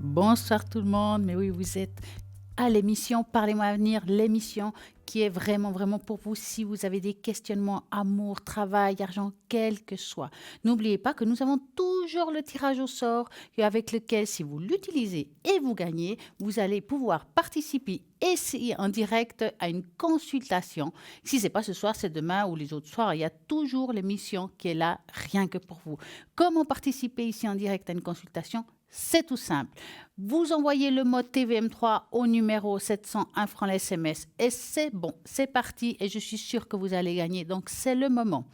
Bonsoir tout le monde, mais oui, vous êtes à l'émission Parlez-moi Avenir, l'émission qui est vraiment, vraiment pour vous si vous avez des questionnements, amour, travail, argent, quel que soit. N'oubliez pas que nous avons toujours le tirage au sort avec lequel, si vous l'utilisez et vous gagnez, vous allez pouvoir participer ici en direct à une consultation. Si ce n'est pas ce soir, c'est demain ou les autres soirs. Il y a toujours l'émission qui est là, rien que pour vous. Comment participer ici en direct à une consultation? C'est tout simple. Vous envoyez le mot TVM3 au numéro 701 francs SMS et c'est bon, c'est parti et je suis sûre que vous allez gagner. Donc c'est le moment.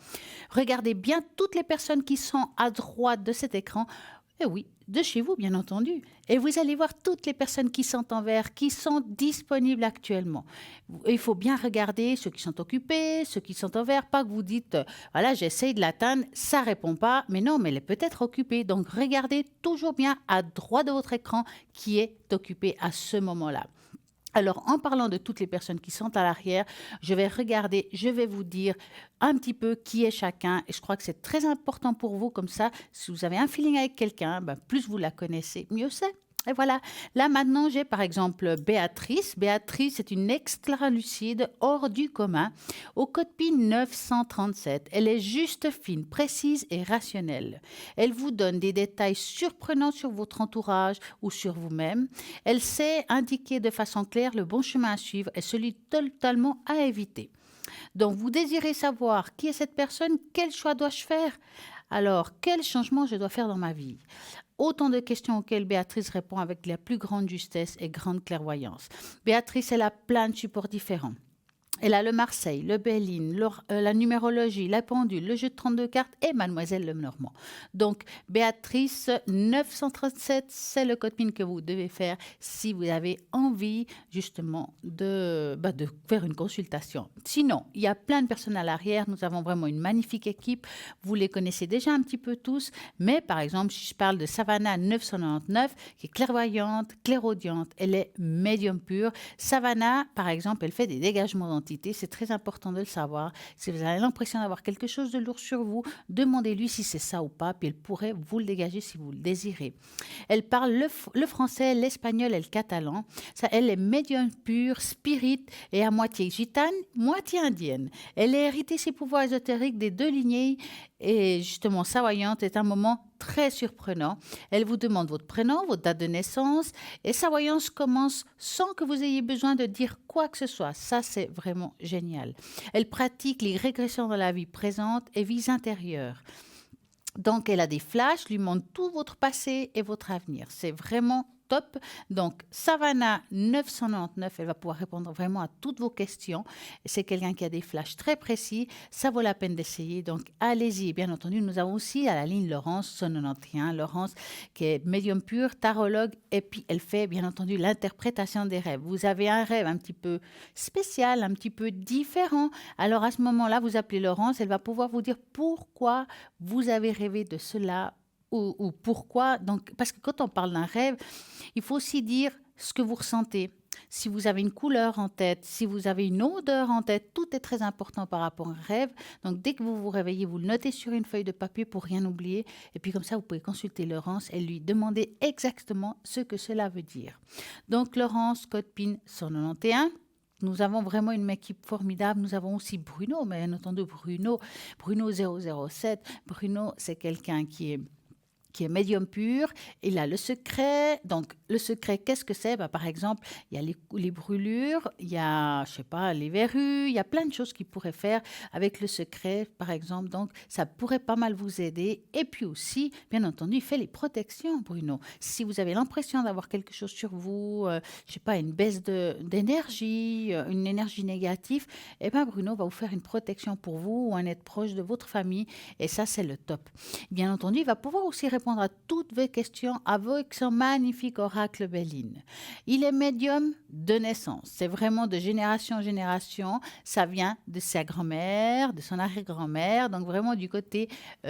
Regardez bien toutes les personnes qui sont à droite de cet écran. Et oui, de chez vous, bien entendu. Et vous allez voir toutes les personnes qui sont en vert, qui sont disponibles actuellement. Il faut bien regarder ceux qui sont occupés, ceux qui sont en vert. Pas que vous dites, voilà, j'essaye de l'atteindre, ça répond pas. Mais non, mais elle est peut-être occupée. Donc, regardez toujours bien à droite de votre écran qui est occupé à ce moment-là. Alors, en parlant de toutes les personnes qui sont à l'arrière, je vais regarder, je vais vous dire un petit peu qui est chacun. Et je crois que c'est très important pour vous, comme ça, si vous avez un feeling avec quelqu'un, plus vous la connaissez, mieux c'est. Et voilà. Là, maintenant, j'ai par exemple Béatrice. Béatrice est une extra-lucide hors du commun au code PIN 937. Elle est juste fine, précise et rationnelle. Elle vous donne des détails surprenants sur votre entourage ou sur vous-même. Elle sait indiquer de façon claire le bon chemin à suivre et celui totalement à éviter. Donc, vous désirez savoir qui est cette personne, quel choix dois-je faire? Alors, quel changement je dois faire dans ma vie? Autant de questions auxquelles Béatrice répond avec la plus grande justesse et grande clairvoyance. Béatrice, elle a plein de supports différents. Elle a le Marseille, le Béline, la numérologie, la pendule, le jeu de 32 cartes et Mademoiselle Lenormand. Donc, Béatrice 937, c'est le code PIN que vous devez faire si vous avez envie justement de faire une consultation. Sinon, il y a plein de personnes à l'arrière. Nous avons vraiment une magnifique équipe. Vous les connaissez déjà un petit peu tous. Mais par exemple, si je parle de Savannah 999, qui est clairvoyante, clairaudiente, elle est médium pure. Savannah, par exemple, elle fait des dégagements d'entités. C'est très important de le savoir. Si vous avez l'impression d'avoir quelque chose de lourd sur vous, demandez-lui si c'est ça ou pas, puis elle pourrait vous le dégager si vous le désirez. Elle parle le français, l'espagnol et le catalan. Ça, elle est médium pure, spirit et à moitié gitane, moitié indienne. Elle a hérité ses pouvoirs ésotériques des deux lignées et justement, sa voyante est un moment très surprenant. Elle vous demande votre prénom, votre date de naissance et sa voyance commence sans que vous ayez besoin de dire quoi que ce soit. Ça, c'est vraiment génial. Elle pratique les régressions dans la vie présente et vie intérieure. Donc, elle a des flashs, lui montre tout votre passé et votre avenir. C'est vraiment top. Donc, Savannah 999, elle va pouvoir répondre vraiment à toutes vos questions. C'est quelqu'un qui a des flashs très précis. Ça vaut la peine d'essayer. Donc, allez-y. Et bien entendu, nous avons aussi à la ligne Laurence 191. Laurence, qui est médium pur, tarologue. Et puis, elle fait, bien entendu, l'interprétation des rêves. Vous avez un rêve un petit peu spécial, un petit peu différent. Alors, à ce moment-là, vous appelez Laurence. Elle va pouvoir vous dire pourquoi vous avez rêvé de cela ou pourquoi. Donc, parce que quand on parle d'un rêve, il faut aussi dire ce que vous ressentez. Si vous avez une couleur en tête, si vous avez une odeur en tête, tout est très important par rapport à un rêve. Donc, dès que vous vous réveillez, vous le notez sur une feuille de papier pour rien oublier. Et puis, comme ça, vous pouvez consulter Laurence et lui demander exactement ce que cela veut dire. Donc, Laurence, code PIN 191. Nous avons vraiment une équipe formidable. Nous avons aussi Bruno, mais bien entendu Bruno 007. Bruno, c'est quelqu'un qui est médium pur. Il a le secret. Donc, le secret, qu'est-ce que c'est? Par exemple, il y a les brûlures, il y a, je sais pas, les verrues, il y a plein de choses qu'il pourrait faire avec le secret, par exemple. Donc, ça pourrait pas mal vous aider. Et puis aussi, bien entendu, il fait les protections, Bruno. Si vous avez l'impression d'avoir quelque chose sur vous, je sais pas, une baisse d'énergie, une énergie négative, eh bien, Bruno va vous faire une protection pour vous ou un être proche de votre famille. Et ça, c'est le top. Bien entendu, il va pouvoir aussi répondre à toutes vos questions avec son magnifique oracle Béline. Il est médium de naissance. C'est vraiment de génération en génération. Ça vient de sa grand-mère, de son arrière-grand-mère, donc vraiment du côté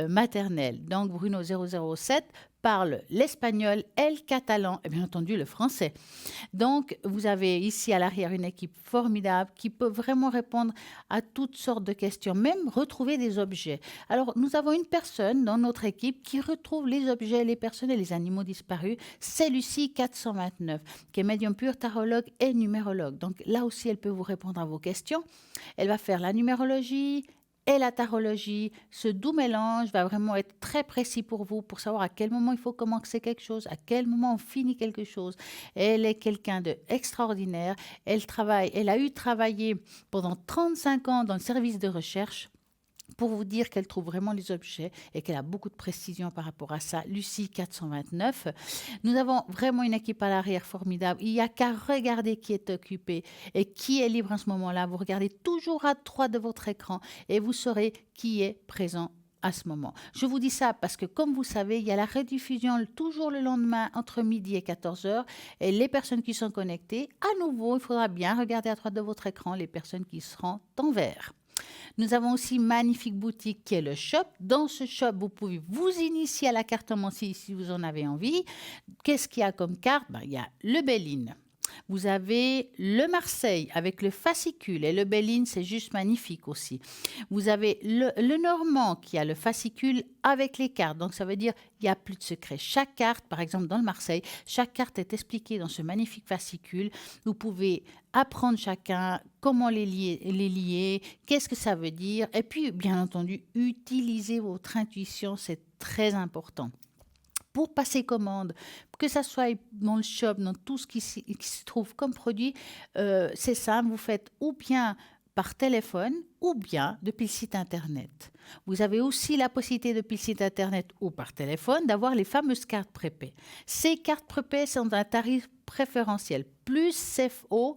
maternel. Donc Bruno 007 parle l'espagnol et le catalan et bien entendu le français. Donc, vous avez ici à l'arrière une équipe formidable qui peut vraiment répondre à toutes sortes de questions, même retrouver des objets. Alors, nous avons une personne dans notre équipe qui retrouve les objets, les personnes et les animaux disparus. C'est Lucie 429, qui est médium pur, tarologue et numérologue. Donc, là aussi, elle peut vous répondre à vos questions. Elle va faire la numérologie et la tarologie. Ce doux mélange va vraiment être très précis pour vous, pour savoir à quel moment il faut commencer quelque chose, à quel moment on finit quelque chose. Elle est quelqu'un d'extraordinaire. Elle a eu travaillé pendant 35 ans dans le service de recherche pour vous dire qu'elle trouve vraiment les objets et qu'elle a beaucoup de précision par rapport à ça. Lucie 429. Nous avons vraiment une équipe à l'arrière formidable. Il n'y a qu'à regarder qui est occupé et qui est libre en ce moment-là. Vous regardez toujours à droite de votre écran et vous saurez qui est présent à ce moment. Je vous dis ça parce que, comme vous savez, il y a la rediffusion toujours le lendemain entre midi et 14 heures. Et les personnes qui sont connectées, à nouveau, il faudra bien regarder à droite de votre écran les personnes qui seront en vert. Nous avons aussi une magnifique boutique qui est le shop. Dans ce shop, vous pouvez vous initier à la cartomancie si vous en avez envie. Qu'est-ce qu'il y a comme carte? Il y a le Béline. Vous avez le Marseille avec le fascicule et le Béline, c'est juste magnifique aussi. Vous avez le Normand qui a le fascicule avec les cartes. Donc, ça veut dire qu'il n'y a plus de secret. Chaque carte, par exemple dans le Marseille, chaque carte est expliquée dans ce magnifique fascicule. Vous pouvez apprendre chacun comment les lier, qu'est-ce que ça veut dire. Et puis, bien entendu, utiliser votre intuition, c'est très important. Pour passer commande, que ça soit dans le shop, dans tout ce qui se trouve comme produit, c'est simple, vous faites ou bien par téléphone ou bien depuis le site internet. Vous avez aussi la possibilité depuis le site internet ou par téléphone d'avoir les fameuses cartes prépaies. Ces cartes prépaies sont d'un tarif préférentiel. Plus c'est haut,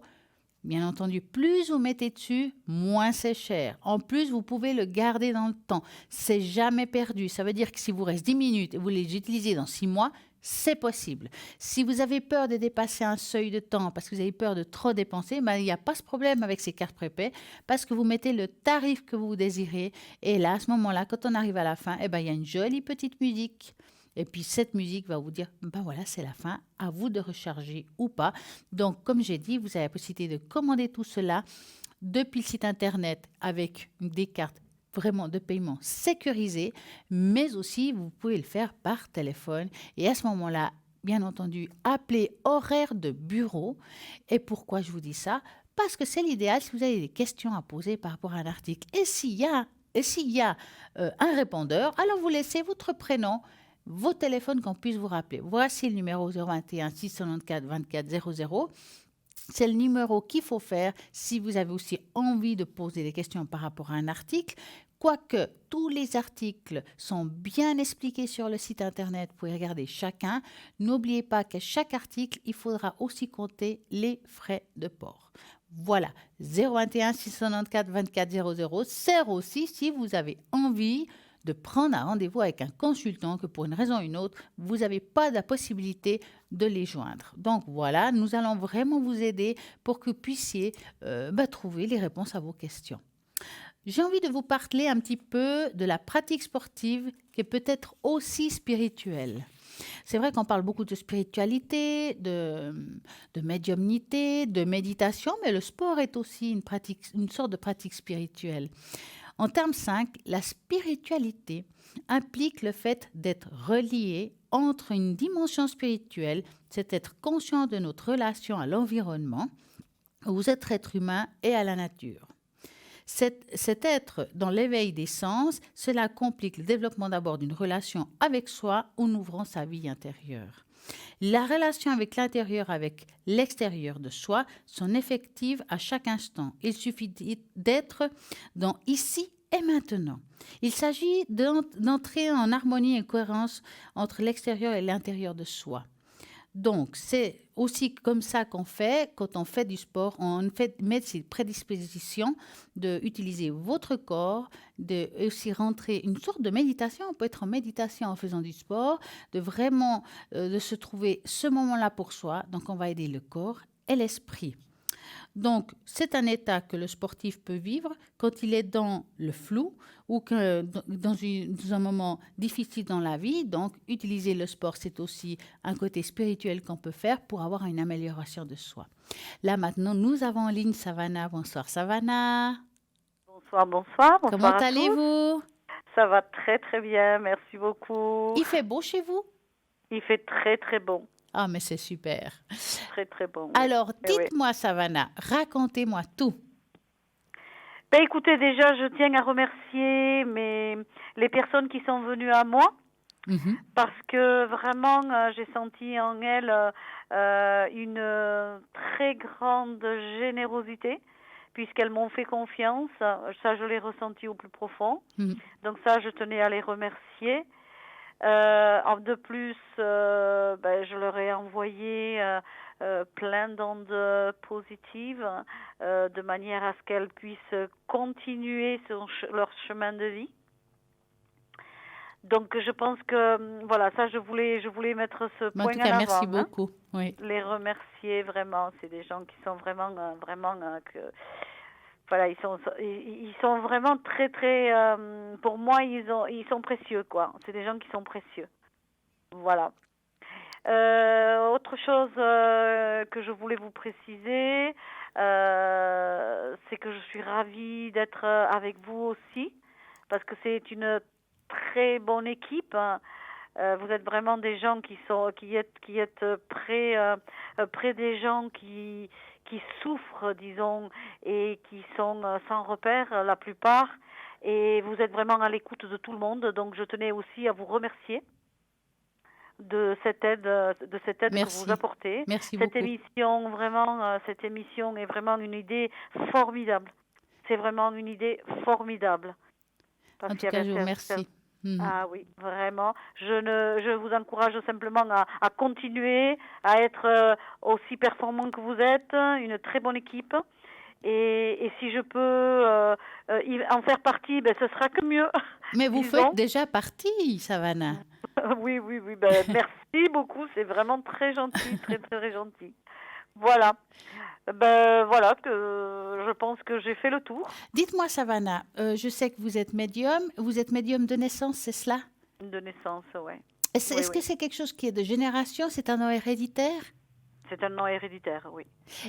bien entendu, plus vous mettez dessus, moins c'est cher. En plus, vous pouvez le garder dans le temps. C'est jamais perdu. Ça veut dire que si vous reste 10 minutes et vous les utilisez dans 6 mois, c'est possible. Si vous avez peur de dépasser un seuil de temps parce que vous avez peur de trop dépenser, il n'y a pas ce problème avec ces cartes prépaies parce que vous mettez le tarif que vous désirez. Et là, à ce moment-là, quand on arrive à la fin, il y a une jolie petite musique. Et puis, cette musique va vous dire, voilà, c'est la fin, à vous de recharger ou pas. Donc, comme j'ai dit, vous avez la possibilité de commander tout cela depuis le site internet avec des cartes vraiment de paiement sécurisées, mais aussi, vous pouvez le faire par téléphone. Et à ce moment-là, bien entendu, appelez horaire de bureau. Et pourquoi je vous dis ça? Parce que c'est l'idéal si vous avez des questions à poser par rapport à un article. Et s'il y a un répondeur, alors vous laissez votre prénom, vos téléphones qu'on puisse vous rappeler. Voici le numéro 021 694 24 00. C'est le numéro qu'il faut faire si vous avez aussi envie de poser des questions par rapport à un article. Quoique tous les articles sont bien expliqués sur le site internet, vous pouvez regarder chacun. N'oubliez pas qu'à chaque article, il faudra aussi compter les frais de port. Voilà, 021 694 24 00 sert aussi si vous avez envie de prendre un rendez-vous avec un consultant que pour une raison ou une autre, vous n'avez pas la possibilité de les joindre. Donc voilà, nous allons vraiment vous aider pour que vous puissiez trouver les réponses à vos questions. J'ai envie de vous parler un petit peu de la pratique sportive qui est peut-être aussi spirituelle. C'est vrai qu'on parle beaucoup de spiritualité, de médiumnité, de méditation, mais le sport est aussi une sorte de pratique spirituelle. En termes 5, la spiritualité implique le fait d'être relié entre une dimension spirituelle, c'est être conscient de notre relation à l'environnement, aux êtres humains et à la nature. Cet être dans l'éveil des sens, cela complique le développement d'abord d'une relation avec soi en ouvrant sa vie intérieure. La relation avec l'intérieur, avec l'extérieur de soi, sont effectives à chaque instant. Il suffit d'être dans ici et maintenant. Il s'agit d'entrer en harmonie et cohérence entre l'extérieur et l'intérieur de soi. Donc, c'est aussi comme ça qu'on fait quand on fait du sport. On met ces prédispositions d'utiliser votre corps, de aussi rentrer une sorte de méditation. On peut être en méditation en faisant du sport, de vraiment de se trouver ce moment-là pour soi. Donc, on va aider le corps et l'esprit. Donc, c'est un état que le sportif peut vivre quand il est dans le flou ou que dans un moment difficile dans la vie. Donc, utiliser le sport, c'est aussi un côté spirituel qu'on peut faire pour avoir une amélioration de soi. Là, maintenant, nous avons en ligne Savannah. Bonsoir, Savannah. Bonsoir, bonsoir, Comment bonsoir à tous. allez-vous? Ça va très très bien, merci beaucoup. Il fait beau chez vous? Il fait très très bon, Ah, mais c'est super. très très bon, oui. Alors, Eh oui. dites-moi, Savannah, racontez-moi tout. Ben écoutez, déjà, je tiens à remercier les personnes qui sont venues à moi Mhm. parce que vraiment, j'ai senti en elles une très grande générosité puisqu'elles m'ont fait confiance. Ça, je l'ai ressenti au plus profond. Mhm. Donc ça, je tenais à les remercier. De plus, je leur ai envoyé plein d'ondes positives de manière à ce qu'elles puissent continuer leur chemin de vie. Donc je pense que voilà, ça je voulais mettre ce Mais en point tout en cas, avant, merci hein. beaucoup. Oui. Les remercier vraiment, c'est des gens qui sont vraiment que voilà, ils sont vraiment très très pour moi ils sont précieux quoi. C'est des gens qui sont précieux. Voilà. Autre chose que je voulais vous préciser, c'est que je suis ravie d'être avec vous aussi, parce que c'est une très bonne équipe, hein. Vous êtes vraiment des gens qui êtes près des gens qui souffrent, disons, et qui sont sans repère la plupart. Et vous êtes vraiment à l'écoute de tout le monde, donc je tenais aussi à vous remercier de cette aide que vous Merci. apportez. Merci Cette beaucoup. émission, vraiment, cette émission est vraiment une idée formidable. C'est vraiment une idée formidable. Parce En tout qu'il y cas, avait je vous remercie. Mhm. ah oui, vraiment. Je vous encourage simplement à continuer, à être aussi performant que vous êtes, une très bonne équipe. Et si je peux en faire partie, ben, ce sera que mieux, Mais vous faites disons. déjà partie, Savannah. Oui, oui, oui. Ben, merci beaucoup. C'est vraiment très gentil, très, très gentil. Voilà. Ben, voilà que je pense que j'ai fait le tour Dites-moi, Savannah, je sais que vous êtes médium. Vous êtes médium de naissance, c'est cela? de naissance, ouais. Est-ce Oui, est-ce oui. que c'est quelque chose qui est de génération? C'est un nom héréditaire? C'est un nom héréditaire, oui.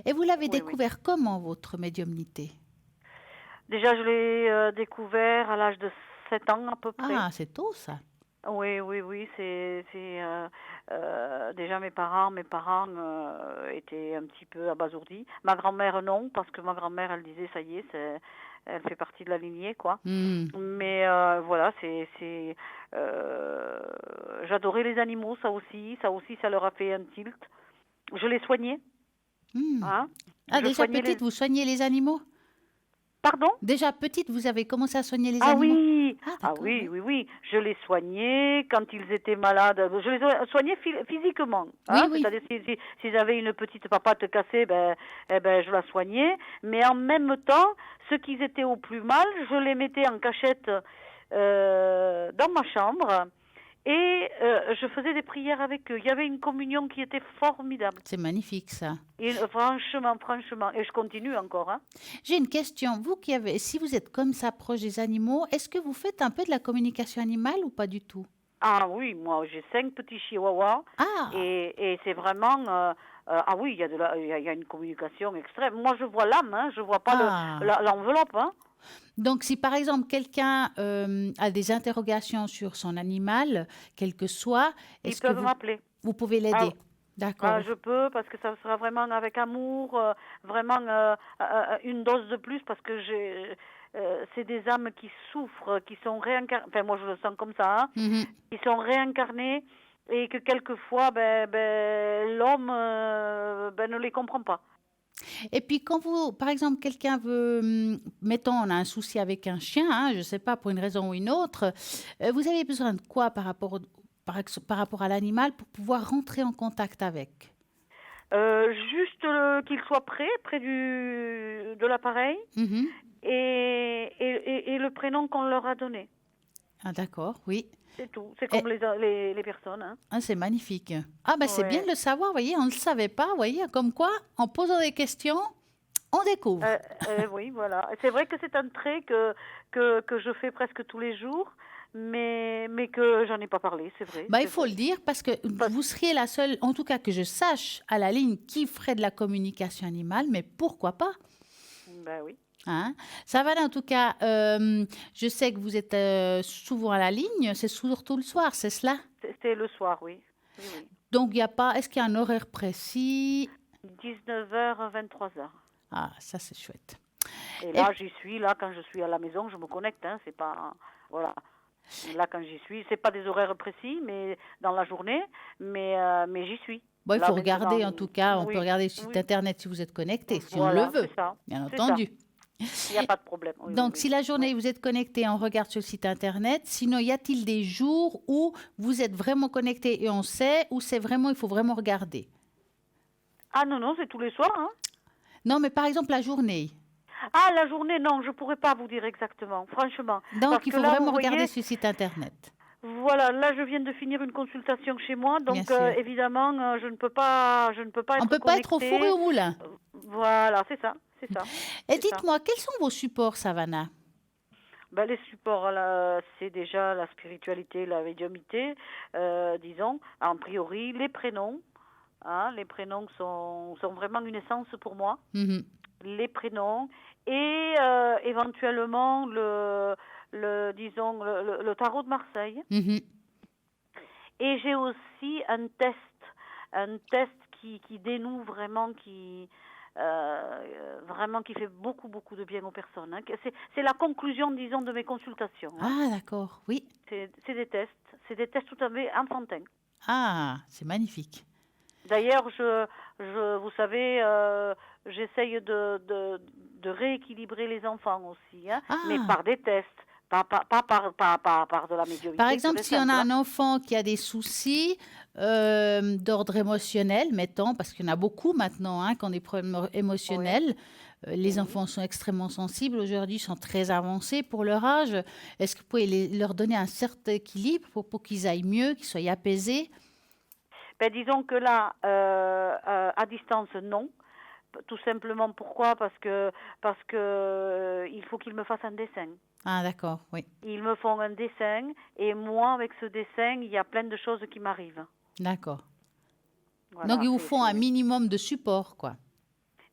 Et vous l'avez Oui, oui. découvert comment, votre médiumnité? Déjà, je l'ai découvert à l'âge de 7 ans à peu près. Ah, c'est tôt, ça. Oui, oui, oui, déjà mes parents étaient un petit peu abasourdis. Ma grand-mère non, parce que ma grand-mère elle disait ça y est, elle fait partie de la lignée quoi. Hmm. Mais voilà, j'adorais les animaux, ça aussi ça leur a fait un tilt. Je les soignais, Hmm. hein. Ah, Je déjà soignais les. petite, vous soignez les animaux? Pardon? Déjà petite, vous avez commencé à soigner les Ah animaux? oui, Ah, ah d'accord, oui, oui. oui, oui. Je les soignais quand ils étaient malades. Je les soignais physiquement, Oui, hein. oui. C'est-à-dire s'ils avaient une petite papate cassée, ben, je la soignais. Mais en même temps, ceux qui étaient au plus mal, je les mettais en cachette dans ma chambre et je faisais des prières avec eux. Il y avait une communion qui était formidable. C'est magnifique, ça. Et franchement, franchement, et je continue encore, hein. J'ai une question. Vous qui avez, si vous êtes comme ça proche des animaux, est-ce que vous faites un peu de la communication animale ou pas du tout? Ah oui, moi j'ai 5 petits chihuahuas Ah, et c'est vraiment ah oui, il y a une communication extrême. Moi je vois l'âme, hein, je vois pas ah. l'enveloppe, hein. Donc, si par exemple quelqu'un a des interrogations sur son animal, quel que soit, Ils est-ce que peuvent m'appeler. vous pouvez Ah, l'aider? D'accord. je peux parce que ça sera vraiment avec amour, vraiment une dose de plus parce que c'est des âmes qui souffrent, qui sont réincarnées. Enfin moi je le sens comme ça, hein. Mhm. Ils sont réincarnés et que quelquefois l'homme ne les comprend pas. Et puis quand vous, par exemple, quelqu'un veut, mettons, on a un souci avec un chien, hein, je ne sais pas, pour une raison ou une autre, vous avez besoin de quoi par rapport à l'animal pour pouvoir rentrer en contact avec? Juste qu'il soit près de l'appareil Mhm. et le prénom qu'on leur a donné. Ah, d'accord, oui. C'est tout. C'est Et, comme les personnes, hein. ah, c'est magnifique. Ah, ben c'est bien Ouais. de le savoir, vous voyez, on ne le savait pas, vous voyez, comme quoi, en posant des questions, On découvre. Oui, voilà. C'est vrai que c'est un trait que je fais presque tous les jours, mais que j'en ai pas parlé, c'est vrai, Bah, il c'est faut vrai. le dire parce que Parce- vous seriez la seule, en tout cas que je sache, à la ligne qui ferait de la communication animale, mais pourquoi pas? Ben oui. Hein? Ça va, en tout cas, je sais que vous êtes souvent à la ligne, c'est surtout le soir, c'est cela? C'est le soir, oui. Oui, oui. Donc, il y a pas, est-ce qu'il y a un horaire précis? 19h, 23h. Ah, ça c'est chouette. Et Et là, j'y suis, là, quand je suis à la maison, je me connecte, hein, c'est pas... Voilà. Là, quand j'y suis, c'est pas des horaires précis, mais dans la journée, mais j'y suis. bon, il Là, faut maintenant, regarder, en tout cas, on peut oui, regarder sur site oui, internet si vous êtes connecté, si on le voilà, veut, c'est ça, bien c'est ça. entendu. Il n'y a pas de problème, oui, oui, Donc, oui. si la Ouais. journée vous êtes connecté, on regarde sur le site internet. Sinon, y a-t-il des jours où vous êtes vraiment connecté et on sait, ou c'est vraiment, il faut vraiment regarder? Ah non, non, c'est tous les soirs, hein. Non, mais par exemple la journée. Ah, la journée, non, je pourrais pas vous dire exactement, franchement. Donc, Parce il que faut là, vous vraiment regarder voyez, sur le site internet. voilà, là, je viens de finir une consultation chez moi, Bien donc sûr. évidemment, je ne peux pas On ne être peut pas être au four et connectée. au moulin. Voilà, c'est ça, c'est ça, Et c'est ça. dites-moi, quels sont vos supports, Savannah? Ben, les supports, là, c'est déjà la spiritualité, la médiumnité, disons, en priori, les prénoms. Hein, les prénoms sont vraiment une essence pour moi. Mhm, Les prénoms et éventuellement disons, le tarot de Marseille. mhm. Et j'ai aussi un test qui dénoue vraiment, vraiment qui fait beaucoup, beaucoup de bien aux personnes. Hein. C'est la conclusion, disons, de mes consultations. Hein. Ah, d'accord, oui. C'est des tests tout à fait enfantins. Ah, c'est magnifique. D'ailleurs, vous savez, j'essaye de rééquilibrer les enfants aussi, hein, mais Ah, par des tests, pas par de la par médiumnité pure exemple, et si on a simple. Hein. un enfant qui a des soucis d'ordre émotionnel, mettons, parce qu'il y en a beaucoup maintenant hein, qui ont des problèmes Oui, émotionnels, les oui. enfants sont extrêmement sensibles aujourd'hui, sont très avancés pour leur âge. Est-ce que vous pouvez leur donner un certain équilibre pour qu'ils aillent mieux, qu'ils soient apaisés? Ben, disons que là, à distance, non. Tout simplement pourquoi? Parce que il faut qu'ils me fassent un dessin. Ah, d'accord, oui, Ils me font un dessin et moi, avec ce dessin, il y a plein de choses qui m'arrivent. d'accord. Donc, Voilà, ils vous font un minimum de support, quoi.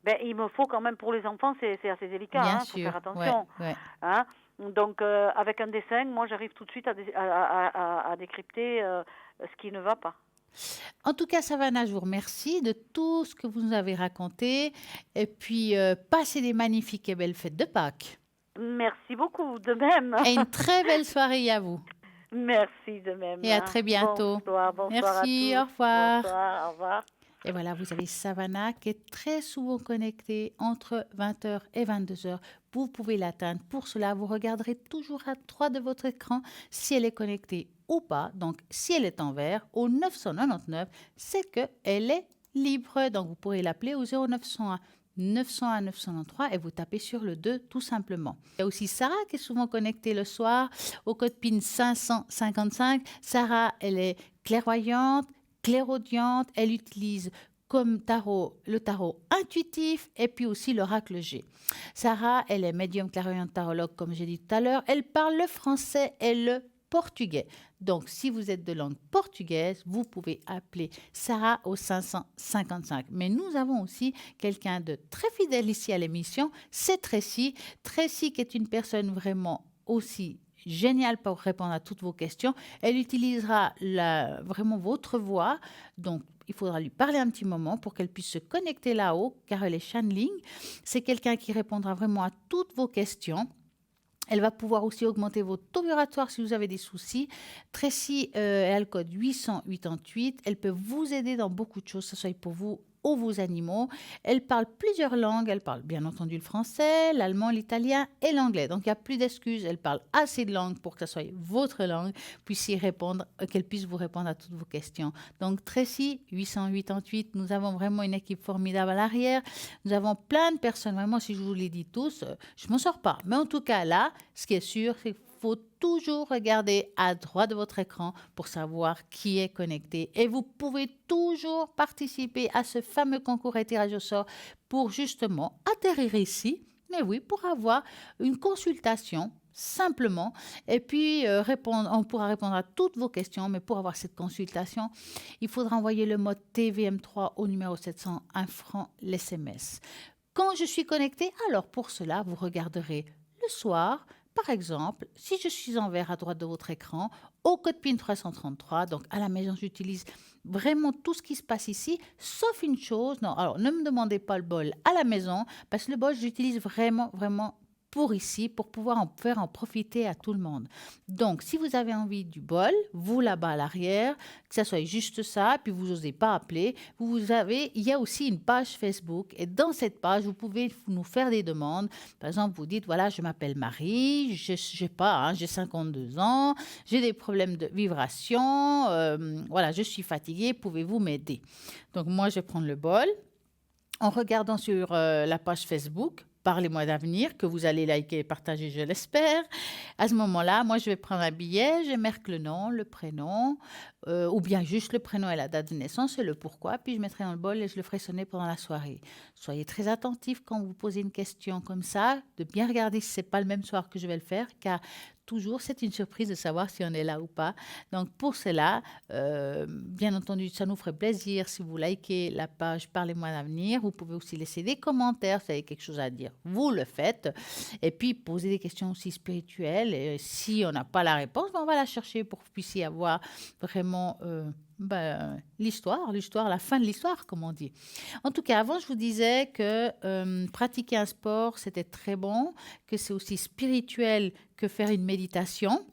Ben, il me faut quand même pour les enfants, c'est assez délicat, Bien hein, faut faire sûr, ouais, attention, ouais. hein. Donc avec un dessin, moi j'arrive tout de suite à décrypter ce qui ne va pas. En tout cas, Savannah, je vous remercie de tout ce que vous nous avez raconté. Et puis, passez des magnifiques et belles fêtes de Pâques. Merci beaucoup, de même. Et une très belle soirée à vous. Merci de même. Et à très bientôt. Bonsoir à Merci, tous. au revoir. Bonsoir, au revoir. Et voilà, vous avez Savannah qui est très souvent connectée entre 20h et 22h. Vous pouvez l'atteindre. Pour cela, vous regarderez toujours à droite de votre écran si elle est connectée ou pas. Donc, si elle est en vert, au 999, c'est qu'elle est libre. Donc, vous pourrez l'appeler au 0901 901 993 et vous tapez sur le 2 tout simplement. Il y a aussi Sarah qui est souvent connectée le soir au code PIN 555. Sarah, elle est clairvoyante, clairaudiente, elle utilise comme tarot le tarot intuitif et puis aussi l'oracle G. Sarah, elle est médium clairvoyante tarologue comme j'ai dit tout à l'heure, elle parle le français et le portugais. Donc si vous êtes de langue portugaise, vous pouvez appeler Sarah au 555. Mais nous avons aussi quelqu'un de très fidèle ici à l'émission, c'est Tracy. Tracy qui est une personne vraiment aussi géniale pour répondre à toutes vos questions. Elle utilisera vraiment votre voix. Donc, il faudra lui parler un petit moment pour qu'elle puisse se connecter là-haut, car elle est channeling. C'est quelqu'un qui répondra vraiment à toutes vos questions. Elle va pouvoir aussi augmenter votre taux vibratoire si vous avez des soucis. Tracy, elle a le code 888. Elle peut vous aider dans beaucoup de choses, que ce soit pour vous ou vos animaux. Elle parle plusieurs langues. Elle parle bien entendu le français, l'allemand, l'italien et l'anglais. Donc, il n'y a plus d'excuses. Elle parle assez de langues pour que ce soit votre langue, qu'elle puisse vous répondre à toutes vos questions. Donc, Tracy, 888, nous avons vraiment une équipe formidable à l'arrière. Nous avons plein de personnes. Vraiment, si je vous les dis tous, je ne m'en sors pas. Mais en tout cas, là, ce qui est sûr, c'est qu'il faut toujours regarder à droite de votre écran pour savoir qui est connecté. Et vous pouvez toujours participer à ce fameux concours et tirage au sort pour justement atterrir ici. Mais oui, pour avoir une consultation simplement. Et puis, on pourra répondre à toutes vos questions. Mais pour avoir cette consultation, il faudra envoyer le mode TVM3 au numéro 700, 1 franc l'SMS. Quand je suis connectée, alors pour cela, vous regarderez le soir, par exemple, si je suis en vert à droite de votre écran, au code PIN 333, donc à la maison, j'utilise vraiment tout ce qui se passe ici, sauf une chose. Non, alors ne me demandez pas le bol à la maison, parce que le bol, j'utilise vraiment, vraiment pour ici, pour pouvoir en faire en profiter à tout le monde. Donc, si vous avez envie du bol, vous là-bas à l'arrière, que ça soit juste ça, puis vous n'osez pas appeler, il y a aussi une page Facebook, et dans cette page, vous pouvez nous faire des demandes. Par exemple, vous dites, voilà, je m'appelle Marie, je sais pas, hein, j'ai 52 ans, j'ai des problèmes de vibration, voilà, je suis fatiguée, pouvez-vous m'aider? Donc, moi, je vais prendre le bol. En regardant sur la page Facebook, Parlez-moi d'avenir, que vous allez liker et partager, je l'espère. À ce moment-là, moi, je vais prendre un billet, je marque le nom, le prénom, ou bien juste le prénom et la date de naissance et le pourquoi, puis je mettrai dans le bol et je le ferai sonner pendant la soirée. Soyez très attentifs quand vous posez une question comme ça, de bien regarder si ce n'est pas le même soir que je vais le faire, car toujours, c'est une surprise de savoir si on est là ou pas. Donc, pour cela, bien entendu, ça nous ferait plaisir si vous likez la page Parlez-moi d'avenir. Vous pouvez aussi laisser des commentaires si vous avez quelque chose à dire. Vous le faites. Et puis, poser des questions aussi spirituelles. Et si on n'a pas la réponse, on va la chercher pour que vous puissiez avoir vraiment l'histoire, la fin de l'histoire, comme on dit. En tout cas, avant, je vous disais que pratiquer un sport, c'était très bon, que c'est aussi spirituel que faire une méditation.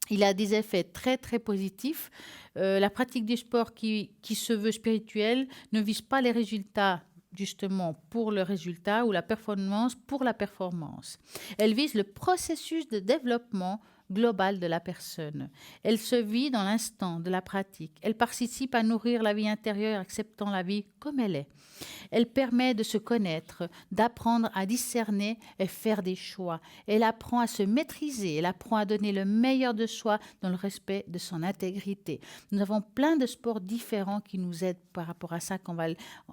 Il a des effets très, très positifs. La pratique du sport qui se veut spirituel ne vise pas les résultats justement pour le résultat ou la performance pour la performance. Elle vise le processus de développement global de la personne. Elle se vit dans l'instant de la pratique. Elle participe à nourrir la vie intérieure, acceptant la vie comme elle est. Elle permet de se connaître, d'apprendre à discerner et faire des choix. Elle apprend à se maîtriser, elle apprend à donner le meilleur de soi dans le respect de son intégrité. Nous avons plein de sports différents qui nous aident par rapport à ça.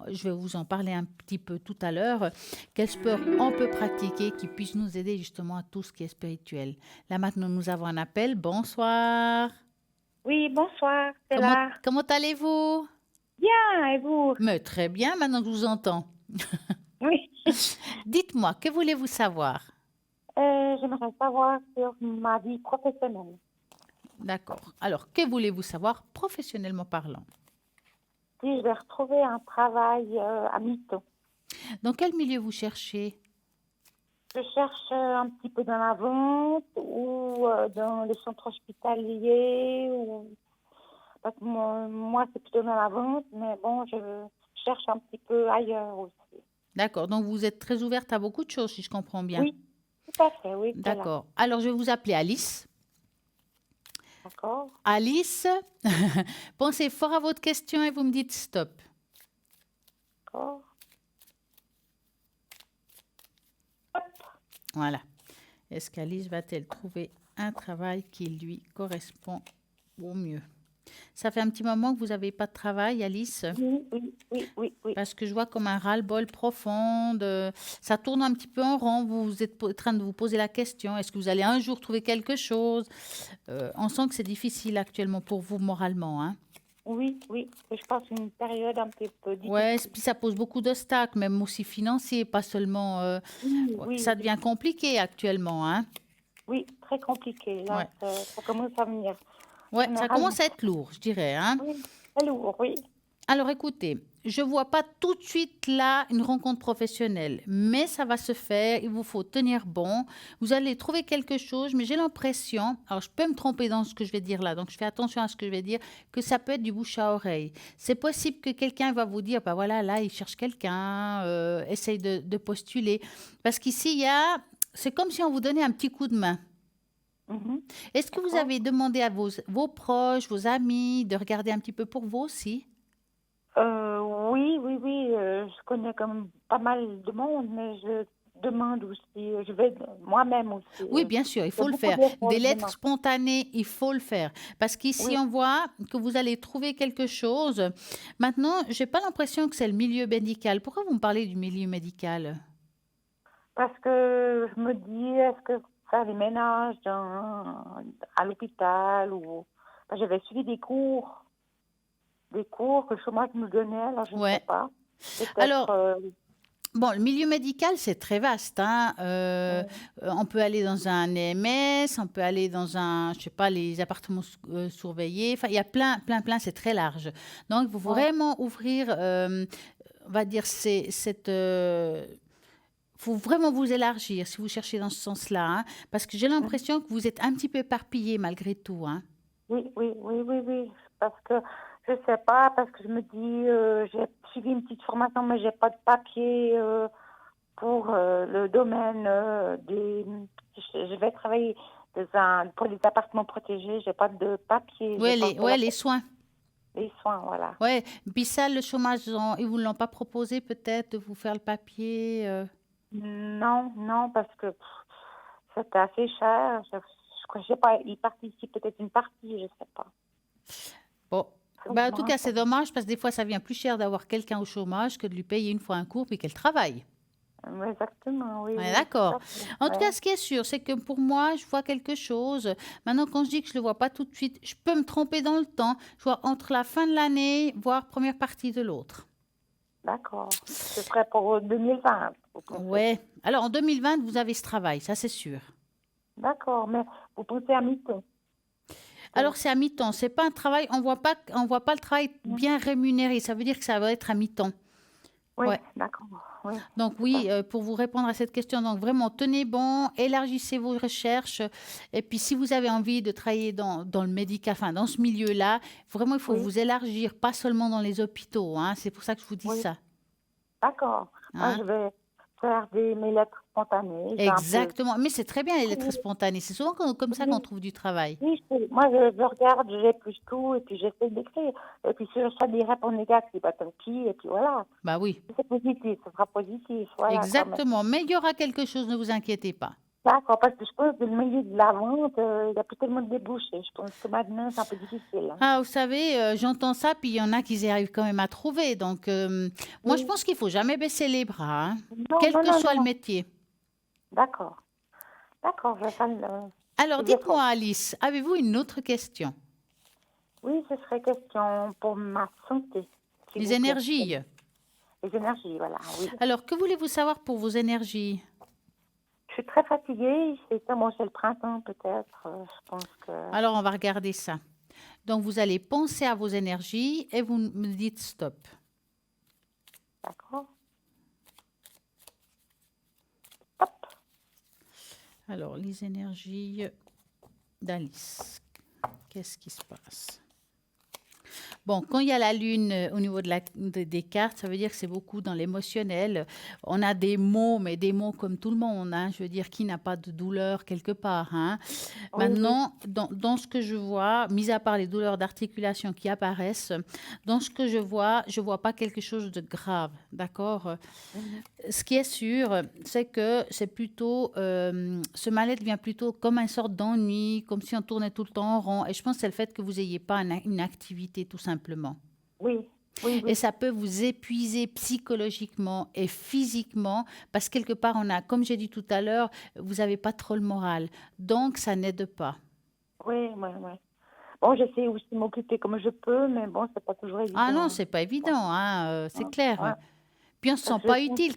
Je vais vous en parler un petit peu tout à l'heure. Quel sport on peut pratiquer qui puisse nous aider justement à tout ce qui est spirituel. Là maintenant, nous avons un appel. Bonsoir. Oui, bonsoir, c'est Comment, là. comment allez-vous? Bien, et vous? Mais très bien, maintenant que je vous entends. Oui. Dites-moi, que voulez-vous savoir? J'aimerais savoir sur ma vie professionnelle. D'accord. Alors, que voulez-vous savoir professionnellement parlant? Si je vais retrouver un travail à mi-temps. Dans quel milieu vous cherchez? Je cherche un petit peu dans la vente ou dans les centres hospitaliers. Parce que moi, c'est plutôt dans la vente, mais bon, je cherche un petit peu ailleurs aussi. D'accord. Donc, vous êtes très ouverte à beaucoup de choses, si je comprends bien. Oui, tout à fait, oui. Voilà. D'accord. Alors, je vais vous appeler Alice. D'accord. Alice, pensez fort à votre question et vous me dites stop. D'accord. Voilà. Est-ce qu'Alice va-t-elle trouver un travail qui lui correspond au mieux? Ça fait un petit moment que vous n'avez pas de travail, Alice? Oui. Parce que je vois comme un ras-le-bol profond. Ça tourne un petit peu en rond. Vous êtes en train de vous poser la question. Est-ce que vous allez un jour trouver quelque chose? On sent que c'est difficile actuellement pour vous moralement, hein? Oui. Je passe une période un petit peu difficile. Ouais, puis ça pose beaucoup d'obstacles, même aussi financiers, pas seulement... Oui. Ça devient compliqué actuellement, hein? Oui, très compliqué. Là, Ouais. ça commence à venir. Ouais, ça commence à être lourd, je dirais, hein? Oui, très lourd, oui. Alors écoutez, je ne vois pas tout de suite là une rencontre professionnelle, mais ça va se faire, il vous faut tenir bon, vous allez trouver quelque chose, mais j'ai l'impression, alors je peux me tromper dans ce que je vais dire là, donc je fais attention à ce que je vais dire, que ça peut être du bouche à oreille. C'est possible que quelqu'un va vous dire, bah voilà, là il cherche quelqu'un, essaye de postuler, parce qu'ici c'est comme si on vous donnait un petit coup de main. Est-ce que vous D'accord. avez demandé à vos proches, vos amis, de regarder un petit peu pour vous aussi? Oui. Je connais quand même pas mal de monde, mais demande aussi. Je vais moi-même aussi. Oui, bien sûr, il C'est faut le beaucoup faire. d'efforts, Des je lettres demande. spontanées, il faut le faire. Parce qu'ici, Oui, on voit que vous allez trouver quelque chose. Maintenant, j'ai pas l'impression que c'est le milieu médical. Pourquoi vous me parlez du milieu médical? parce que je me dis, est-ce que faire les ménages à l'hôpital ou... Enfin, j'avais suivi des cours que le chômage nous donnait, alors je ne sais Ouais. pas. Peut-être... Alors, bon, le milieu médical, c'est très vaste, hein. euh, On peut aller dans un EMS, on peut aller dans un, je sais pas, les appartements surveillés. Enfin, il y a plein, c'est très large. Donc, il faut ouais. vraiment ouvrir, on va dire, faut vraiment vous élargir si vous cherchez dans ce sens-là, hein, parce que j'ai Mhm. l'impression que vous êtes un petit peu éparpillé malgré tout, hein. Oui, oui, oui, oui, oui. Parce que je sais pas, parce que je me dis, j'ai suivi une petite formation, mais j'ai pas de papier pour le domaine des. Je vais travailler pour les appartements protégés. J'ai pas de papier. J'ai pas fait Ouais, les soins. les soins, voilà. Ouais. Puis ça, le chômage, ils vous l'ont pas proposé peut-être de vous faire le papier. Non, non, parce que c'était assez cher. Je sais pas, ils participent peut-être une partie, je sais pas. Bon. Faut que je Ben, en me tout cas, c'est renseigne. dommage parce que des fois, ça vient plus cher d'avoir quelqu'un au chômage que de lui payer une fois un cours puis qu'elle travaille. Exactement, oui, On est oui, tout d'accord. à fait. En tout cas, Ouais. ce qui est sûr, c'est que pour moi, je vois quelque chose. Maintenant, quand je dis que je ne le vois pas tout de suite, je peux me tromper dans le temps. Je vois entre la fin de l'année, voire première partie de l'autre. D'accord. Ce serait pour 2020, vous pensez? Ouais. Alors, en 2020, vous avez ce travail, ça c'est sûr. D'accord, mais vous pensez à mi-temps? Alors, Pour... c'est à mi-temps. C'est pas un travail, on voit pas le travail Mm. bien rémunéré. Ça veut dire que ça va être à mi-temps. Oui, Ouais. d'accord. Oui, Donc tout à oui, fait. pour vous répondre à cette question, donc vraiment tenez bon, élargissez vos recherches. Et puis si vous avez envie de travailler dans le médical, enfin dans ce milieu-là, vraiment il faut Oui, vous élargir, pas seulement dans les hôpitaux, hein. C'est pour ça que je vous dis oui, ça, d'accord. Moi, hein. je vais faire mes lettres spontanées. J'ai un peu... Exactement. Mais c'est très bien les lettres spontanées. C'est souvent comme ça qu'on Oui, trouve du travail. oui, moi, je regarde, j'épluche tout, et puis j'essaie d'écrire. Et puis, si je reçois des réponses négatives, bah, tant pis, et puis voilà. Bah oui, Si c'est positif, ce sera positif, voilà, quoi. Mais exactement. Mais il y aura quelque chose, ne vous inquiétez pas. d'accord, parce que je pense que le milieu de la vente, il n'y a plus tellement de débouchés. Je pense que maintenant, c'est un peu difficile, hein. Ah, vous savez, j'entends ça, puis il y en a qui y arrivent quand même à trouver. Donc, moi, je Oui. pense qu'il faut jamais baisser les bras, hein, Non, quel non, que non, soit le non. métier. D'accord. D'accord, je vais faire Alors, les dites-moi, efforts. Alice, avez-vous une autre question? Oui, ce serait question pour ma santé, s'il Les vous plaît. énergies. Les énergies, voilà, oui. Alors, que voulez-vous savoir pour vos énergies? Je suis très fatiguée, c'est le printemps peut-être. Je pense que... Alors, on va regarder ça. Donc, vous allez penser à vos énergies et vous me dites stop. D'accord. Hop. Alors, les énergies d'Alice. Qu'est-ce qui se passe? Bon, quand il y a la lune au niveau des cartes, ça veut dire que c'est beaucoup dans l'émotionnel. On a des mots, mais des mots comme tout le monde, hein. Je veux dire, qui n'a pas de douleur quelque part, hein. Oui, oui. Maintenant, dans ce que je vois, mis à part les douleurs d'articulation qui apparaissent, dans ce que je vois pas quelque chose de grave, d'accord? Mhm. Ce qui est sûr, c'est que c'est plutôt, ce mal-être vient plutôt comme une sorte d'ennui, comme si on tournait tout le temps en rond. Et je pense que c'est le fait que vous n'ayez pas une activité, tout simplement. Oui, oui, Et oui. ça peut vous épuiser psychologiquement et physiquement, parce que quelque part, comme j'ai dit tout à l'heure, vous n'avez pas trop le moral. Donc, ça n'aide pas. Oui, oui, oui. Bon, j'essaie aussi de m'occuper comme je peux, mais bon, c'est pas toujours Ah non, évident. c'est pas Ouais, évident, hein, c'est ouais, clair. ouais. Puis on se Parce sent que je pas pense... utile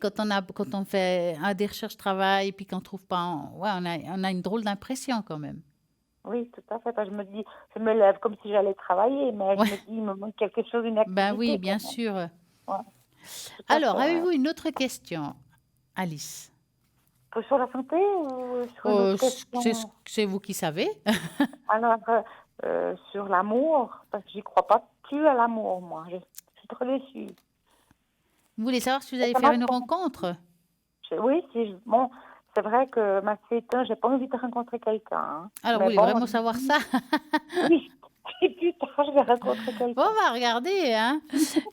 quand on fait des recherches travail et puis qu'on trouve pas. Ouais, on a une drôle d'impression quand même. Oui, tout à fait. Parce que je me dis, je me lève comme si j'allais travailler, mais je Ouais, me dis, il me manque quelque chose, une ben oui, activité bien quand même. sûr. Ouais, tout à Alors, fait, ouais. avez-vous une autre question, Alice? Sur la santé ou sur une autre question? C'est vous qui savez. Alors, sur l'amour, parce que j'y crois pas plus à l'amour, moi. Je suis trop déçue. Vous voulez savoir si vous Et allez ça faire m'a une trop- rencontre? Oui, bon, c'est vrai que ma C1, j'ai pas envie de rencontrer quelqu'un, hein. Alors, vous Mais voulez bon, vraiment savoir ça? oui, et plus tard, je vais rencontrer Bon, quelqu'un. on va regarder, hein.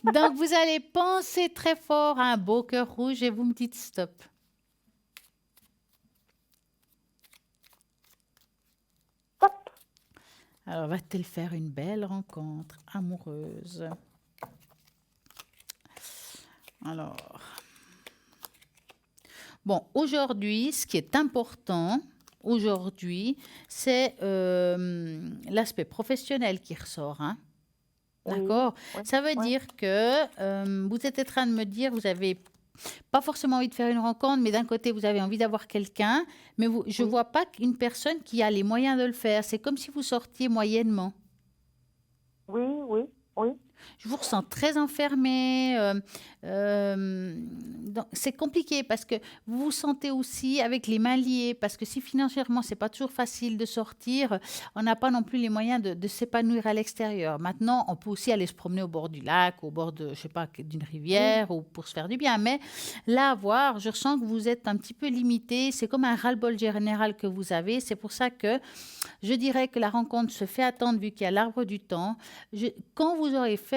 Donc, vous allez penser très fort à un beau cœur rouge et vous me dites stop. Alors, va-t-elle faire une belle rencontre amoureuse? Alors, bon, aujourd'hui, ce qui est important, aujourd'hui, c'est l'aspect professionnel qui ressort, hein. Oui, D'accord? oui, Ça veut oui, dire que vous êtes en train de me dire, vous avez pas forcément envie de faire une rencontre, mais d'un côté, vous avez envie d'avoir quelqu'un, mais je oui, vois pas une personne qui a les moyens de le faire. C'est comme si vous sortiez moyennement. oui, oui, oui. Je vous ressens très enfermé. C'est compliqué parce que vous vous sentez aussi avec les mains liées. Parce que si financièrement, c'est pas toujours facile de sortir, on n'a pas non plus les moyens de s'épanouir à l'extérieur. Maintenant, on peut aussi aller se promener au bord du lac, au bord de, je sais pas, d'une Oui, rivière ou pour se faire du bien. Mais là, à voir, je ressens que vous êtes un petit peu limité. C'est comme un ras-le-bol général que vous avez. C'est pour ça que je dirais que la rencontre se fait attendre vu qu'il y a l'arbre du temps. Quand vous aurez fait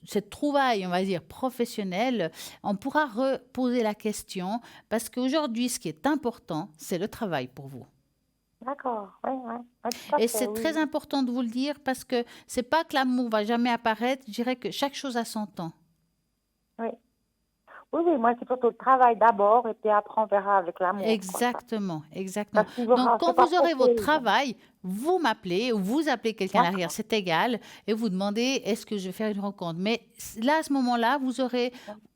cette trouvaille, on va dire, professionnelle, on pourra reposer la question parce qu'aujourd'hui, ce qui est important, c'est le travail pour vous. d'accord. Oui, oui, oui, tout à Et fait, c'est oui, très important de vous le dire parce que c'est pas que l'amour va jamais apparaître, je dirais que chaque chose a son temps. oui. Oui, oui, moi, c'est plutôt le travail d'abord, et puis après, on verra avec l'amour, quoi. Exactement, exactement. Ça Donc, suivra, quand c'est pas vous aurez votre pressé. travail, vous m'appelez ou vous appelez quelqu'un à l'arrière, D'accord. c'est égal, et vous demandez est-ce que je vais faire une rencontre. Mais là, à ce moment-là, vous aurez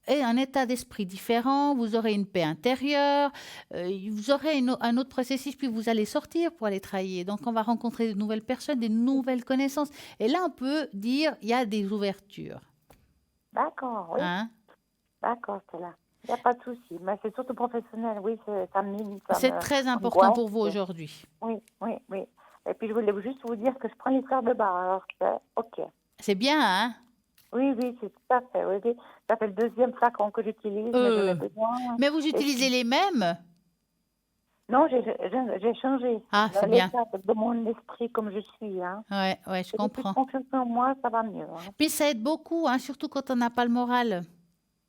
un état d'esprit différent, vous aurez une paix intérieure, vous aurez un autre processus, puis vous allez sortir pour aller travailler. Donc, on va rencontrer de nouvelles personnes, des nouvelles connaissances. Et là, on peut dire il y a des ouvertures. D'accord, oui. Hein? D'accord, c'est là. Il n'y a pas de souci. Mais c'est surtout professionnel, oui, ça C'est me très important angoisse. pour vous aujourd'hui. Oui, oui, oui. Et puis, je voulais juste vous dire que je prends les fleurs de bar, alors c'est OK. C'est bien, hein? Oui, oui, c'est tout à fait, oui, oui. Ça fait le deuxième flacon que j'utilise, mais j'en ai Euh, besoin. mais vous Et utilisez les mêmes? non, j'ai changé Ah, c'est bien. l'état de mon esprit comme je suis, hein. Ouais, ouais, je Et j'ai plus de comprends. confiance en moi, ça va mieux, hein. Puis ça aide beaucoup, hein, surtout quand on n'a pas le moral.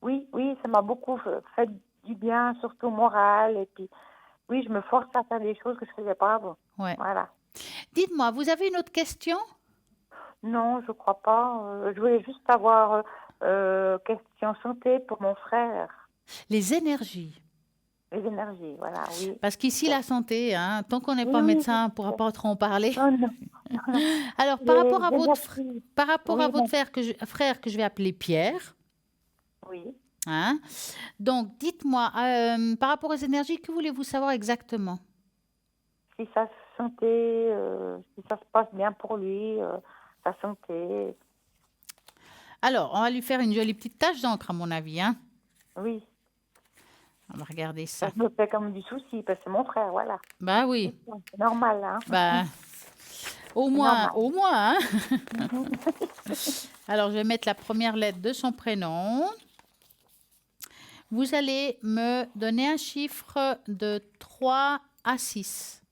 Oui, oui, ça m'a beaucoup fait du bien, surtout au moral. Et puis, oui, je me force à faire des choses que je ne faisais pas avant. Ouais. Voilà. Dites-moi, vous avez une autre question? Non, je crois pas. Je voulais juste avoir question santé pour mon frère. Les énergies. Les énergies, voilà, oui. Parce qu'ici, la santé, hein, tant qu'on n'est Oui, pas oui, médecin, on ne pourra pas trop en parler. non, non, non. Alors, Les énergies, par rapport à oui, votre bon, frère que je vais appeler Pierre, oui. hein, donc dites-moi, par rapport aux énergies, que voulez-vous savoir exactement? Si sa santé, si ça se passe bien pour lui, sa santé, Alors, on va lui faire une jolie petite tache d'encre, à mon avis, hein. oui. On va regarder Ça ça. me fait comme du souci, parce que c'est mon frère, voilà. Bah oui, C'est normal, hein. bah C'est normal. au moins, hein. Mhm. Alors, je vais mettre la première lettre de son prénom. Vous allez me donner un chiffre de 3 à 6.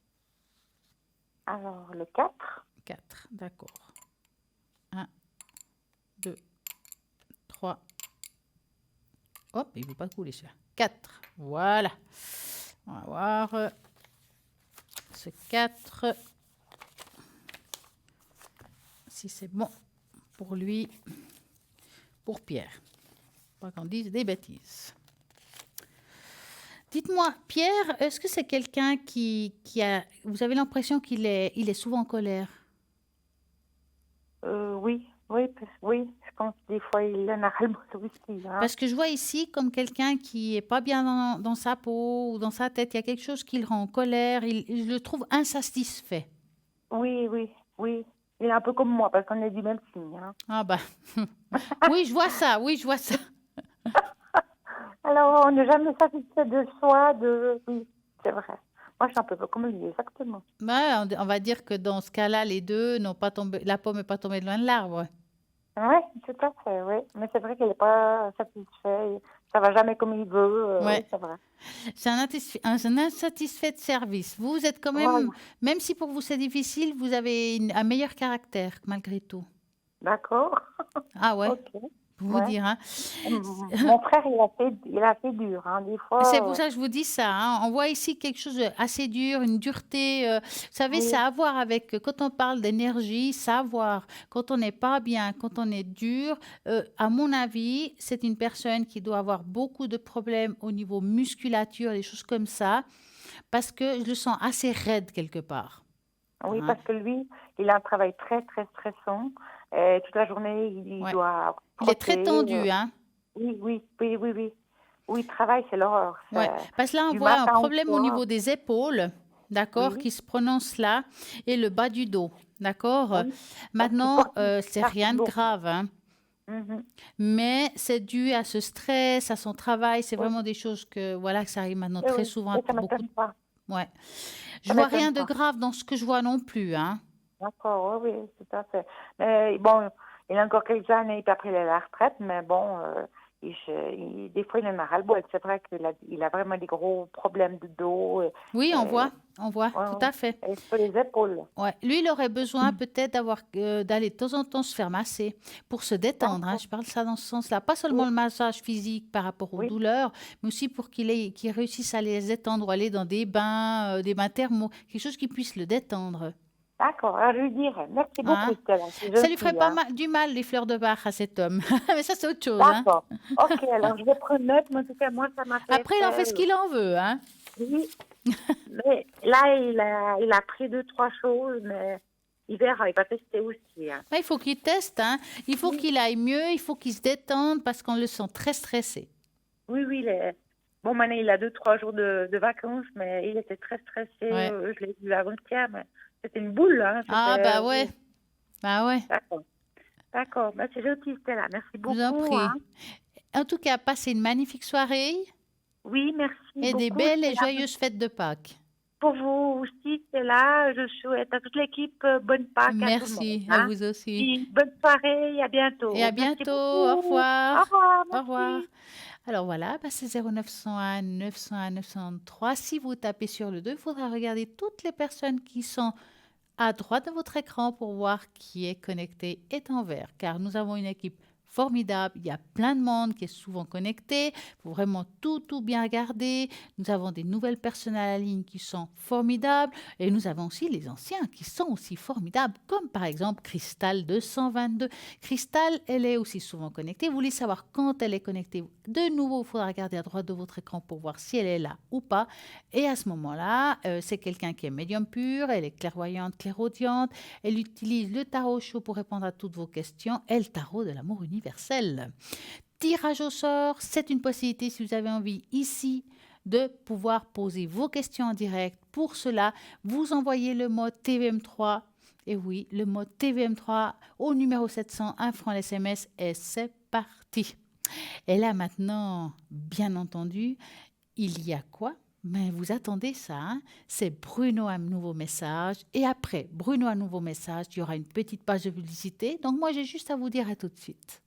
Alors, le 4, 4, d'accord. 1, 2, 3. Hop, il ne veut pas couler celui-là. 4, voilà. On va voir ce 4. Si c'est bon pour lui, pour Pierre. Pas qu'on dise des bêtises. Dites-moi, Pierre, est-ce que c'est quelqu'un qui a... Vous avez l'impression qu'il il est souvent en colère? oui, oui, oui, je pense que des fois, il en a ras-le-bol aussi, hein. Parce que je vois ici comme quelqu'un qui est pas bien dans sa peau ou dans sa tête. Il y a quelque chose qui le rend en colère. Je le trouve insatisfait. Oui, oui, oui. Il est un peu comme moi, parce qu'on est du même signe, hein. Ah bah, oui, je vois ça, oui, je vois ça. Alors, on n'est jamais satisfait de soi, Oui, c'est vrai. Moi, je suis un peu comme lui, exactement. Ouais, on va dire que dans ce cas-là, les deux n'ont pas tombé, la pomme n'est pas tombée de loin de l'arbre. Oui, tout à fait, oui. Mais c'est vrai qu'il n'est pas satisfait. Ça va jamais comme il veut, oui, Ouais, c'est vrai. c'est un insatisfait de service. Vous êtes quand Voilà, même si pour vous c'est difficile, vous avez un meilleur caractère malgré tout. d'accord. Ah ouais, Ok. pour vous Ouais. dire. Hein. Mon frère, il a fait dur, hein. Des fois, C'est pour ça que je vous dis ça. Hein. On voit ici quelque chose d'assez dur, une dureté. Vous savez, oui, ça a à voir avec, quand on parle d'énergie, ça a à voir quand on n'est pas bien, quand on est dur. À mon avis, c'est une personne qui doit avoir beaucoup de problèmes au niveau musculature, des choses comme ça, parce que je le sens assez raide quelque part. oui, Hein. parce que lui, il a un travail très, très stressant. Toute la journée, il Ouais. doit Il est très frotter. tendu, hein. Oui, oui, oui, oui, oui. Où il travaille, c'est l'horreur. Ouais. Parce que là, on Du voit un matin au problème au soir. niveau des épaules, d'accord, Oui, qui se prononce là, et le bas du dos, d'accord. oui. Parce qu'il Maintenant, porte une c'est charge rien de lourde. grave, hein, Mhm. mais c'est dû à ce stress, à son travail. C'est Oui, vraiment des choses que, voilà, que ça arrive maintenant oui, très oui. souvent Et ça pour beaucoup. m'étonne pas. Ouais. Je Ça vois m'étonne rien de pas. grave dans ce que je vois non plus, hein. D'accord, oui, oui, tout à fait. Mais bon, il a encore quelques années, puis après il est à la retraite, mais bon, des fois il en a ras-le-bol. C'est vrai il a vraiment des gros problèmes de dos, Oui, on euh, voit, ouais, tout ouais, à fait. et sur les épaules. Ouais. Lui, il aurait besoin peut-être d'aller de temps en temps se faire masser pour se détendre. Hein. D'accord, Je parle ça dans ce sens-là. Pas oui, seulement le massage physique par rapport aux oui, douleurs, mais aussi pour qu'il réussisse à les détendre ou aller dans des bains thermaux, quelque chose qui puisse le détendre. d'accord, alors je lui dirai. Merci beaucoup, Hein. Stella, c'est Ça lui ferait gentil, pas hein. du mal, les fleurs de Bach, à cet homme. Mais ça, c'est autre chose. Hein. D'accord, ok, alors je vais prendre note, mais en tout cas, moi, ça m'a fait Après, il en fait ce qu'il en veut. Hein. oui, mais là, il a pris 2, 3 choses, mais il verra, il va tester aussi, hein. Mais il faut qu'il teste. Hein. Il faut Oui, qu'il aille mieux, il faut qu'il se détende parce qu'on le sent très stressé. oui, oui, bon, maintenant, il a 2, 3 jours de vacances, mais il était très stressé. Ouais. Je l'ai vu avant-hier, mais c'était une boule, hein. Ah, C'était, bah ouais. Bah ouais. d'accord. D'accord. Ben, c'est gentil, Stella. Merci Je vous en beaucoup, prie. hein. En tout cas, passez une magnifique soirée Oui, merci et des beaucoup, belles et Stella. joyeuses fêtes de Pâques. Pour vous aussi, Stella, je souhaite à toute l'équipe bonne Pâques à tout le monde, Merci, à hein. vous aussi. Puis, bonne soirée et à Et bientôt. à Merci bientôt. Au beaucoup. Au revoir. revoir, Au revoir. merci. Alors voilà, bah c'est 0901 901 903. Si vous tapez sur le 2, il faudra regarder toutes les personnes qui sont à droite de votre écran pour voir qui est connecté et en vert. Car nous avons une équipe formidable. Il y a plein de monde qui est souvent connecté. Il faut vraiment tout bien regarder. Nous avons des nouvelles personnes à la ligne qui sont formidables. Et nous avons aussi les anciens qui sont aussi formidables, comme par exemple Cristal 222. Cristal, elle est aussi souvent connectée. Vous voulez savoir quand elle est connectée? De nouveau, il faudra regarder à droite de votre écran pour voir si elle est là ou pas. Et à ce moment-là, c'est quelqu'un qui est médium pur, elle est clairvoyante, clairaudiente. Elle utilise le tarot chaud pour répondre à toutes vos questions et le tarot de l'amour universel. Tirage au sort, c'est une possibilité si vous avez envie ici de pouvoir poser vos questions en direct. Pour cela, vous envoyez le mot TVM3. Et oui, le mot TVM3 au numéro 700, 1 franc SMS et c'est parti. Et là maintenant, bien entendu, il y a quoi? Mais vous attendez ça, hein? C'est Bruno un nouveau message. Et après Bruno un nouveau message, il y aura une petite page de publicité. Donc moi, j'ai juste à vous dire à tout de suite.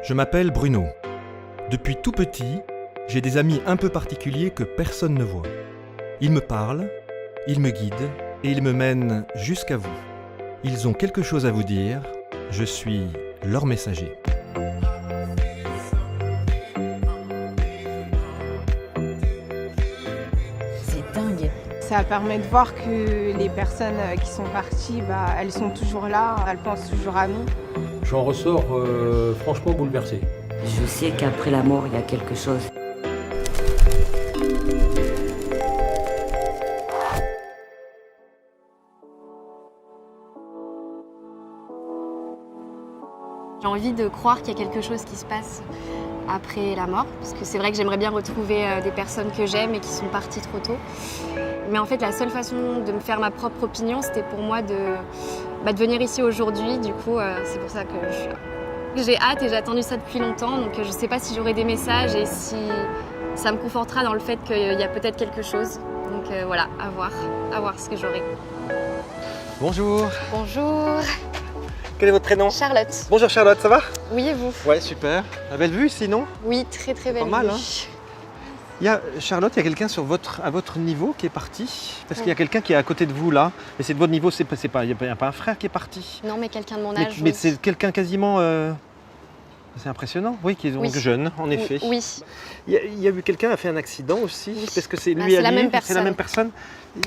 Je m'appelle Bruno. Depuis tout petit, j'ai des amis un peu particuliers que personne ne voit. Ils me parlent, ils me guident et ils me mènent jusqu'à vous. Ils ont quelque chose à vous dire, je suis leur messager. C'est dingue. Ça permet de voir que les personnes qui sont parties, elles sont toujours là, elles pensent toujours à nous. J'en ressors franchement bouleversé. Je sais qu'après la mort, il y a quelque chose. J'ai envie de croire qu'il y a quelque chose qui se passe après la mort, parce que c'est vrai que j'aimerais bien retrouver des personnes que j'aime et qui sont parties trop tôt. Mais en fait, la seule façon de me faire ma propre opinion, c'était pour moi de venir ici aujourd'hui. Du coup, c'est pour ça que j'ai hâte et j'ai attendu ça depuis longtemps. Donc je ne sais pas si j'aurai des messages et si ça me confortera dans le fait qu'il y a peut-être quelque chose. Donc voilà, à voir ce que j'aurai. Bonjour, Bonjour, quel est votre prénom? Charlotte. Bonjour Charlotte, ça va? Oui et vous? Ouais, super. La belle vue sinon? Oui, très très belle Pas mal, vue. hein. Charlotte, il y a quelqu'un à votre niveau qui est parti. Parce qu'il y a quelqu'un qui est à côté de vous là. Mais c'est de votre niveau, il n'y a pas un frère qui est parti. Non, mais quelqu'un de mon âge. Mais oui. c'est quelqu'un quasiment. C'est impressionnant, oui, qui est donc jeune, en effet. Oui. Il y a eu quelqu'un qui a fait un accident aussi. Oui. Parce que c'est lui c'est à la lui, même c'est la même personne.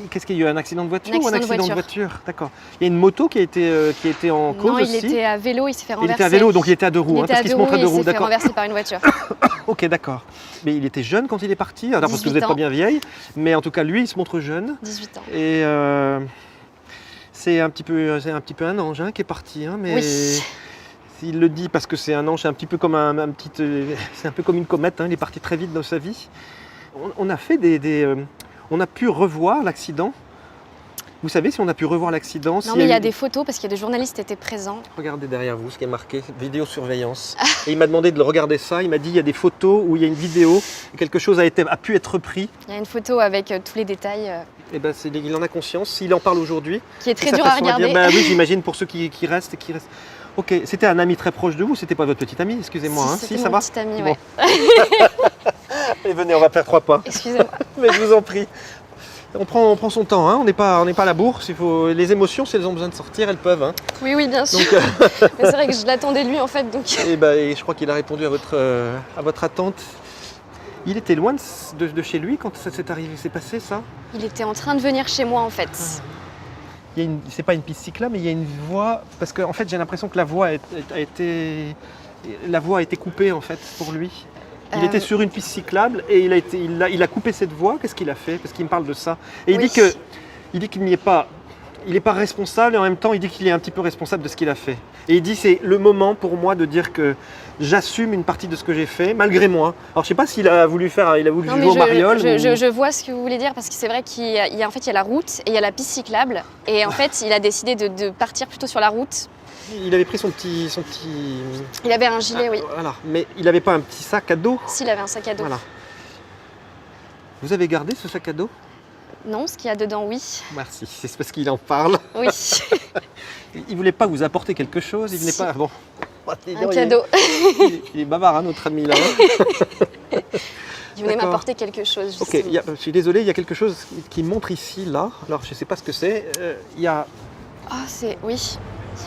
Qu'est-ce qu'il y a eu, un accident de voiture ou un accident de accident de voiture? D'accord. Il y a une moto qui a été en cause Non, aussi. il était à vélo, il s'est fait Il renverser. était à vélo, donc il était à deux roues, Il hein, était parce à qu'il deux se montre à roues, deux il roues, s'est fait d'accord. renverser par une voiture. Ok, d'accord. Mais il était jeune quand il est parti, alors parce que vous 18 n'êtes pas ans. bien vieille, mais en tout cas lui il se montre jeune. 18 ans. Et c'est un petit peu un ange hein, qui est parti, hein, mais Oui. il le dit parce que c'est un ange, c'est un petit peu comme c'est un peu comme une comète, hein, il est parti très vite dans sa vie. On a fait on a pu revoir l'accident. Vous savez si on a pu revoir l'accident? Non, mais il y a des photos parce que des journalistes étaient présents. Regardez derrière vous ce qui est marqué, vidéosurveillance. Et il m'a demandé de le regarder ça, il m'a dit il y a des photos où il y a une vidéo, quelque chose a pu être repris. Il y a une photo avec tous les détails Et ben il en a conscience, s'il en parle aujourd'hui. qui est très sa dur à façon regarder. dire, bah oui, j'imagine pour ceux qui restent. Ok, c'était un ami très proche de vous, c'était pas votre petit ami, excusez-moi. hein. C'était ça mon va petit ami, Bon. ouais. Et venez, on va faire 3 pas. Excusez-moi. Mais je vous en prie. On prend son temps, hein. On n'est pas à la bourse. Les émotions, si elles ont besoin de sortir, elles peuvent. Hein. Oui, bien sûr. Donc, Mais c'est vrai que je l'attendais de lui en fait, donc. et je crois qu'il a répondu à votre attente. Il était loin de chez lui quand ça s'est passé, ça? Il était en train de venir chez moi en fait. C'est pas une piste cyclable, mais il y a une voie. Parce que en fait, j'ai l'impression que la voie a été coupée en fait pour lui. Il était sur une piste cyclable et il a coupé cette voie. Qu'est-ce qu'il a fait? Parce qu'il me parle de ça. Et il dit qu'il n'y est pas. Il n'est pas responsable et en même temps il dit qu'il est un petit peu responsable de ce qu'il a fait. Et il dit c'est le moment pour moi de dire que j'assume une partie de ce que j'ai fait, malgré moi. Alors je sais pas s'il a voulu jouer au mariole. Je vois ce que vous voulez dire parce que c'est vrai qu'il y a la route et il y a la piste cyclable. Et en fait il a décidé de partir plutôt sur la route. Il avait pris son petit. Il avait un gilet, oui. Voilà. Mais il n'avait pas un petit sac à dos. S'il avait un sac à dos. Voilà. Vous avez gardé ce sac à dos? Non, ce qu'il y a dedans, oui. Merci, c'est parce qu'il en parle. Oui. Il voulait pas vous apporter quelque chose, il venait pas. Bon. Un cadeau. Il est bavard, hein, notre ami là. Il venait m'apporter quelque chose. Ok, je suis désolé, il y a quelque chose qui montre ici, là. Alors je sais pas ce que c'est. Il y a. Ah, c'est. Oui.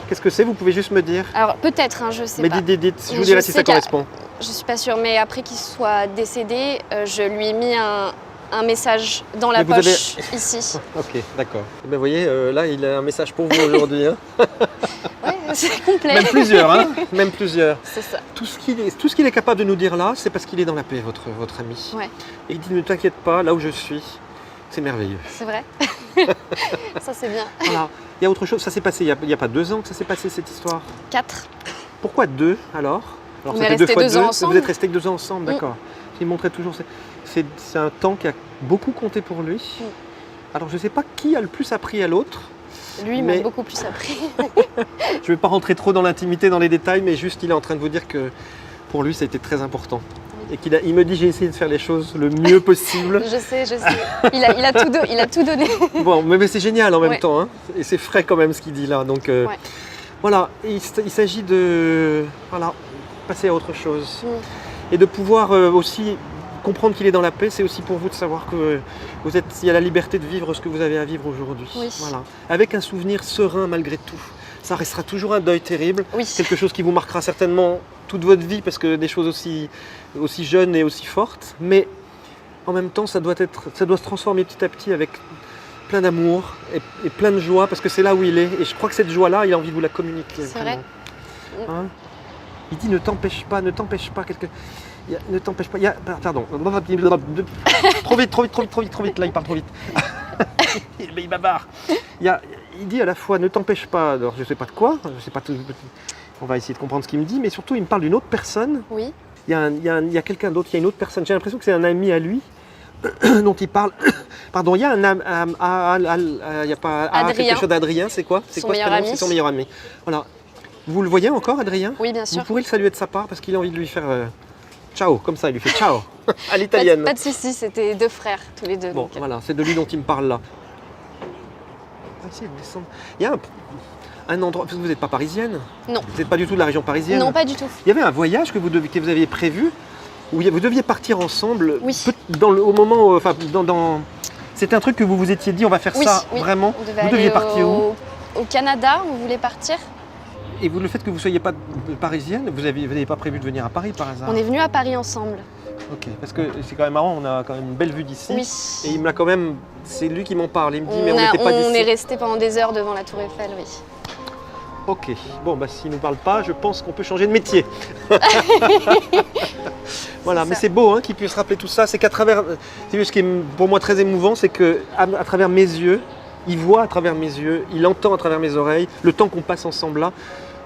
Qu'est-ce que c'est? Vous pouvez juste me dire. Alors peut-être, hein, je sais mais pas. Mais dites, je vous dirai si ça correspond. Je suis pas sûre, mais après qu'il soit décédé, je lui ai mis un message dans la poche ici. Ok, d'accord. Ben, vous voyez, là, il a un message pour vous aujourd'hui. Hein. Ouais, c'est complet. Même plusieurs, hein. Même plusieurs. C'est ça. Tout ce qu'il est capable de nous dire là, c'est parce qu'il est dans la paix, votre ami. Ouais. Et il dit ne t'inquiète pas, là où je suis, c'est merveilleux. C'est vrai. Ça, c'est bien. Voilà. Il y a autre chose, ça s'est passé il n'y a pas 2 ans que ça s'est passé cette histoire? 4. Pourquoi 2 alors? On est restés 2 ans ensemble. Vous êtes restés que 2 ans ensemble, d'accord. Il montrait toujours. C'est un temps qui a beaucoup compté pour lui. Alors je ne sais pas qui a le plus appris à l'autre. Lui, il m'a beaucoup plus appris. Je ne vais pas rentrer trop dans l'intimité, dans les détails, mais juste il est en train de vous dire que pour lui, ça a été très important. Et il me dit j'ai essayé de faire les choses le mieux possible. Je sais. Il a tout donné. Bon, mais c'est génial en même temps. Hein. Et c'est frais quand même ce qu'il dit là. Donc voilà, il s'agit de passer à autre chose. Et de pouvoir aussi comprendre qu'il est dans la paix, c'est aussi pour vous de savoir que il y a la liberté de vivre ce que vous avez à vivre aujourd'hui. Oui. Voilà. Avec un souvenir serein malgré tout. Ça restera toujours un deuil terrible, quelque chose qui vous marquera certainement toute votre vie parce que des choses aussi jeunes et aussi fortes, mais en même temps ça doit se transformer petit à petit avec plein d'amour et plein de joie parce que c'est là où il est et je crois que cette joie-là, il a envie de vous la communiquer. C'est vrai. Hein? Il dit ne t'empêche pas, ne t'empêche pas. Ne t'empêche pas. Pardon. Trop vite, là il parle trop vite. Mais il bavarde. Il dit à la fois ne t'empêche pas, alors je sais pas de quoi, je sais pas tout, on va essayer de comprendre ce qu'il me dit, mais surtout il me parle d'une autre personne. Oui. Il y a quelqu'un d'autre, il y a une autre personne, j'ai l'impression que c'est un ami à lui dont il parle. Pardon, il y a il y a pas quelque chose d'Adrien, c'est quoi? C'est son meilleur ami. C'est son meilleur ami. Voilà. Vous le voyez encore, Adrien? Oui, bien sûr. Vous pourrez le saluer de sa part parce qu'il a envie de lui faire ciao, comme ça, il lui fait ciao à l'italienne. Pas de soucis, c'était 2 frères, tous les deux. Bon, donc. voilà, c'est de lui dont il me parle là. On va essayer de descendre. Il y a un endroit, parce que vous n'êtes pas parisienne? Non. Vous n'êtes pas du tout de la région parisienne? Non, pas du tout. Il y avait un voyage que vous aviez prévu où vous deviez partir ensemble. Oui. Au moment, enfin, c'était un truc que vous vous étiez dit, on va faire ça vraiment. Vous deviez partir où? Au Canada, on voulait partir. Et vous, le fait que vous ne soyez pas parisienne, vous n'avez pas prévu de venir à Paris par hasard? On est venus à Paris ensemble. Ok, parce que c'est quand même marrant, on a quand même une belle vue d'ici. Oui. Et il me l'a quand même, c'est lui qui m'en parle, il me dit mais on n'était pas d'ici. On est resté pendant des heures devant la Tour Eiffel, oui. Ok, bon bah s'il ne nous parle pas, je pense qu'on peut changer de métier. Voilà, mais c'est beau qu'il puisse rappeler tout ça, c'est qu'à travers, c'est ce qui est pour moi très émouvant, c'est qu'à travers mes yeux, il voit à travers mes yeux, il entend à travers mes oreilles, le temps qu'on passe ensemble là.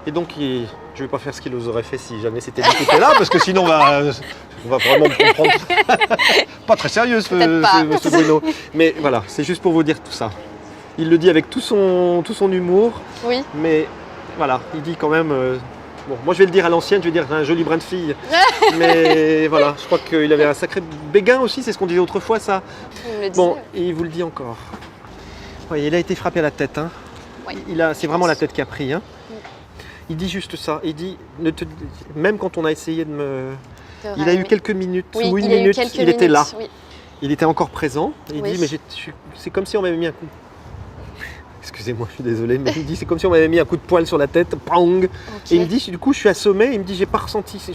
Et donc, je ne vais pas faire ce qu'il aurait fait si jamais c'était lui qui était là, parce que sinon on va vraiment me comprendre. Pas très sérieux ce Bruno. Mais voilà, c'est juste pour vous dire tout ça. Il le dit avec tout son humour. Oui. Mais voilà, il dit quand même... bon, moi je vais le dire à l'ancienne, je vais dire un joli brin de fille. Mais voilà, je crois qu'il avait un sacré béguin aussi, c'est ce qu'on disait autrefois ça. Bon, et il vous le dit encore. Ouais, il a été frappé à la tête. Oui. C'est vraiment la tête qui a pris. Il dit juste ça. Il dit, même quand on a essayé de me... Il a eu quelques minutes, ou une minute, il était là. Oui. Il était encore présent. Et il dit, mais c'est comme si on m'avait mis un coup. Excusez-moi, je suis désolé, mais il dit, c'est comme si on m'avait mis un coup de poing sur la tête. Pang. Okay. Et il me dit, du coup, je suis assommé. Il me dit, j'ai pas ressenti.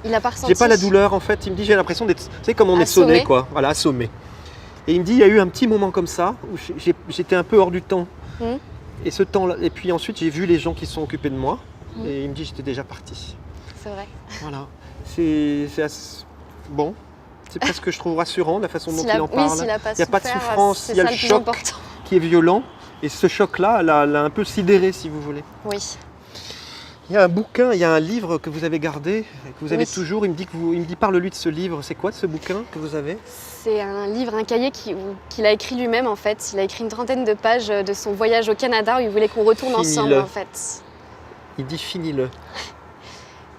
Il a pas ressenti. J'ai pas la douleur, en fait. Il me dit, j'ai l'impression d'être... Tu sais, comme on est sonné, quoi. Voilà, assommé. Et il me dit, il y a eu un petit moment comme ça, où j'étais un peu hors du temps. Et ce temps-là, et puis ensuite, j'ai vu les gens qui se sont occupés de moi. Et il me dit j'étais déjà parti. C'est vrai. Voilà. C'est bon. C'est presque, je trouve, rassurant la façon dont il en parle. Il n'y a pas de souffrance, il y a le choc qui est violent. Et ce choc-là, l'a un peu sidéré, si vous voulez. Oui. Il y a un bouquin, il y a un livre que vous avez gardé, que vous avez toujours. Il me dit parle-lui de ce livre. C'est quoi de ce bouquin que vous avez? C'est un livre, un cahier qu'il a écrit lui-même en fait. Il a écrit une trentaine de pages de son voyage au Canada où il voulait qu'on retourne ensemble en fait. Il dit finis-le.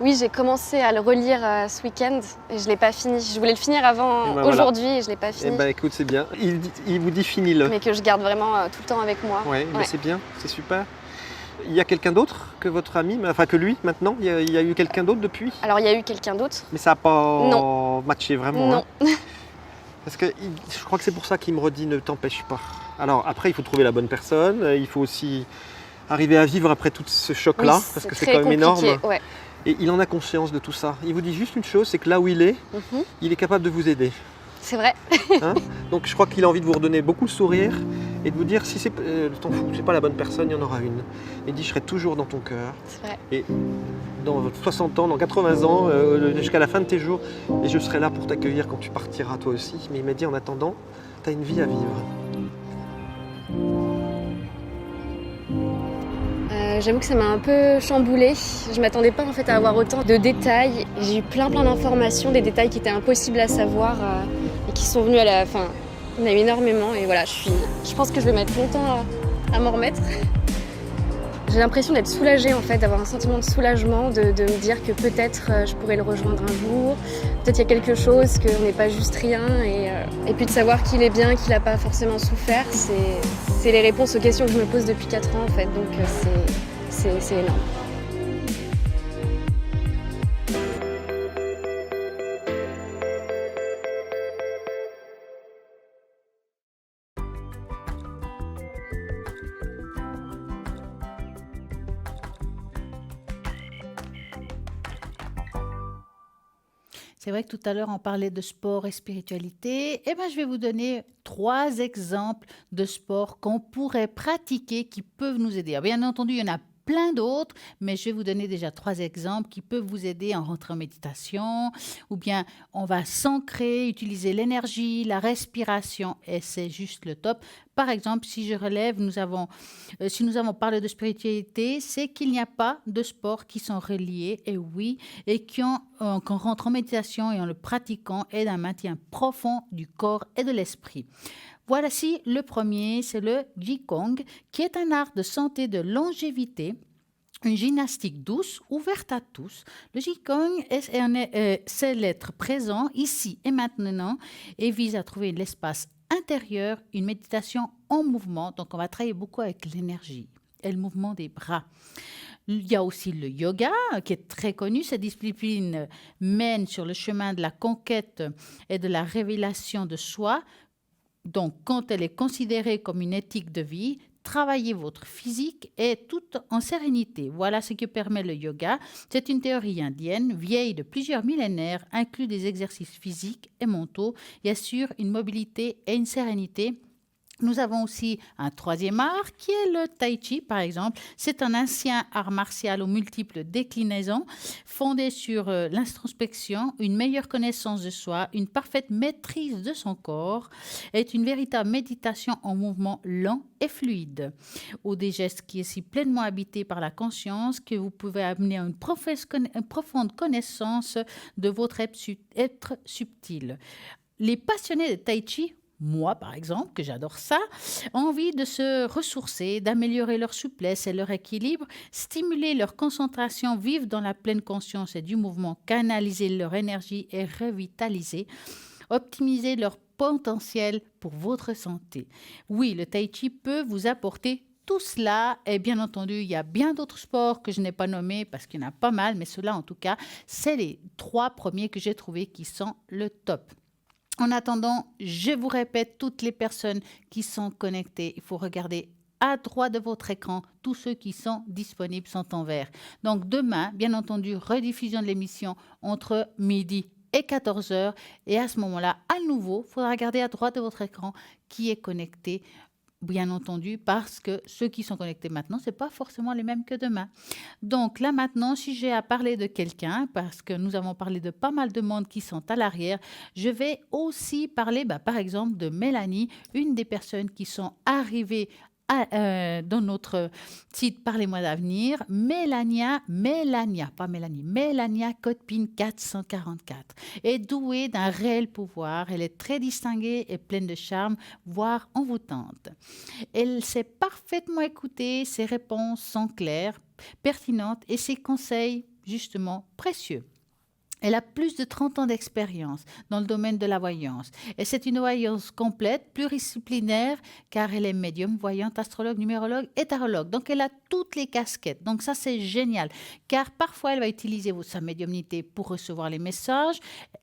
Oui, j'ai commencé à le relire ce week-end et je ne l'ai pas fini. Je voulais le finir avant aujourd'hui et je ne l'ai pas fini. Eh ben écoute, c'est bien. Il vous dit finis-le. Mais que je garde vraiment tout le temps avec moi. Ouais. Mais c'est bien, c'est super. Il y a quelqu'un d'autre que votre ami, enfin que lui maintenant? Il y a eu quelqu'un d'autre depuis? Alors il y a eu quelqu'un d'autre. Mais ça n'a pas matché vraiment? Non. Parce que je crois que c'est pour ça qu'il me redit ne t'empêche pas. Alors après, il faut trouver la bonne personne, il faut aussi arriver à vivre après tout ce choc-là, parce que c'est quand même énorme. Ouais. Et il en a conscience de tout ça. Il vous dit juste une chose, c'est que là où il est, il est capable de vous aider. C'est vrai. Donc je crois qu'il a envie de vous redonner beaucoup de sourire et de vous dire si t'en fous, c'est pas la bonne personne, il y en aura une. Et il dit je serai toujours dans ton cœur. C'est vrai. Et dans 60 ans, dans 80 ans, jusqu'à la fin de tes jours, et je serai là pour t'accueillir quand tu partiras toi aussi. Mais il m'a dit en attendant, tu as une vie à vivre. J'avoue que ça m'a un peu chamboulée. Je m'attendais pas en fait à avoir autant de détails. J'ai eu plein d'informations, des détails qui étaient impossibles à savoir et qui sont venus à la fin. Il y en a eu énormément et voilà, je pense que je vais mettre longtemps à m'en remettre. J'ai l'impression d'être soulagée en fait, d'avoir un sentiment de soulagement, de me dire que peut-être je pourrais le rejoindre un jour. Peut-être il y a quelque chose, qu'on n'est pas juste rien. Et puis de savoir qu'il est bien, qu'il n'a pas forcément souffert, c'est les réponses aux questions que je me pose depuis 4 ans en fait. Donc c'est énorme. C'est vrai que tout à l'heure, on parlait de sport et spiritualité. Eh bien, je vais vous donner 3 exemples de sports qu'on pourrait pratiquer qui peuvent nous aider. Alors, bien entendu, il y en a plein d'autres, mais je vais vous donner déjà 3 exemples qui peuvent vous aider à rentrer en méditation, ou bien on va s'ancrer, utiliser l'énergie, la respiration, et c'est juste le top. Par exemple, si je relève, si nous avons parlé de spiritualité, c'est qu'il n'y a pas de sports qui sont reliés, et oui, et qu'on rentre en méditation et en le pratiquant aide à un maintien profond du corps et de l'esprit. Voici le premier, c'est le Qigong, qui est un art de santé de longévité, une gymnastique douce, ouverte à tous. Le Qigong, c'est l'être présent ici et maintenant et vise à trouver l'espace intérieur, une méditation en mouvement. Donc, on va travailler beaucoup avec l'énergie et le mouvement des bras. Il y a aussi le yoga, qui est très connu. Cette discipline mène sur le chemin de la conquête et de la révélation de soi. Donc, quand elle est considérée comme une éthique de vie, travaillez votre physique et tout en sérénité. Voilà ce que permet le yoga. C'est une théorie indienne, vieille de plusieurs millénaires, inclut des exercices physiques et mentaux et assure une mobilité et une sérénité. Nous avons aussi un troisième art qui est le tai chi, par exemple. C'est un ancien art martial aux multiples déclinaisons, fondé sur l'introspection, une meilleure connaissance de soi, une parfaite maîtrise de son corps, est une véritable méditation en mouvement lent et fluide, ou des gestes qui est si pleinement habités par la conscience que vous pouvez amener à une profonde connaissance de votre être subtil. Les passionnés de tai chi, moi, par exemple, que j'adore ça, ont envie de se ressourcer, d'améliorer leur souplesse et leur équilibre, stimuler leur concentration, vivre dans la pleine conscience et du mouvement, canaliser leur énergie et revitaliser, optimiser leur potentiel pour votre santé. Oui, le tai chi peut vous apporter tout cela, et bien entendu, il y a bien d'autres sports que je n'ai pas nommés parce qu'il y en a pas mal, mais ceux-là, en tout cas, c'est les 3 premiers que j'ai trouvés qui sont le top. En attendant, je vous répète, toutes les personnes qui sont connectées, il faut regarder à droite de votre écran, tous ceux qui sont disponibles sont en vert. Donc demain, bien entendu, rediffusion de l'émission entre midi et 14 heures. Et à ce moment-là, à nouveau, il faudra regarder à droite de votre écran qui est connecté. Bien entendu, parce que ceux qui sont connectés maintenant, ce n'est pas forcément les mêmes que demain. Donc là maintenant, si j'ai à parler de quelqu'un, parce que nous avons parlé de pas mal de monde qui sont à l'arrière, je vais aussi parler par exemple de Mélanie, une des personnes qui sont arrivées dans notre site Parlez-moi d'avenir, Mélania Code-PIN 444, est douée d'un réel pouvoir. Elle est très distinguée et pleine de charme, voire envoûtante. Elle sait parfaitement écouter, ses réponses sont claires, pertinentes et ses conseils, justement, précieux. Elle a plus de 30 ans d'expérience dans le domaine de la voyance. Et c'est une voyance complète, pluridisciplinaire, car elle est médium, voyante, astrologue, numérologue et tarologue. Donc, elle a toutes les casquettes. Donc, ça, c'est génial, car parfois, elle va utiliser sa médiumnité pour recevoir les messages.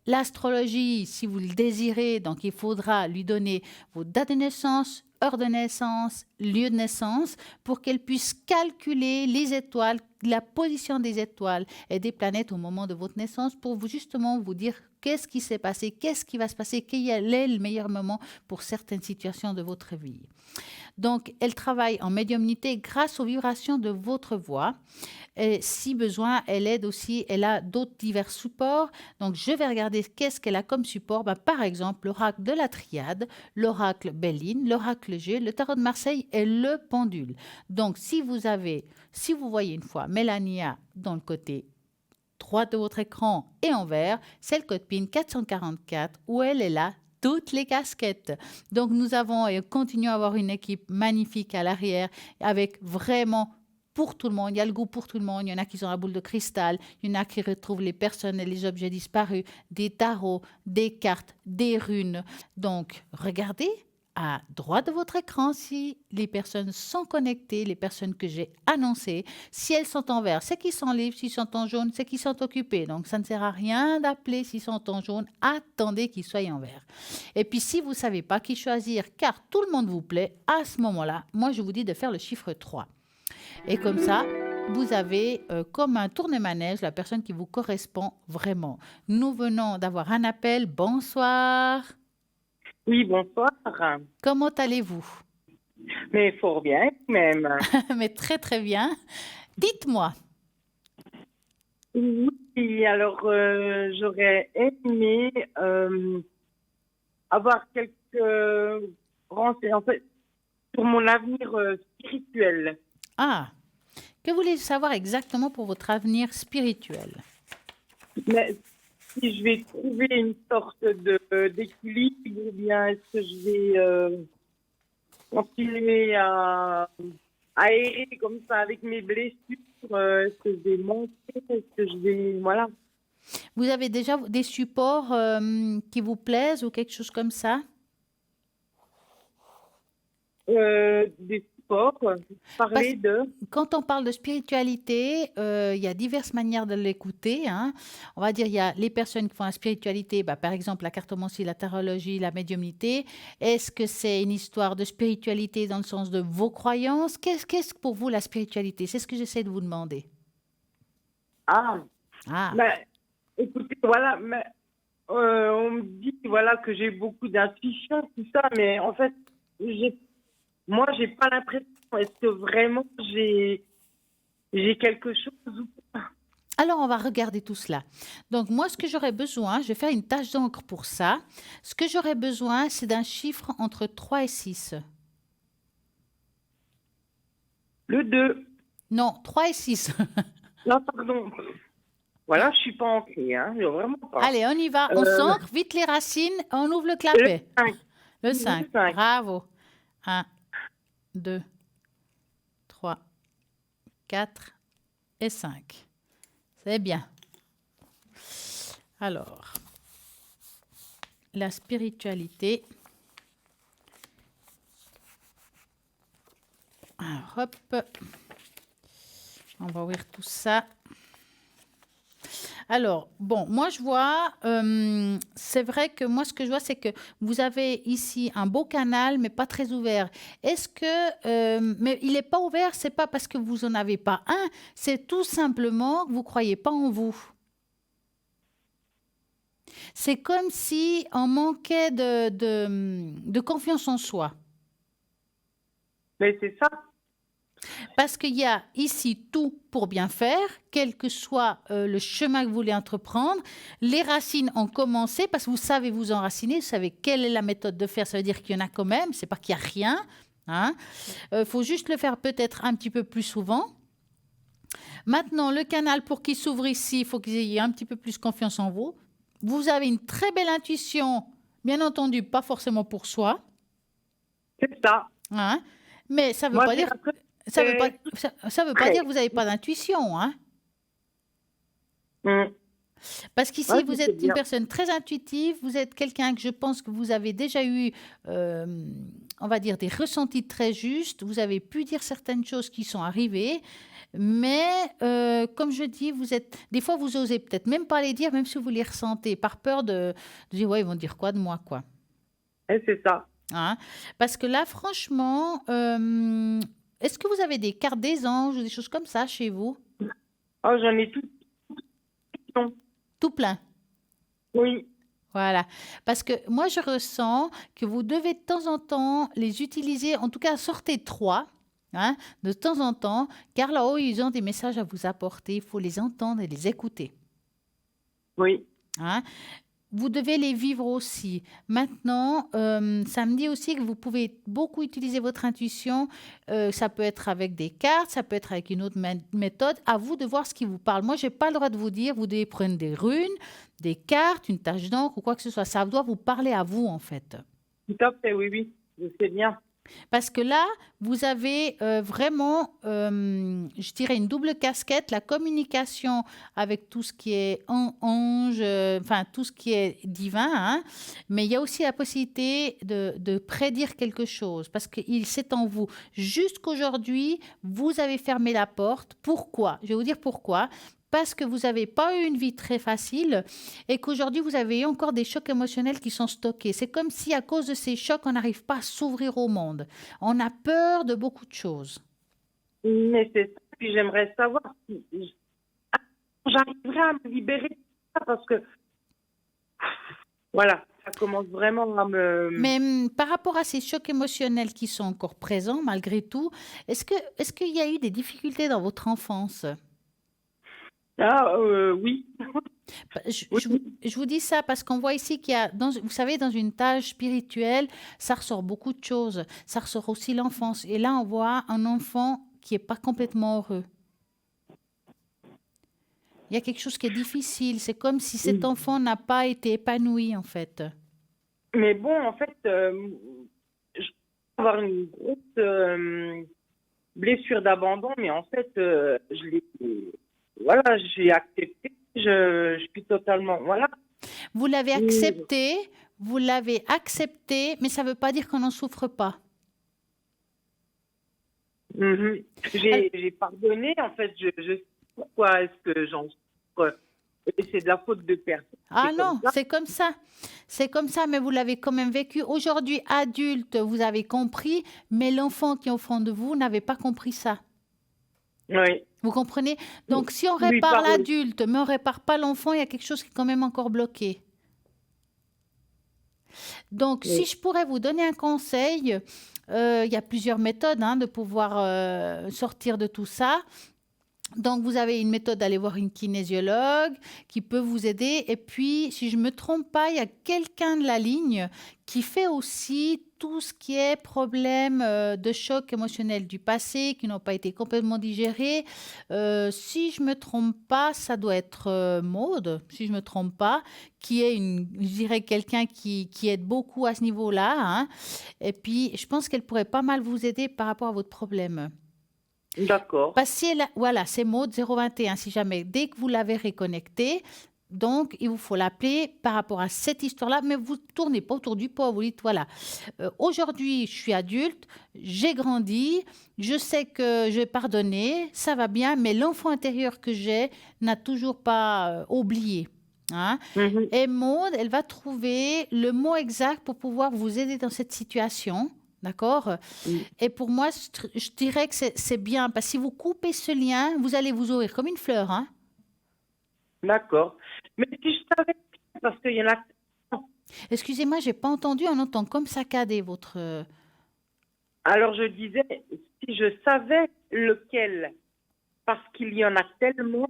L'astrologie, si vous le désirez, donc il faudra lui donner vos dates de naissance, heure de naissance, lieu de naissance, pour qu'elle puisse calculer les étoiles, la position des étoiles et des planètes au moment de votre naissance pour justement vous dire qu'est-ce qui s'est passé, qu'est-ce qui va se passer, quel est le meilleur moment pour certaines situations de votre vie. Donc, elle travaille en médiumnité grâce aux vibrations de votre voix. Et si besoin, elle aide aussi, elle a d'autres divers supports. Donc, je vais regarder qu'est-ce qu'elle a comme support. Par exemple, l'oracle de la triade, l'oracle Béline, l'oracle G, le tarot de Marseille et le pendule. Donc, si vous voyez une fois Mélania dans le côté droit de votre écran et en vert, c'est le code PIN 444 où elle est là, toutes les casquettes. Donc, nous avons et continuons à avoir une équipe magnifique à l'arrière avec vraiment pour tout le monde. Il y a le goût pour tout le monde. Il y en a qui ont la boule de cristal. Il y en a qui retrouvent les personnes et les objets disparus, des tarots, des cartes, des runes. Donc, regardez à droite de votre écran si les personnes sont connectées, les personnes que j'ai annoncées. Si elles sont en vert, c'est qu'ils sont libres. S'ils sont en jaune, c'est qu'ils sont occupés. Donc, ça ne sert à rien d'appeler s'ils sont en jaune. Attendez qu'ils soient en vert. Et puis, si vous ne savez pas qui choisir, car tout le monde vous plaît, à ce moment-là, moi, je vous dis de faire le chiffre 3. Et comme ça, vous avez comme un tourne-manège la personne qui vous correspond vraiment. Nous venons d'avoir un appel. Bonsoir. Oui, bonsoir. Comment allez-vous? Mais fort bien, même. Mais très, très bien. Dites-moi. Oui, alors j'aurais aimé avoir quelques renseignements en fait, sur mon avenir spirituel. Ah, que voulez-vous savoir exactement pour votre avenir spirituel? Mais si je vais trouver une sorte d'équilibre, ou bien est-ce que je vais continuer à errer comme ça avec mes blessures? Est-ce que je vais monter? Est-ce que je vais... Voilà. Vous avez déjà des supports qui vous plaisent ou quelque chose comme ça? Des rapport? Parler de... Quand on parle de spiritualité, il y a diverses manières de l'écouter, hein. On va dire, il y a les personnes qui font la spiritualité, par exemple la cartomancie, la tarologie, la médiumnité. Est-ce que c'est une histoire de spiritualité dans le sens de vos croyances? Qu'est-ce que pour vous la spiritualité? C'est ce que j'essaie de vous demander. Ah, Ah, mais écoutez, voilà, mais on me dit voilà que j'ai beaucoup d'intuition, tout ça, mais en fait, moi, j'ai pas l'impression. Est-ce que vraiment j'ai quelque chose ou pas? alors on va regarder tout cela. Donc moi, ce que j'aurais besoin, je vais faire une tache d'encre pour ça. Ce que j'aurais besoin, c'est d'un chiffre entre 3 et 6. Le 2. Non, 3 et 6. Non, pardon. Voilà, je suis pas ancrée, hein, vraiment pas. Allez, on y va. On s'ancre, vite les racines, on ouvre le clapet. Le 5. Le 5. Bravo. 1, 2, 3, 4 et 5. C'est bien. Alors, la spiritualité. Alors, hop. On va ouvrir tout ça. Alors, bon, moi je vois, c'est vrai que moi ce que je vois, c'est que vous avez ici un beau canal, mais pas très ouvert. Est-ce que, mais il n'est pas ouvert, c'est pas parce que vous en avez pas un, c'est tout simplement que vous croyez pas en vous. C'est comme si on manquait de confiance en soi. Mais c'est ça. Parce qu'il y a ici tout pour bien faire, quel que soit le chemin que vous voulez entreprendre. Les racines ont commencé parce que vous savez vous enraciner, vous savez quelle est la méthode de faire. Ça veut dire qu'il y en a quand même, c'est pas qu'il n'y a rien. Hein. Faut juste le faire peut-être un petit peu plus souvent. Maintenant, le canal, pour qu'il s'ouvre ici, il faut que vous ayez un petit peu plus confiance en vous. Vous avez une très belle intuition, bien entendu, pas forcément pour soi. C'est ça. Hein. Mais ça veut Moi, pas j'ai dire... l'impression Ça veut pas dire que vous n'avez pas d'intuition, hein? Parce qu'ici, Ouais, vous c'est êtes une bien. personne très intuitive, vous êtes quelqu'un que je pense que vous avez déjà eu, on va dire, des ressentis très justes, vous avez pu dire certaines choses qui sont arrivées, mais comme je dis, vous êtes, des fois, vous osez peut-être même pas les dire, même si vous les ressentez, par peur de dire, ouais, ils vont dire quoi de moi, quoi. Et c'est ça. Hein? Parce que là, franchement, est-ce que vous avez des cartes des anges ou des choses comme ça chez vous? Oh, j'en ai tout. Non. Tout plein. Oui. Voilà. Parce que moi, je ressens que vous devez de temps en temps les utiliser, en tout cas, sortez 3, hein, de temps en temps, car là-haut, ils ont des messages à vous apporter. Il faut les entendre et les écouter. Oui. Hein. Vous devez les vivre aussi. Maintenant, ça me dit aussi que vous pouvez beaucoup utiliser votre intuition. Ça peut être avec des cartes, ça peut être avec une autre méthode. À vous de voir ce qui vous parle. Moi, je n'ai pas le droit de vous dire, vous devez prendre des runes, des cartes, une tache d'encre ou quoi que ce soit. Ça doit vous parler à vous, en fait. Tout à fait, oui, oui. Je sais bien. Parce que là, vous avez vraiment, je dirais, une double casquette, la communication avec tout ce qui est ange, enfin tout ce qui est divin, hein, mais il y a aussi la possibilité de prédire quelque chose, parce qu'il c'est en vous. Jusqu'aujourd'hui, vous avez fermé la porte. Pourquoi? Je vais vous dire pourquoi. Parce que vous n'avez pas eu une vie très facile et qu'aujourd'hui, vous avez eu encore des chocs émotionnels qui sont stockés. C'est comme si, à cause de ces chocs, on n'arrive pas à s'ouvrir au monde. On a peur de beaucoup de choses. Mais c'est ça. Puis j'aimerais savoir si j'arriverai à me libérer de ça parce que, voilà, ça commence vraiment à me... Mais par rapport à ces chocs émotionnels qui sont encore présents, malgré tout, est-ce qu'il y a eu des difficultés dans votre enfance ? Ah, oui. Je vous dis ça parce qu'on voit ici qu'il y a, vous savez, dans une tâche spirituelle, ça ressort beaucoup de choses. Ça ressort aussi l'enfance. Et là, on voit un enfant qui n'est pas complètement heureux. Il y a quelque chose qui est difficile. C'est comme si cet enfant n'a pas été épanoui, en fait. Mais bon, en fait, je vais avoir une grosse blessure d'abandon, mais en fait, voilà, j'ai accepté. Je suis totalement... Voilà. Vous l'avez accepté, mais ça ne veut pas dire qu'on n'en souffre pas. Mhm. J'ai pardonné, en fait, je sais pourquoi est-ce que j'en souffre. Et c'est de la faute de personne. Ah C'est comme non, ça. c'est comme ça. C'est comme ça, mais vous l'avez quand même vécu. Aujourd'hui, adulte, vous avez compris, mais l'enfant qui est au fond de vous n'avait pas compris ça. Oui. Vous comprenez? Donc, si on Lui répare parler. l'adulte, mais on répare pas l'enfant, il y a quelque chose qui est quand même encore bloqué. Donc, si Oui. je pourrais vous donner un conseil, il y a plusieurs méthodes de pouvoir sortir de tout ça. Donc, vous avez une méthode d'aller voir une kinésiologue qui peut vous aider. Et puis, si je ne me trompe pas, il y a quelqu'un de la ligne qui fait aussi tout ce qui est problème de choc émotionnel du passé qui n'ont pas été complètement digérés. Si je ne me trompe pas, ça doit être Maude, si je ne me trompe pas, qui est je dirais quelqu'un qui aide beaucoup à ce niveau-là, hein. Et puis, je pense qu'elle pourrait pas mal vous aider par rapport à votre problème. D'accord. Voilà, c'est Maude 021, si jamais. Dès que vous l'avez reconnecté, donc il vous faut l'appeler par rapport à cette histoire-là, mais vous ne tournez pas autour du pot, vous dites, voilà, aujourd'hui je suis adulte, j'ai grandi, je sais que j'ai pardonné, ça va bien, mais l'enfant intérieur que j'ai n'a toujours pas oublié. Hein. Mhm. Et Maude, elle va trouver le mot exact pour pouvoir vous aider dans cette situation. D'accord? Oui. Et pour moi, je dirais que c'est bien, parce que si vous coupez ce lien, vous allez vous ouvrir comme une fleur. Hein? D'accord. Mais si je savais, parce qu'il y en a. Excusez-moi, j'ai pas entendu, on entend comme saccadé votre... Alors je disais, si je savais lequel, parce qu'il y en a tellement.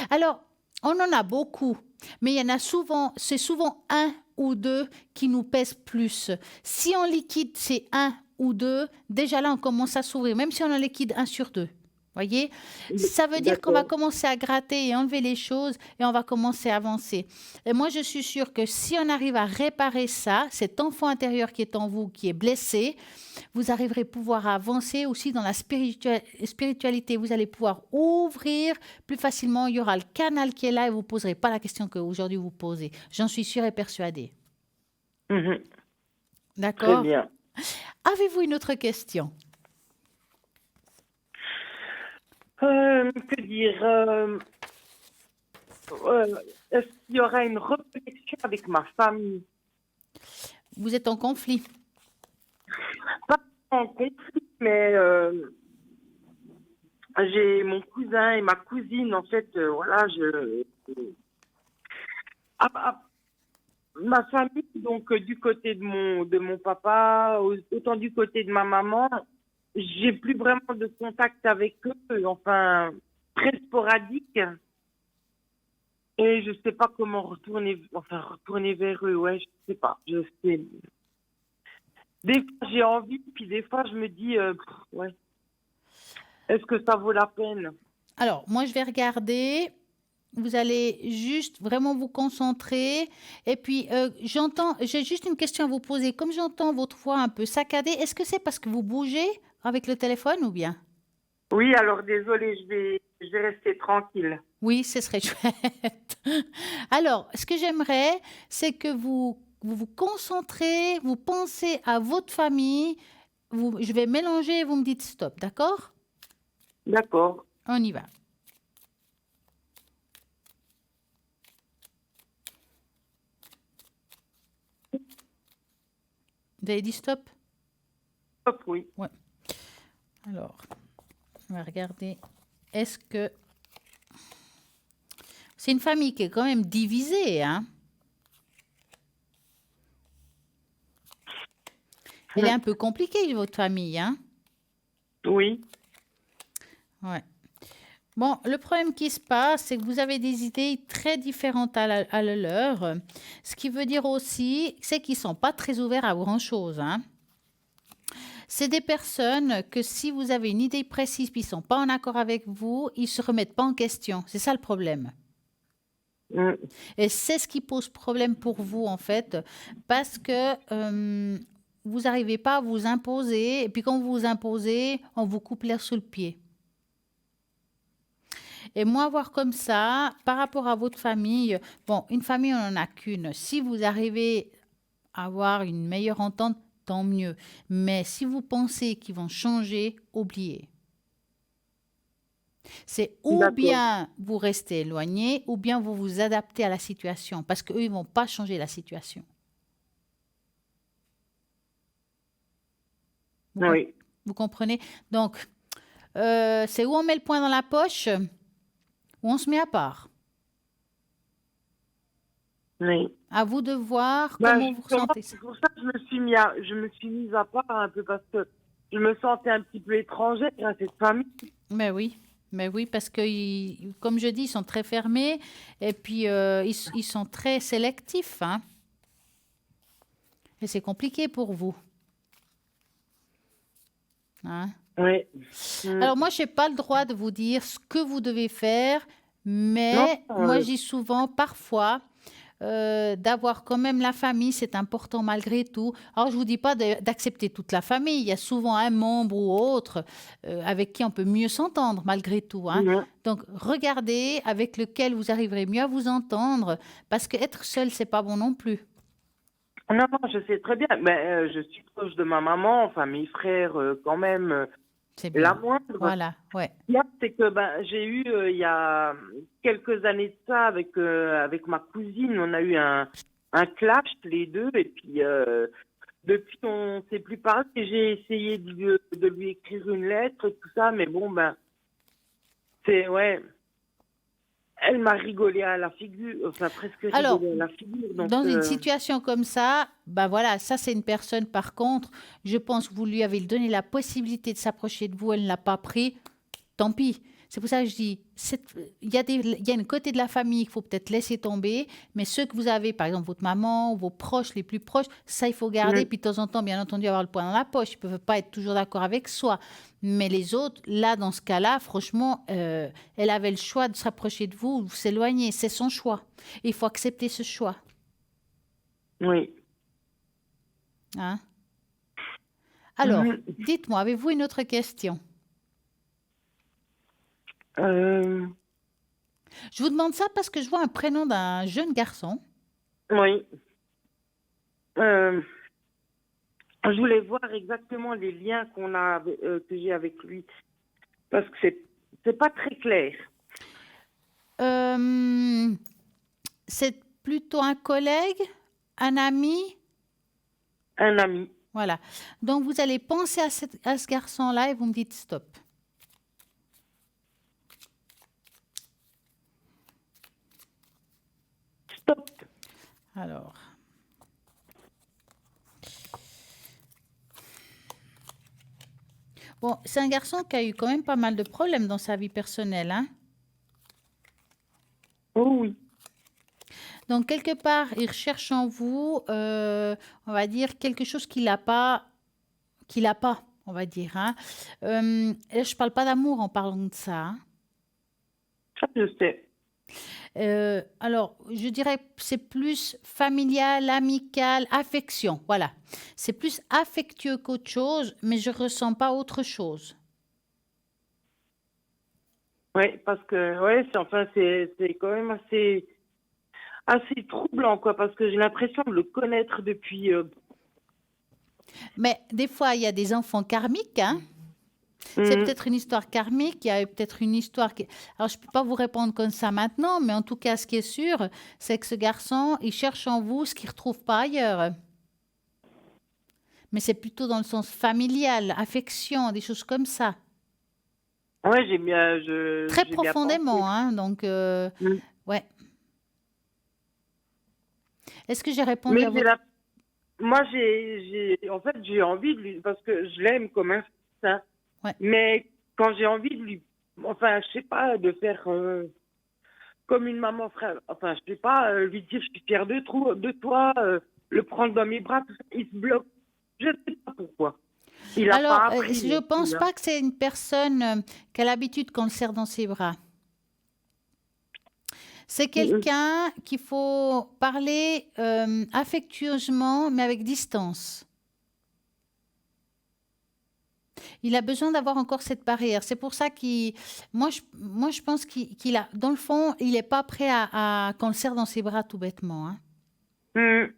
Alors, on en a beaucoup, mais il y en a souvent, c'est souvent un ou deux qui nous pèsent plus. Si on liquide ces un ou deux, déjà là, on commence à s'ouvrir, même si on en liquide un sur deux. Voyez, ça veut dire qu'on va D'accord. commencer à gratter et enlever les choses et on va commencer à avancer. Et moi, je suis sûre que si on arrive à réparer ça, cet enfant intérieur qui est en vous, qui est blessé, vous arriverez à pouvoir avancer aussi dans la spiritualité. Vous allez pouvoir ouvrir plus facilement. Il y aura le canal qui est là et vous ne poserez pas la question qu'aujourd'hui vous posez. J'en suis sûre et persuadée. Mhm. Très D'accord? bien. Avez-vous une autre question? Que dire est-ce qu'il y aura une reconnexion avec ma famille? Vous êtes en conflit? Pas en conflit, mais j'ai mon cousin et ma cousine, en fait, voilà, ma famille, donc du côté de mon papa, autant du côté de ma maman, j'ai plus vraiment de contact avec eux, enfin, très sporadique. Et je sais pas comment retourner vers eux, ouais, je sais pas. Des fois, j'ai envie, puis des fois, je me dis, ouais, est-ce que ça vaut la peine? Alors, moi, je vais regarder. Vous allez juste vraiment vous concentrer. Et puis, j'ai juste une question à vous poser. Comme j'entends votre voix un peu saccadée, est-ce que c'est parce que vous bougez avec le téléphone ou bien? Oui, alors désolée, je vais rester tranquille. Oui, ce serait chouette. Alors, ce que j'aimerais, c'est que vous concentrez, vous pensez à votre famille. Je vais mélanger et vous me dites stop, d'accord? D'accord. On y va. Vous avez dit stop? Stop, oui. Ouais. Alors, on va regarder. Est-ce que... C'est une famille qui est quand même divisée, hein? Elle est un peu compliquée, votre famille, hein? Oui. Ouais. Bon, le problème qui se passe, c'est que vous avez des idées très différentes à la leur. Ce qui veut dire aussi, c'est qu'ils ne sont pas très ouverts à grand-chose, hein? C'est des personnes que si vous avez une idée précise puis ils ne sont pas en accord avec vous, ils ne se remettent pas en question. C'est ça le problème. Mm. Et c'est ce qui pose problème pour vous, en fait, parce que vous n'arrivez pas à vous imposer. Et puis quand vous vous imposez, on vous coupe l'air sous le pied. Et moi, voir comme ça, par rapport à votre famille, bon, une famille, on n'en a qu'une. Si vous arrivez à avoir une meilleure entente, tant mieux. Mais si vous pensez qu'ils vont changer, oubliez. C'est ou D'accord. bien vous restez éloigné, ou bien vous vous adaptez à la situation, parce qu'eux, ils ne vont pas changer la situation. Vous, com- Oui, vous comprenez? Donc, c'est où on met le poing dans la poche, ou on se met à part. oui. À vous de voir Bah, comment vous justement, ressentez ça. c'est pour ça que je me suis mise à part un peu parce que je me sentais un petit peu étrangère à cette famille. Mais oui, parce que, comme je dis, ils sont très fermés et puis ils sont très sélectifs, hein. Et c'est compliqué pour vous, hein. Oui. Mm. Alors moi, je n'ai pas le droit de vous dire ce que vous devez faire, Non, mais moi, je dis souvent, parfois, d'avoir quand même la famille, c'est important malgré tout. Alors, je ne vous dis pas d'accepter toute la famille. Il y a souvent un membre ou autre avec qui on peut mieux s'entendre malgré tout, hein. non. Donc, regardez avec lequel vous arriverez mieux à vous entendre, parce qu'être seul, c'est pas bon non plus. Non, non, je sais très bien. Mais je suis proche de ma maman, enfin mes frères quand même. C'est La bien. moindre. Voilà, ouais. Là, c'est que j'ai eu il y a quelques années de ça avec ma cousine, on a eu un clash les deux et puis depuis on s'est plus parlé. J'ai essayé de lui écrire une lettre et tout ça, mais bon c'est ouais. Elle m'a rigolé à la figure, enfin presque Alors, rigolé à la figure. Donc dans une situation comme ça, bah voilà, ça c'est une personne, par contre, je pense que vous lui avez donné la possibilité de s'approcher de vous, elle ne l'a pas pris, tant pis. C'est pour ça que je dis, il y a une côté de la famille qu'il faut peut-être laisser tomber, mais ceux que vous avez, par exemple votre maman, ou vos proches les plus proches, ça il faut garder, puis de temps en temps, bien entendu, avoir le poing dans la poche, ils ne peuvent pas être toujours d'accord avec soi. Mais les autres, là, dans ce cas-là, franchement, elle avait le choix de s'approcher de vous ou de s'éloigner, c'est son choix. Il faut accepter ce choix. oui. Hein? Alors, Mhm. dites-moi, avez-vous une autre question? Je vous demande ça parce que je vois un prénom d'un jeune garçon. Oui. Je voulais voir exactement les liens que j'ai avec lui parce que c'est pas très clair. C'est plutôt un collègue, un ami? Un ami. Voilà. Donc, vous allez penser à ce garçon-là et vous me dites stop. Stop. Alors. Bon, c'est un garçon qui a eu quand même pas mal de problèmes dans sa vie personnelle, hein? Oh oui. Donc, quelque part, il recherche en vous, on va dire, quelque chose qu'il n'a pas, on va dire, hein. Je ne parle pas d'amour en parlant de ça, hein. Ça, je sais. Alors, je dirais que c'est plus familial, amical, affection. Voilà. C'est plus affectueux qu'autre chose, mais je ressens pas autre chose. Oui, parce que c'est quand même assez troublant, quoi, parce que j'ai l'impression de le connaître depuis. Mais des fois, il y a des enfants karmiques, hein. C'est peut-être une histoire karmique, il y a peut-être une histoire qui... Alors, je ne peux pas vous répondre comme ça maintenant, mais en tout cas, ce qui est sûr, c'est que ce garçon, il cherche en vous ce qu'il ne retrouve pas ailleurs. Mais c'est plutôt dans le sens familial, affection, des choses comme ça. Ouais, j'ai bien. Très j'ai bien profondément, pensé. hein, donc, ouais. Est-ce que j'ai répondu Mais à votre... moi, en fait, j'ai envie de lui, parce que je l'aime comme un fils, hein. Ouais. Mais quand j'ai envie de lui, enfin, je sais pas, de faire comme une maman frère, enfin, je sais pas, lui dire je suis fière de toi, le prendre dans mes bras, tout ça, il se bloque. Je ne sais pas pourquoi. Il a Alors, pas appris. je ne pense pas que c'est une personne qui a l'habitude qu'on le serre dans ses bras. C'est quelqu'un qu'il faut parler affectueusement, mais avec distance. Il a besoin d'avoir encore cette barrière. C'est pour ça moi, je pense qu'il a, dans le fond, il n'est pas prêt à qu'on le serre dans ses bras tout bêtement, hein.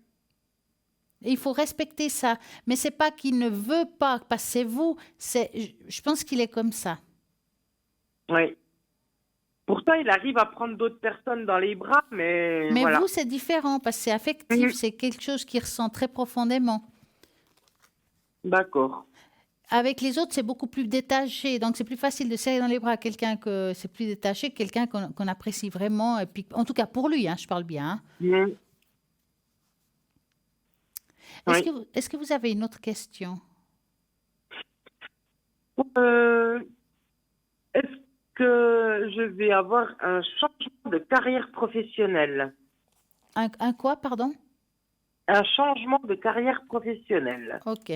Il faut respecter ça. Mais c'est pas qu'il ne veut pas passer vous. Je pense qu'il est comme ça. Oui. Pourtant, il arrive à prendre d'autres personnes dans les bras, mais Mais voilà. vous, c'est différent parce que c'est affectif, Mhm. c'est quelque chose qu'il ressent très profondément. D'accord. Avec les autres, c'est beaucoup plus détaché. Donc, c'est plus facile de serrer dans les bras quelqu'un que c'est plus détaché que quelqu'un qu'on apprécie vraiment. Et puis, en tout cas, pour lui, hein, je parle bien. Hein. Mhm. Oui. Est-ce que vous avez une autre question? Est-ce que je vais avoir un changement de carrière professionnelle? Un quoi, pardon? Un changement de carrière professionnelle. Ok.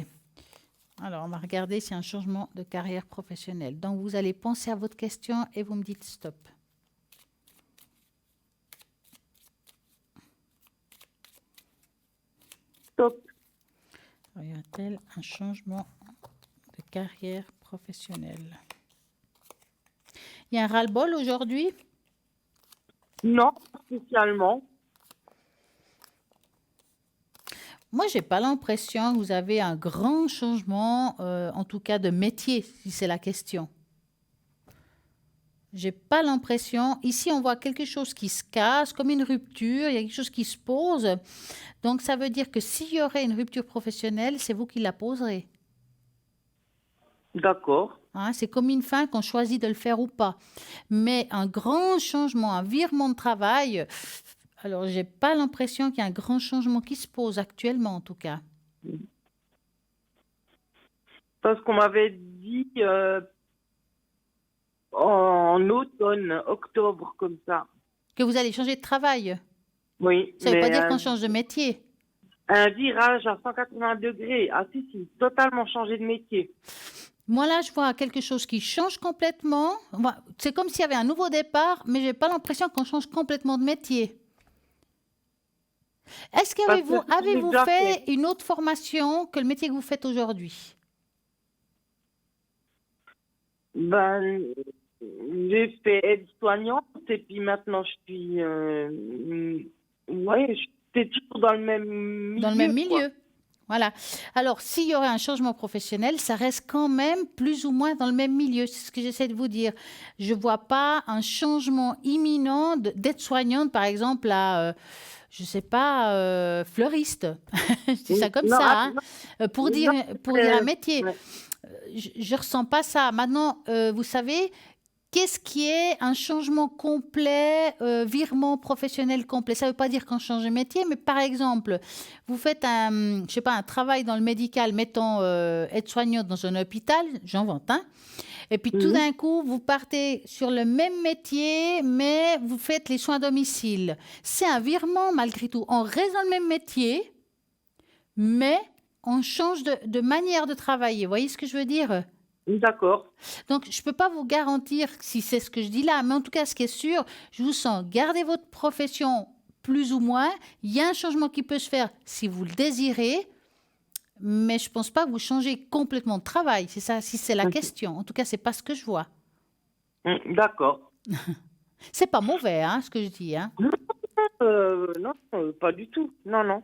Alors, on va regarder s'il y a un changement de carrière professionnelle. Donc, vous allez penser à votre question et vous me dites stop. Stop. Y a-t-il un changement de carrière professionnelle? Il y a un ras-le-bol aujourd'hui? Non, pas spécialement. Moi, j'ai pas l'impression que vous avez un grand changement, en tout cas de métier, si c'est la question. J'ai pas l'impression. Ici, on voit quelque chose qui se casse, comme une rupture. Il y a quelque chose qui se pose. Donc, ça veut dire que s'il y aurait une rupture professionnelle, c'est vous qui la poserez. D'accord. Hein, c'est comme une fin qu'on choisit de le faire ou pas. Mais un grand changement, un virement de travail, alors j'ai pas l'impression qu'il y a un grand changement qui se pose actuellement, en tout cas. Parce qu'on m'avait dit en automne, octobre, comme ça. Que vous allez changer de travail. Oui. Ça ne veut mais pas dire qu'on change de métier. un virage à 180 degrés. Ah si, totalement changé de métier. Moi, là, je vois quelque chose qui change complètement. C'est comme s'il y avait un nouveau départ, mais je n'ai pas l'impression qu'on change complètement de métier. Est-ce qu'avez-vous Parce que avez-vous j'ai déjà fait une autre formation que le métier que vous faites aujourd'hui? Ben, j'ai fait aide-soignante et puis maintenant je suis... ouais, j'étais toujours dans le même milieu. Dans le même quoi. milieu. Voilà. Alors, s'il y aurait un changement professionnel, ça reste quand même plus ou moins dans le même milieu. C'est ce que j'essaie de vous dire. Je ne vois pas un changement imminent d'aide-soignante, par exemple, à, je ne sais pas, fleuriste. Je dis ça comme Non, ça, hein, non, pour dire un métier. ouais. Je ne ressens pas ça. Maintenant, vous savez, qu'est-ce qui est un changement complet, virement professionnel complet? Ça ne veut pas dire qu'on change de métier, mais par exemple, vous faites je sais pas, un travail dans le médical, mettons aide-soignante dans un hôpital, j'invente, hein, et puis tout d'un coup, vous partez sur le même métier, mais vous faites les soins à domicile. C'est un virement malgré tout. On reste dans le même métier, mais on change de manière de travailler. Vous voyez ce que je veux dire? D'accord. Donc, je ne peux pas vous garantir si c'est ce que je dis là, mais en tout cas, ce qui est sûr, je vous sens garder votre profession plus ou moins. Il y a un changement qui peut se faire si vous le désirez, mais je ne pense pas que vous changez complètement de travail. C'est ça, si c'est la question. En tout cas, ce n'est pas ce que je vois. D'accord. C'est pas mauvais, hein, ce que je dis. Hein. Non, pas du tout. Non, non.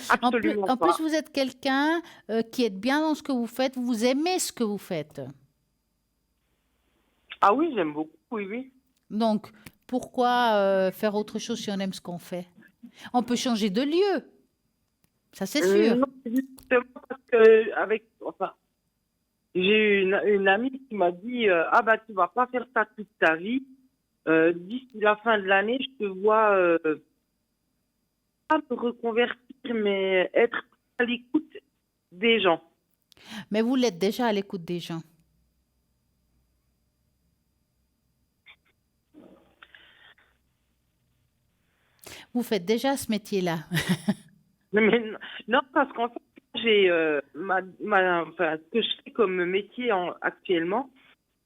En plus, Absolument pas. vous êtes quelqu'un qui est bien dans ce que vous faites. Vous aimez ce que vous faites. Ah oui, j'aime beaucoup, oui, oui. Donc, pourquoi faire autre chose si on aime ce qu'on fait? On peut changer de lieu. Ça, c'est sûr. Non, justement parce que j'ai une amie qui m'a dit ah bah tu vas pas faire ça toute ta vie. D'ici la fin de l'année, je te vois pas me reconvertir, mais être à l'écoute des gens. Mais vous l'êtes déjà à l'écoute des gens. Vous faites déjà ce métier-là. Mais non, parce qu'en fait, j'ai ce que je fais comme métier actuellement,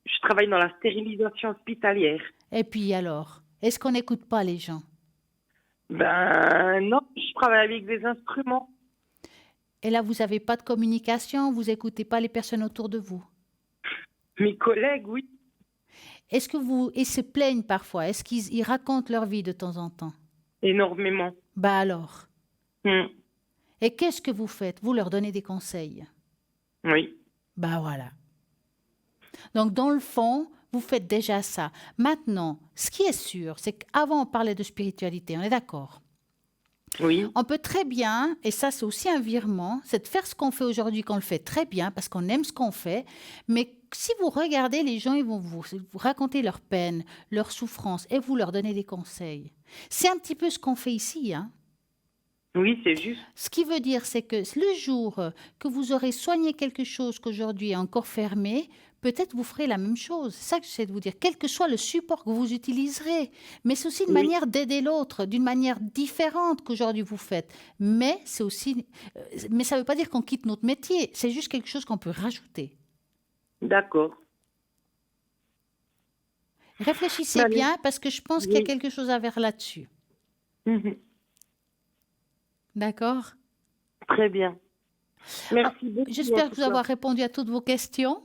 je travaille dans la stérilisation hospitalière. Et puis alors, est-ce qu'on n'écoute pas les gens? Ben non, je travaille avec des instruments. Et là, vous n'avez pas de communication, vous n'écoutez pas les personnes autour de vous? Mes collègues, oui. Est-ce que ils se plaignent parfois? Est-ce qu'ils racontent leur vie de temps en temps? Énormément. Bah alors. Mm. Et qu'est-ce que vous faites? Vous leur donnez des conseils? Oui. Bah voilà. Donc, dans le fond, Vous faites déjà ça. Maintenant, ce qui est sûr, c'est qu'avant, on parlait de spiritualité, on est d'accord? Oui. On peut très bien, et ça c'est aussi un virement, c'est de faire ce qu'on fait aujourd'hui, qu'on le fait très bien, parce qu'on aime ce qu'on fait, mais si vous regardez, les gens, ils vont vous raconter leur peine, leur souffrance, et vous leur donnez des conseils. C'est un petit peu ce qu'on fait ici, hein. Oui, c'est juste. Ce qui veut dire, c'est que le jour que vous aurez soigné quelque chose qu'aujourd'hui est encore fermé, peut-être vous ferez la même chose. C'est ça que j'essaie de vous dire, quel que soit le support que vous utiliserez. Mais c'est aussi une Oui. manière d'aider l'autre, d'une manière différente qu'aujourd'hui vous faites. Mais c'est aussi, mais ça ne veut pas dire qu'on quitte notre métier. C'est juste quelque chose qu'on peut rajouter. D'accord. Réfléchissez Allez. bien parce que je pense qu'il y a Oui. quelque chose à faire là-dessus. Mhm. D'accord? Très bien. Merci beaucoup. J'espère en vous tout cas. avoir répondu à toutes vos questions.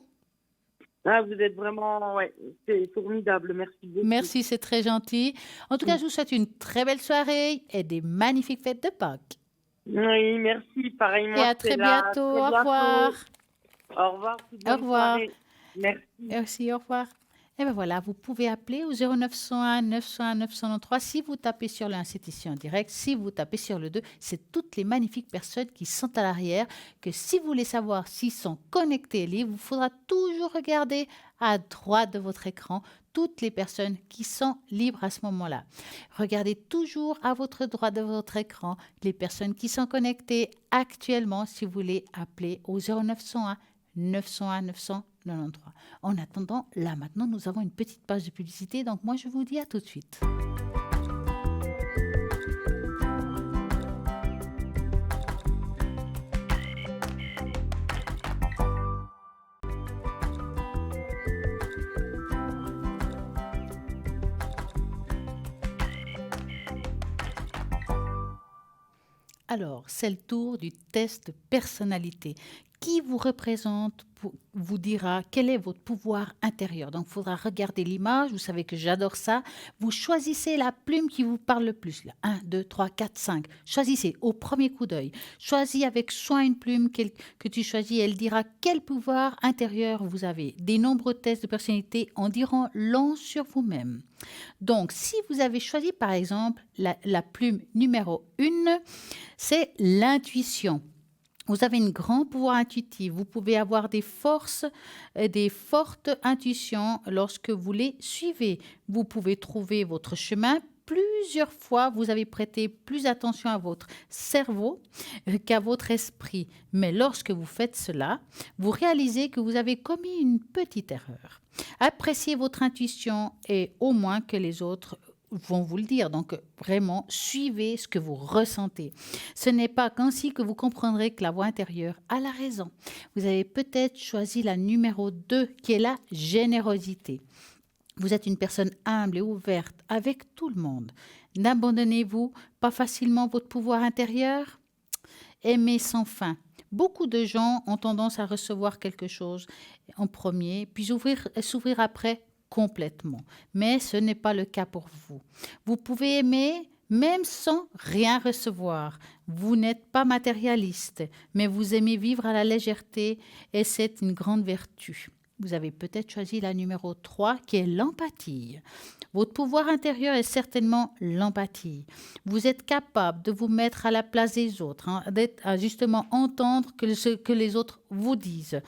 Ah, vous êtes vraiment, ouais, c'est formidable. Merci beaucoup. Merci, c'est très gentil. En tout cas, je vous souhaite une très belle soirée et des magnifiques fêtes de Pâques. Oui, merci. Pareillement. Et à très Stella. bientôt. Très Au bientôt. revoir. Au revoir. Au revoir. Soirée. Merci. Merci, au revoir. Et bien voilà, vous pouvez appeler au 0901 901 993. Si vous tapez sur le 1, c'est ici en direct. Si vous tapez sur le 2, c'est toutes les magnifiques personnes qui sont à l'arrière. Que si vous voulez savoir s'ils sont connectés et libres, il vous faudra toujours regarder à droite de votre écran toutes les personnes qui sont libres à ce moment-là. Regardez toujours à votre droite de votre écran les personnes qui sont connectées actuellement si vous voulez appeler au 0901 901 993. En attendant, là maintenant, nous avons une petite page de publicité, donc moi je vous dis à tout de suite. Alors, c'est le tour du test de personnalité. Qui vous représente vous dira quel est votre pouvoir intérieur. Donc, il faudra regarder l'image. Vous savez que j'adore ça. Vous choisissez la plume qui vous parle le plus. Là. 1, 2, 3, 4, 5. Choisissez au premier coup d'œil. Choisis avec soin une plume que tu choisis. Elle dira quel pouvoir intérieur vous avez. Des nombreux tests de personnalité en diront long sur vous-même. Donc, si vous avez choisi, par exemple, la plume numéro 1, c'est l'intuition. Vous avez un grand pouvoir intuitif. Vous pouvez avoir des forces, des fortes intuitions lorsque vous les suivez. Vous pouvez trouver votre chemin. Plusieurs fois, vous avez prêté plus attention à votre cerveau qu'à votre esprit. Mais lorsque vous faites cela, vous réalisez que vous avez commis une petite erreur. Appréciez votre intuition et au moins que les autres vont vous le dire. Donc, vraiment, suivez ce que vous ressentez. Ce n'est pas qu'ainsi que vous comprendrez que la voix intérieure a la raison. Vous avez peut-être choisi la numéro 2, qui est la générosité. Vous êtes une personne humble et ouverte avec tout le monde. N'abandonnez-vous pas facilement votre pouvoir intérieur. Aimez sans fin. Beaucoup de gens ont tendance à recevoir quelque chose en premier, puis s'ouvrir après complètement. Mais ce n'est pas le cas pour vous. Vous pouvez aimer même sans rien recevoir. Vous n'êtes pas matérialiste, mais vous aimez vivre à la légèreté et c'est une grande vertu. Vous avez peut-être choisi la numéro 3 qui est l'empathie. Votre pouvoir intérieur est certainement l'empathie. Vous êtes capable de vous mettre à la place des autres, à justement entendre ce que les autres vous disent.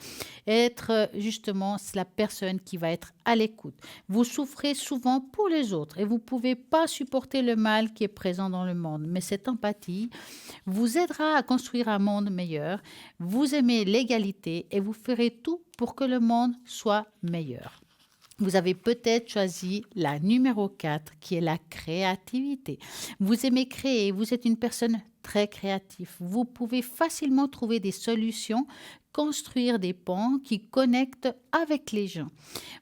Être justement la personne qui va être à l'écoute. Vous souffrez souvent pour les autres et vous ne pouvez pas supporter le mal qui est présent dans le monde. Mais cette empathie vous aidera à construire un monde meilleur. Vous aimez l'égalité et vous ferez tout pour que le monde soit meilleur. Vous avez peut-être choisi la numéro 4 qui est la créativité. Vous aimez créer, vous êtes une personne très créative. Vous pouvez facilement trouver des solutions, construire des ponts qui connectent avec les gens.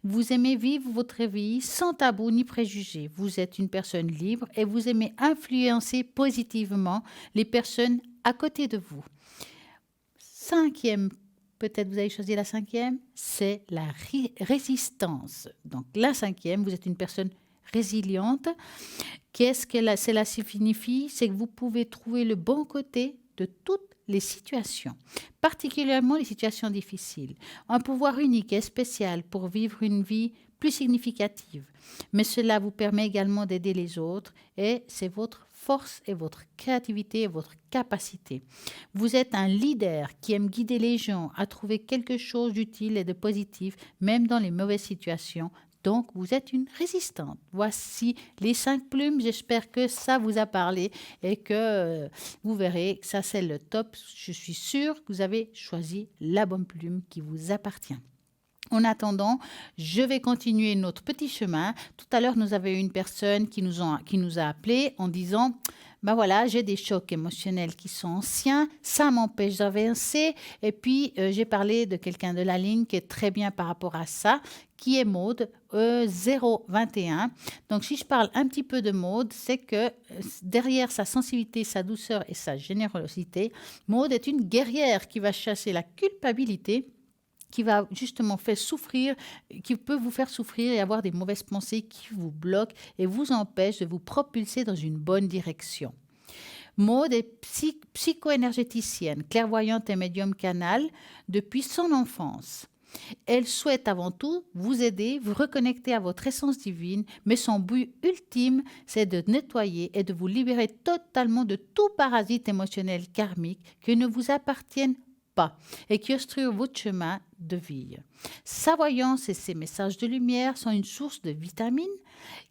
Vous aimez vivre votre vie sans tabou ni préjugés. Vous êtes une personne libre et vous aimez influencer positivement les personnes à côté de vous. 5e, peut-être vous avez choisi la 5e, c'est la résistance. Donc la 5e, vous êtes une personne résiliente. Qu'est-ce que cela signifie? C'est que vous pouvez trouver le bon côté de toutes les situations, particulièrement les situations difficiles. Un pouvoir unique et spécial pour vivre une vie plus significative. Mais cela vous permet également d'aider les autres et c'est votre force et votre créativité et votre capacité. Vous êtes un leader qui aime guider les gens à trouver quelque chose d'utile et de positif, même dans les mauvaises situations. Donc, vous êtes une résistante. Voici les 5 plumes. J'espère que ça vous a parlé et que vous verrez que ça, c'est le top. Je suis sûre que vous avez choisi la bonne plume qui vous appartient. En attendant, je vais continuer notre petit chemin. Tout à l'heure, nous avions une personne qui nous a appelé en disant ben voilà, j'ai des chocs émotionnels qui sont anciens, ça m'empêche d'avancer. Et puis, j'ai parlé de quelqu'un de la ligne qui est très bien par rapport à ça, qui est Maude 021. Donc, si je parle un petit peu de Maude, c'est que derrière sa sensibilité, sa douceur et sa générosité, Maude est une guerrière qui va chasser la culpabilité, qui va justement faire souffrir, qui peut vous faire souffrir et avoir des mauvaises pensées qui vous bloquent et vous empêchent de vous propulser dans une bonne direction. Maude est psycho-énergéticienne, clairvoyante et médium canal depuis son enfance. Elle souhaite avant tout vous aider, vous reconnecter à votre essence divine, mais son but ultime, c'est de nettoyer et de vous libérer totalement de tout parasite émotionnel karmique qui ne vous appartienne pas et qui obstrue votre chemin de vie. Sa voyance et ses messages de lumière sont une source de vitamines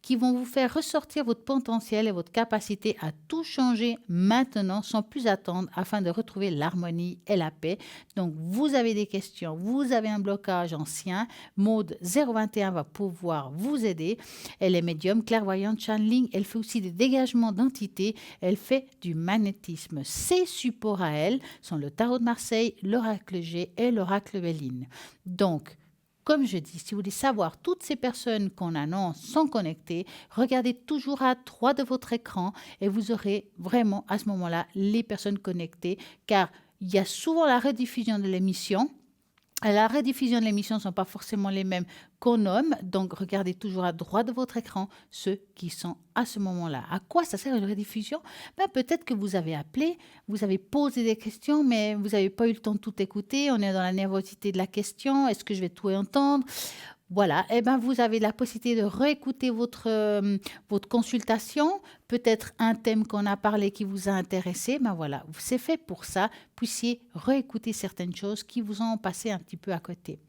qui vont vous faire ressortir votre potentiel et votre capacité à tout changer maintenant sans plus attendre afin de retrouver l'harmonie et la paix. Donc, vous avez des questions, vous avez un blocage ancien, Maude 021 va pouvoir vous aider. Elle est médium, clairvoyante, channeling, elle fait aussi des dégagements d'entités, elle fait du magnétisme. Ses supports à elle sont le tarot de Marseille, l'oracle G et l'oracle Béline. Donc, comme je dis, si vous voulez savoir toutes ces personnes qu'on annonce sont connectées, regardez toujours à droite de votre écran et vous aurez vraiment à ce moment-là les personnes connectées, car il y a souvent la rediffusion de l'émission. Et la rediffusion de l'émission ne sont pas forcément les mêmes qu'on nomme, donc regardez toujours à droite de votre écran ceux qui sont à ce moment-là. À quoi ça sert une rediffusion? Peut-être que vous avez appelé, vous avez posé des questions, mais vous n'avez pas eu le temps de tout écouter. On est dans la nervosité de la question. Est-ce que je vais tout entendre? Voilà, vous avez la possibilité de réécouter votre consultation, peut-être un thème qu'on a parlé qui vous a intéressé, voilà, c'est fait pour ça, puissiez réécouter certaines choses qui vous ont passé un petit peu à côté.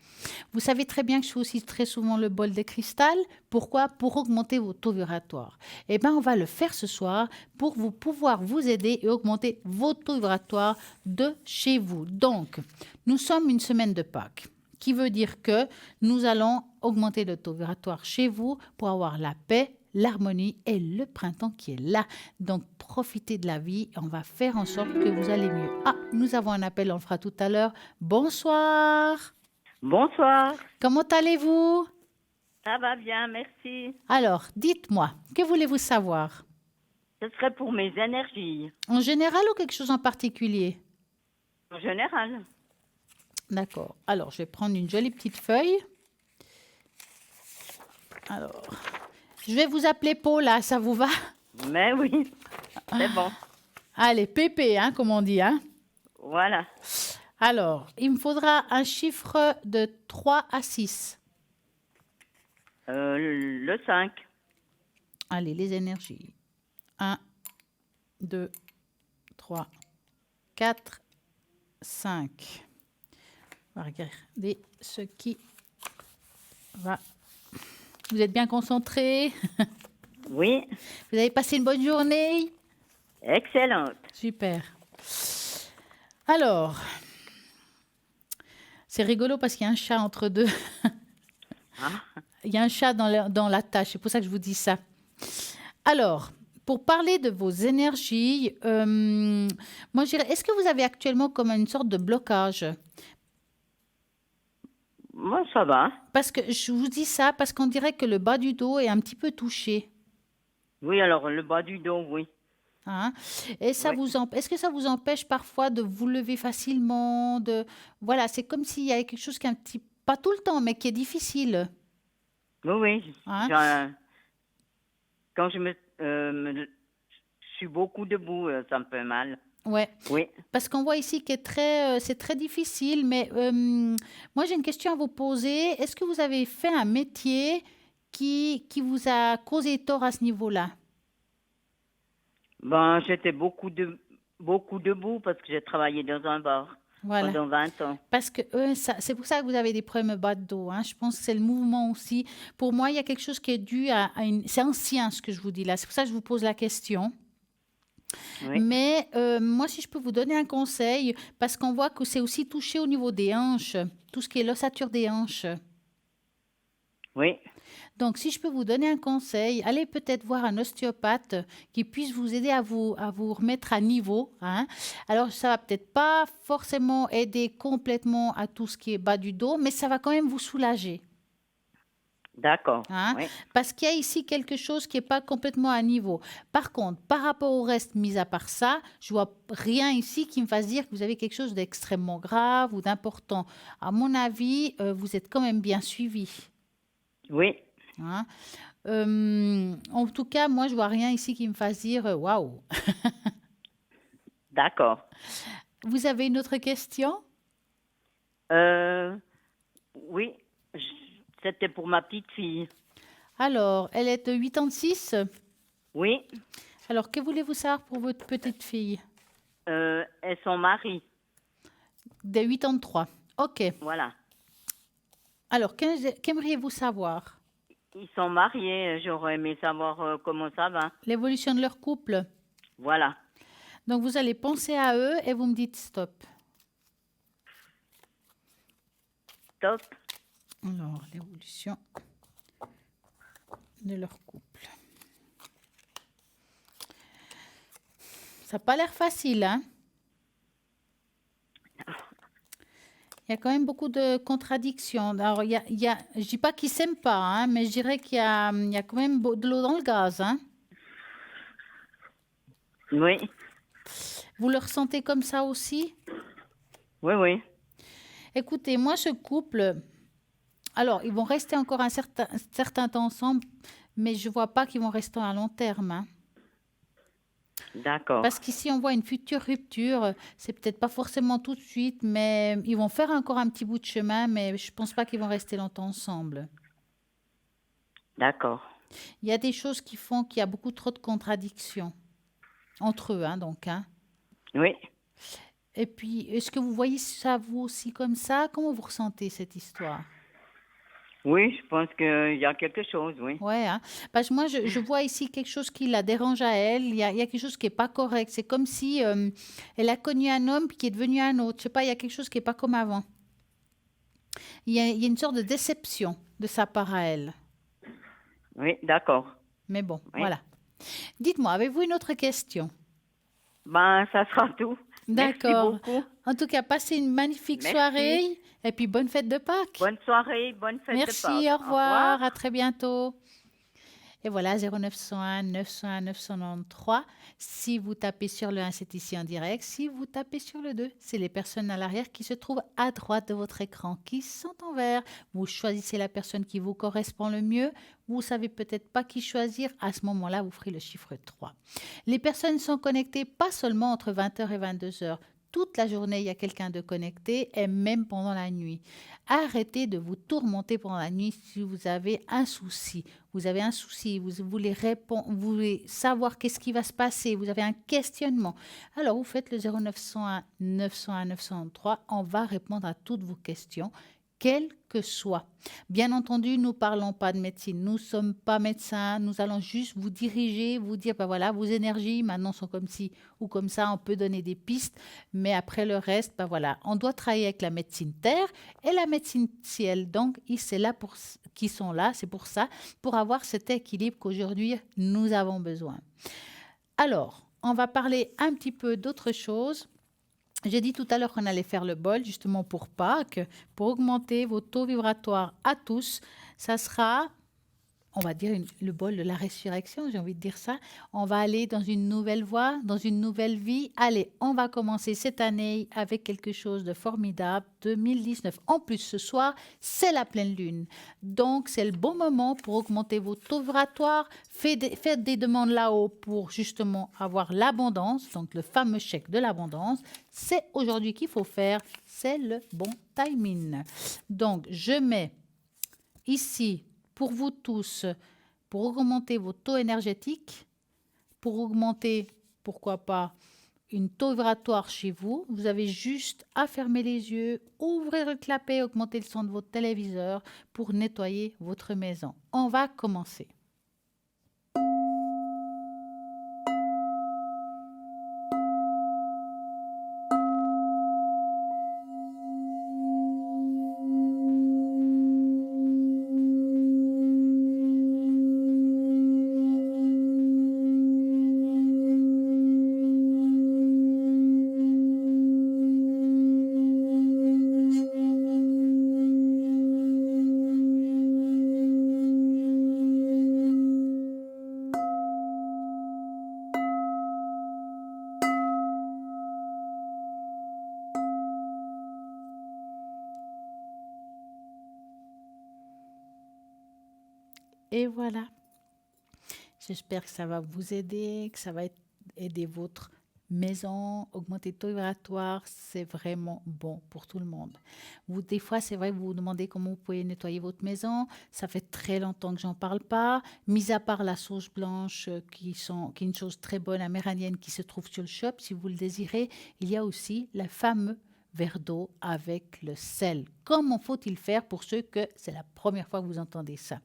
Vous savez très bien que je fais aussi très souvent le bol de cristal. Pourquoi? Pour augmenter vos taux vibratoires. On va le faire ce soir pour pouvoir vous aider et augmenter vos taux vibratoires de chez vous. Donc, nous sommes une semaine de Pâques, qui veut dire que nous allons augmenter le taux vibratoire chez vous pour avoir la paix, l'harmonie et le printemps qui est là. Donc, profitez de la vie. On va faire en sorte que vous allez mieux. Ah, nous avons un appel, on le fera tout à l'heure. Bonsoir. Bonsoir. Comment allez-vous? Ça va bien, merci. Alors, dites-moi, que voulez-vous savoir? Ce serait pour mes énergies. En général ou quelque chose en particulier? En général. D'accord. Alors, je vais prendre une jolie petite feuille. Alors, je vais vous appeler Paula, ça vous va? Mais oui, c'est bon. Allez, Pépé, comme on dit. Voilà. Alors, il me faudra un chiffre de 3 à 6. Le 5. Allez, les énergies. 1, 2, 3, 4, 5. On va regarder ce qui va. Vous êtes bien concentrés? Oui. Vous avez passé une bonne journée? Excellente. Super. Alors, c'est rigolo parce qu'il y a un chat entre deux. Il y a un chat dans la tâche, c'est pour ça que je vous dis ça. Alors, pour parler de vos énergies, moi je dirais, est-ce que vous avez actuellement comme une sorte de blocage? Moi, ça va. Parce que je vous dis ça parce qu'on dirait que le bas du dos est un petit peu touché. Oui, alors le bas du dos, oui. Et ça est-ce que ça vous empêche parfois de vous lever facilement, voilà, c'est comme s'il y avait quelque chose qui est un petit, pas tout le temps, mais qui est difficile. Oui. Quand je suis beaucoup debout, ça me fait mal. Ouais. Oui. Parce qu'on voit ici que c'est très difficile, mais moi j'ai une question à vous poser. Est-ce que vous avez fait un métier qui vous a causé tort à ce niveau-là? Ben, j'étais beaucoup debout parce que j'ai travaillé dans un bar Voilà. pendant 20 ans. Parce que c'est pour ça que vous avez des problèmes bas de dos. Hein. Je pense que c'est le mouvement aussi. Pour moi, il y a quelque chose qui est dû à une... C'est ancien ce que je vous dis là. C'est pour ça que je vous pose la question. Oui. Mais moi, si je peux vous donner un conseil, parce qu'on voit que c'est aussi touché au niveau des hanches, tout ce qui est l'ossature des hanches. Oui. Donc, si je peux vous donner un conseil, allez peut-être voir un ostéopathe qui puisse vous aider à vous remettre à niveau. Hein. Alors, ça va peut-être pas forcément aider complètement à tout ce qui est bas du dos, mais ça va quand même vous soulager. D'accord. Hein, Oui. parce qu'il y a ici quelque chose qui n'est pas complètement à niveau. Par contre, par rapport au reste, mis à part ça, je vois rien ici qui me fasse dire que vous avez quelque chose d'extrêmement grave ou d'important. À mon avis, vous êtes quand même bien suivi. Oui. Hein. En tout cas, moi, je vois rien ici qui me fasse dire waouh. D'accord. Vous avez une autre question? Oui. C'était pour ma petite fille. Alors, elle est de 86? Oui. Alors, que voulez-vous savoir pour votre petite fille? Et son mari. De 83. OK. Voilà. Alors, qu'aimeriez-vous savoir? Ils sont mariés. J'aurais aimé savoir comment ça va. L'évolution de leur couple. Voilà. Donc, vous allez penser à eux et vous me dites stop. Stop. Alors, l'évolution de leur couple. Ça n'a pas l'air facile, hein? Il y a quand même beaucoup de contradictions. Alors, je ne dis pas qu'ils ne s'aiment pas, hein, mais je dirais qu'il y a quand même de l'eau dans le gaz. Hein? Oui. Vous le ressentez comme ça aussi? Oui, oui. Écoutez, moi, ce couple, alors, ils vont rester encore un certain temps ensemble, mais je ne vois pas qu'ils vont rester à long terme. Hein. D'accord. Parce qu'ici, on voit une future rupture. C'est peut-être pas forcément tout de suite, mais ils vont faire encore un petit bout de chemin, mais je pense pas qu'ils vont rester longtemps ensemble. D'accord. Il y a des choses qui font qu'il y a beaucoup trop de contradictions entre eux, hein, donc. Hein. Oui. Et puis, est-ce que vous voyez ça vous aussi comme ça? Comment vous ressentez cette histoire? Oui, je pense qu'il y a quelque chose, oui. Ouais, hein. Parce que moi, je vois ici quelque chose qui la dérange à elle. Il y a quelque chose qui n'est pas correct. C'est comme si elle a connu un homme qui est devenu un autre. Je sais pas, il y a quelque chose qui n'est pas comme avant. Il y a une sorte de déception de sa part à elle. Oui, d'accord. Mais bon, oui. Voilà. Dites-moi, avez-vous une autre question? Ben, ça sera tout. D'accord. Merci beaucoup. En tout cas, passez une magnifique soirée et puis bonne fête de Pâques. Bonne soirée, bonne fête de Pâques. Merci, au revoir, à très bientôt. Et voilà, 0901 901 993. Si vous tapez sur le 1, c'est ici en direct. Si vous tapez sur le 2, c'est les personnes à l'arrière qui se trouvent à droite de votre écran, qui sont en vert. Vous choisissez la personne qui vous correspond le mieux. Vous ne savez peut-être pas qui choisir. À ce moment-là, vous ferez le chiffre 3. Les personnes sont connectées pas seulement entre 20h et 22h. Toute la journée, il y a quelqu'un de connecté et même pendant la nuit. Arrêtez de vous tourmenter pendant la nuit si vous avez un souci. Vous avez un souci, vous voulez répondre, vous voulez savoir qu'est-ce qui va se passer, vous avez un questionnement. Alors, vous faites le 0901 901 903. On va répondre à toutes vos questions, quelles que soient. Bien entendu, nous ne parlons pas de médecine. Nous ne sommes pas médecins. Nous allons juste vous diriger, vous dire, ben voilà, vos énergies maintenant sont comme ci ou comme ça. On peut donner des pistes. Mais après le reste, ben voilà, on doit travailler avec la médecine terre et la médecine ciel. Donc, c'est là qui sont là. C'est pour ça, pour avoir cet équilibre qu'aujourd'hui, nous avons besoin. Alors, on va parler un petit peu d'autre chose. J'ai dit tout à l'heure qu'on allait faire le bol, justement pour Pâques, pour augmenter vos taux vibratoires à tous. Ça sera on va dire, le bol de la résurrection, j'ai envie de dire ça. On va aller dans une nouvelle voie, dans une nouvelle vie. Allez, on va commencer cette année avec quelque chose de formidable, 2019. En plus, ce soir, c'est la pleine lune. Donc, c'est le bon moment pour augmenter vos taux vibratoires. Faites des demandes là-haut pour justement avoir l'abondance, donc le fameux chèque de l'abondance. C'est aujourd'hui qu'il faut faire. C'est le bon timing. Donc, je mets ici, pour vous tous, pour augmenter vos taux énergétiques, pour augmenter, pourquoi pas, une taux vibratoire chez vous, vous avez juste à fermer les yeux, ouvrir le clapet, augmenter le son de votre téléviseur pour nettoyer votre maison. On va commencer. Et voilà. J'espère que ça va vous aider, que ça va aider votre maison, augmenter le taux vibratoire. C'est vraiment bon pour tout le monde. Des fois, c'est vrai, vous vous demandez comment vous pouvez nettoyer votre maison. Ça fait très longtemps que j'en parle pas. Mis à part la sauce blanche, qui est une chose très bonne amérindienne qui se trouve sur le shop, si vous le désirez, il y a aussi le fameux verre d'eau avec le sel. Comment faut-il faire pour ceux que c'est la première fois que vous entendez ça?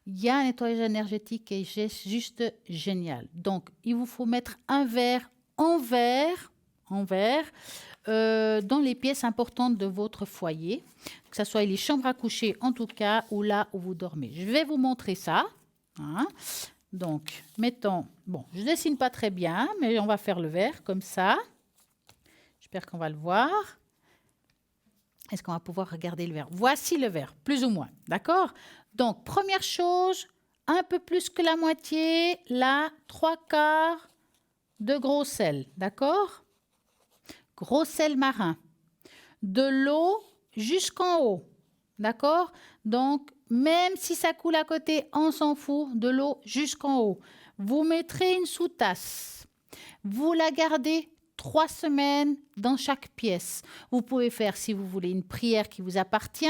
Il y a un nettoyage énergétique qui est juste génial. Donc, il vous faut mettre un verre en verre dans les pièces importantes de votre foyer, que ce soit les chambres à coucher en tout cas, ou là où vous dormez. Je vais vous montrer ça. Hein. Donc, mettons, bon, je ne dessine pas très bien, mais on va faire le verre comme ça. J'espère qu'on va le voir. Est-ce qu'on va pouvoir regarder le verre? Voici le verre, plus ou moins, d'accord? Donc, première chose, un peu plus que la moitié, là, 3/4 de gros sel, d'accord? Gros sel marin. De l'eau jusqu'en haut, d'accord? Donc, même si ça coule à côté, on s'en fout, de l'eau jusqu'en haut. Vous mettrez une sous-tasse. Vous la gardez 3 semaines dans chaque pièce. Vous pouvez faire, si vous voulez, une prière qui vous appartient.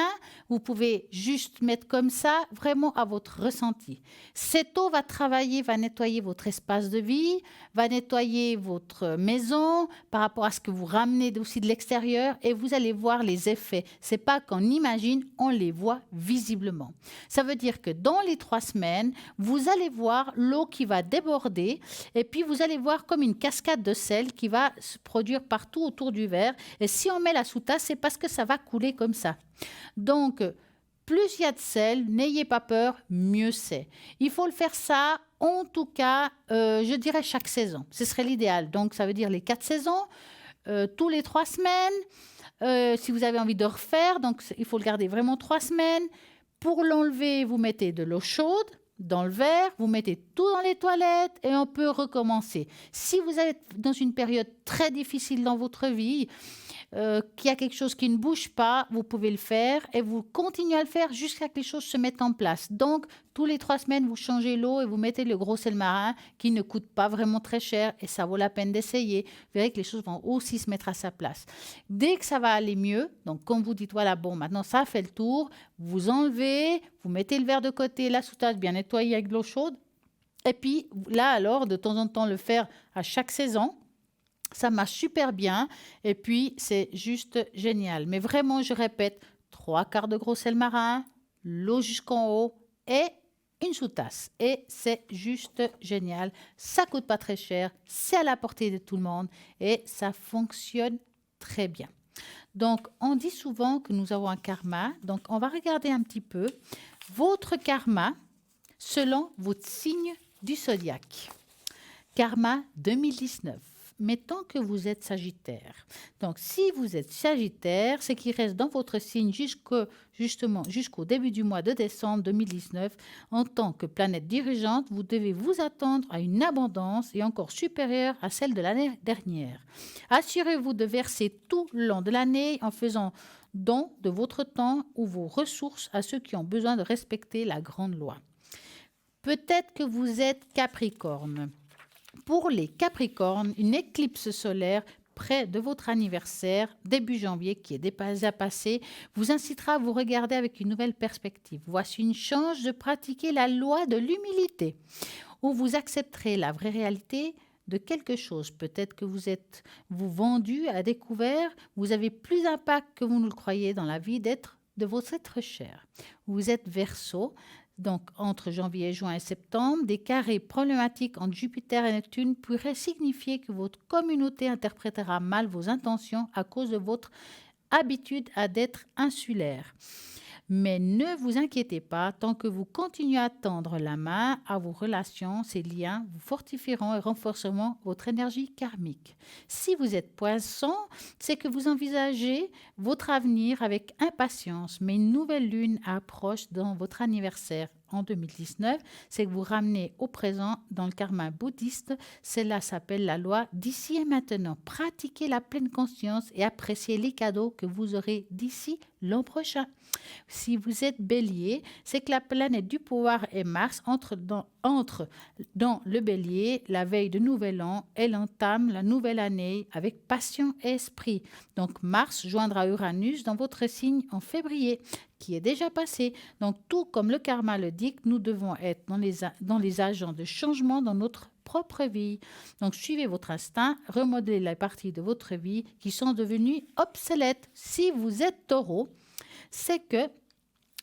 Vous pouvez juste mettre comme ça, vraiment à votre ressenti. Cette eau va travailler, va nettoyer votre espace de vie, va nettoyer votre maison par rapport à ce que vous ramenez aussi de l'extérieur et vous allez voir les effets. C'est pas qu'on imagine, on les voit visiblement. Ça veut dire que dans les 3 semaines, vous allez voir l'eau qui va déborder et puis vous allez voir comme une cascade de sel qui va se produire partout autour du verre. Et si on met la sous-tasse, c'est parce que ça va couler comme ça. Donc, plus il y a de sel, n'ayez pas peur, mieux c'est. Il faut le faire ça, en tout cas, je dirais chaque saison. Ce serait l'idéal. Donc, ça veut dire les 4 saisons, tous les 3 semaines. Si vous avez envie de refaire, donc il faut le garder vraiment 3 semaines. Pour l'enlever, vous mettez de l'eau chaude dans le verre, vous mettez tout dans les toilettes et on peut recommencer. Si vous êtes dans une période très difficile dans votre vie, qu'il y a quelque chose qui ne bouge pas, vous pouvez le faire et vous continuez à le faire jusqu'à ce que les choses se mettent en place. Donc, tous les 3 semaines, vous changez l'eau et vous mettez le gros sel marin qui ne coûte pas vraiment très cher et ça vaut la peine d'essayer. Vous verrez que les choses vont aussi se mettre à sa place. Dès que ça va aller mieux, donc quand vous dites, voilà, bon, maintenant ça fait le tour, vous enlevez, vous mettez le verre de côté, la sous-tasse bien nettoyée avec de l'eau chaude. Et puis là, alors, de temps en temps, le faire à chaque saison. Ça marche super bien et puis c'est juste génial. Mais vraiment, je répète, 3/4 de gros sel marin, l'eau jusqu'en haut et une sous-tasse. Et c'est juste génial. Ça coûte pas très cher, c'est à la portée de tout le monde et ça fonctionne très bien. Donc, on dit souvent que nous avons un karma. Donc, on va regarder un petit peu votre karma selon votre signe du zodiaque. Karma 2019. mais tant que vous êtes Sagittaire. Donc, si vous êtes Sagittaire, c'est qu'il reste dans votre signe jusqu'au début du mois de décembre 2019. En tant que planète dirigeante, vous devez vous attendre à une abondance et encore supérieure à celle de l'année dernière. Assurez-vous de verser tout le long de l'année en faisant don de votre temps ou vos ressources à ceux qui ont besoin de respecter la grande loi. Peut-être que vous êtes Capricorne. Pour les Capricornes, une éclipse solaire près de votre anniversaire, début janvier, qui est déjà passé, vous incitera à vous regarder avec une nouvelle perspective. Voici une chance de pratiquer la loi de l'humilité, où vous accepterez la vraie réalité de quelque chose. Peut-être que vous vendu à découvert, vous avez plus d'impact que vous ne le croyez dans la vie de votre être cher. Vous êtes Verseau, donc entre janvier, juin et septembre, des carrés problématiques entre Jupiter et Neptune pourraient signifier que votre communauté interprétera mal vos intentions à cause de votre habitude à d'être insulaire. Mais ne vous inquiétez pas, tant que vous continuez à tendre la main à vos relations, ces liens vous fortifieront et renforceront votre énergie karmique. Si vous êtes Poisson, c'est que vous envisagez votre avenir avec impatience, mais une nouvelle lune approche dans votre anniversaire en 2019, c'est que vous ramenez au présent dans le karma bouddhiste. Cela s'appelle la loi d'ici et maintenant. Pratiquez la pleine conscience et appréciez les cadeaux que vous aurez d'ici l'an prochain. Si vous êtes Bélier, c'est que la planète du pouvoir et Mars entre dans le Bélier la veille de Nouvel An. Elle entame la nouvelle année avec passion et esprit. Donc Mars joindra Uranus dans votre signe en février, qui est déjà passé. Donc tout comme le karma le dicte, nous devons être dans les agents de changement dans notre propre vie. Donc suivez votre instinct, remodelez les parties de votre vie qui sont devenues obsolètes. Si vous êtes Taureau, c'est que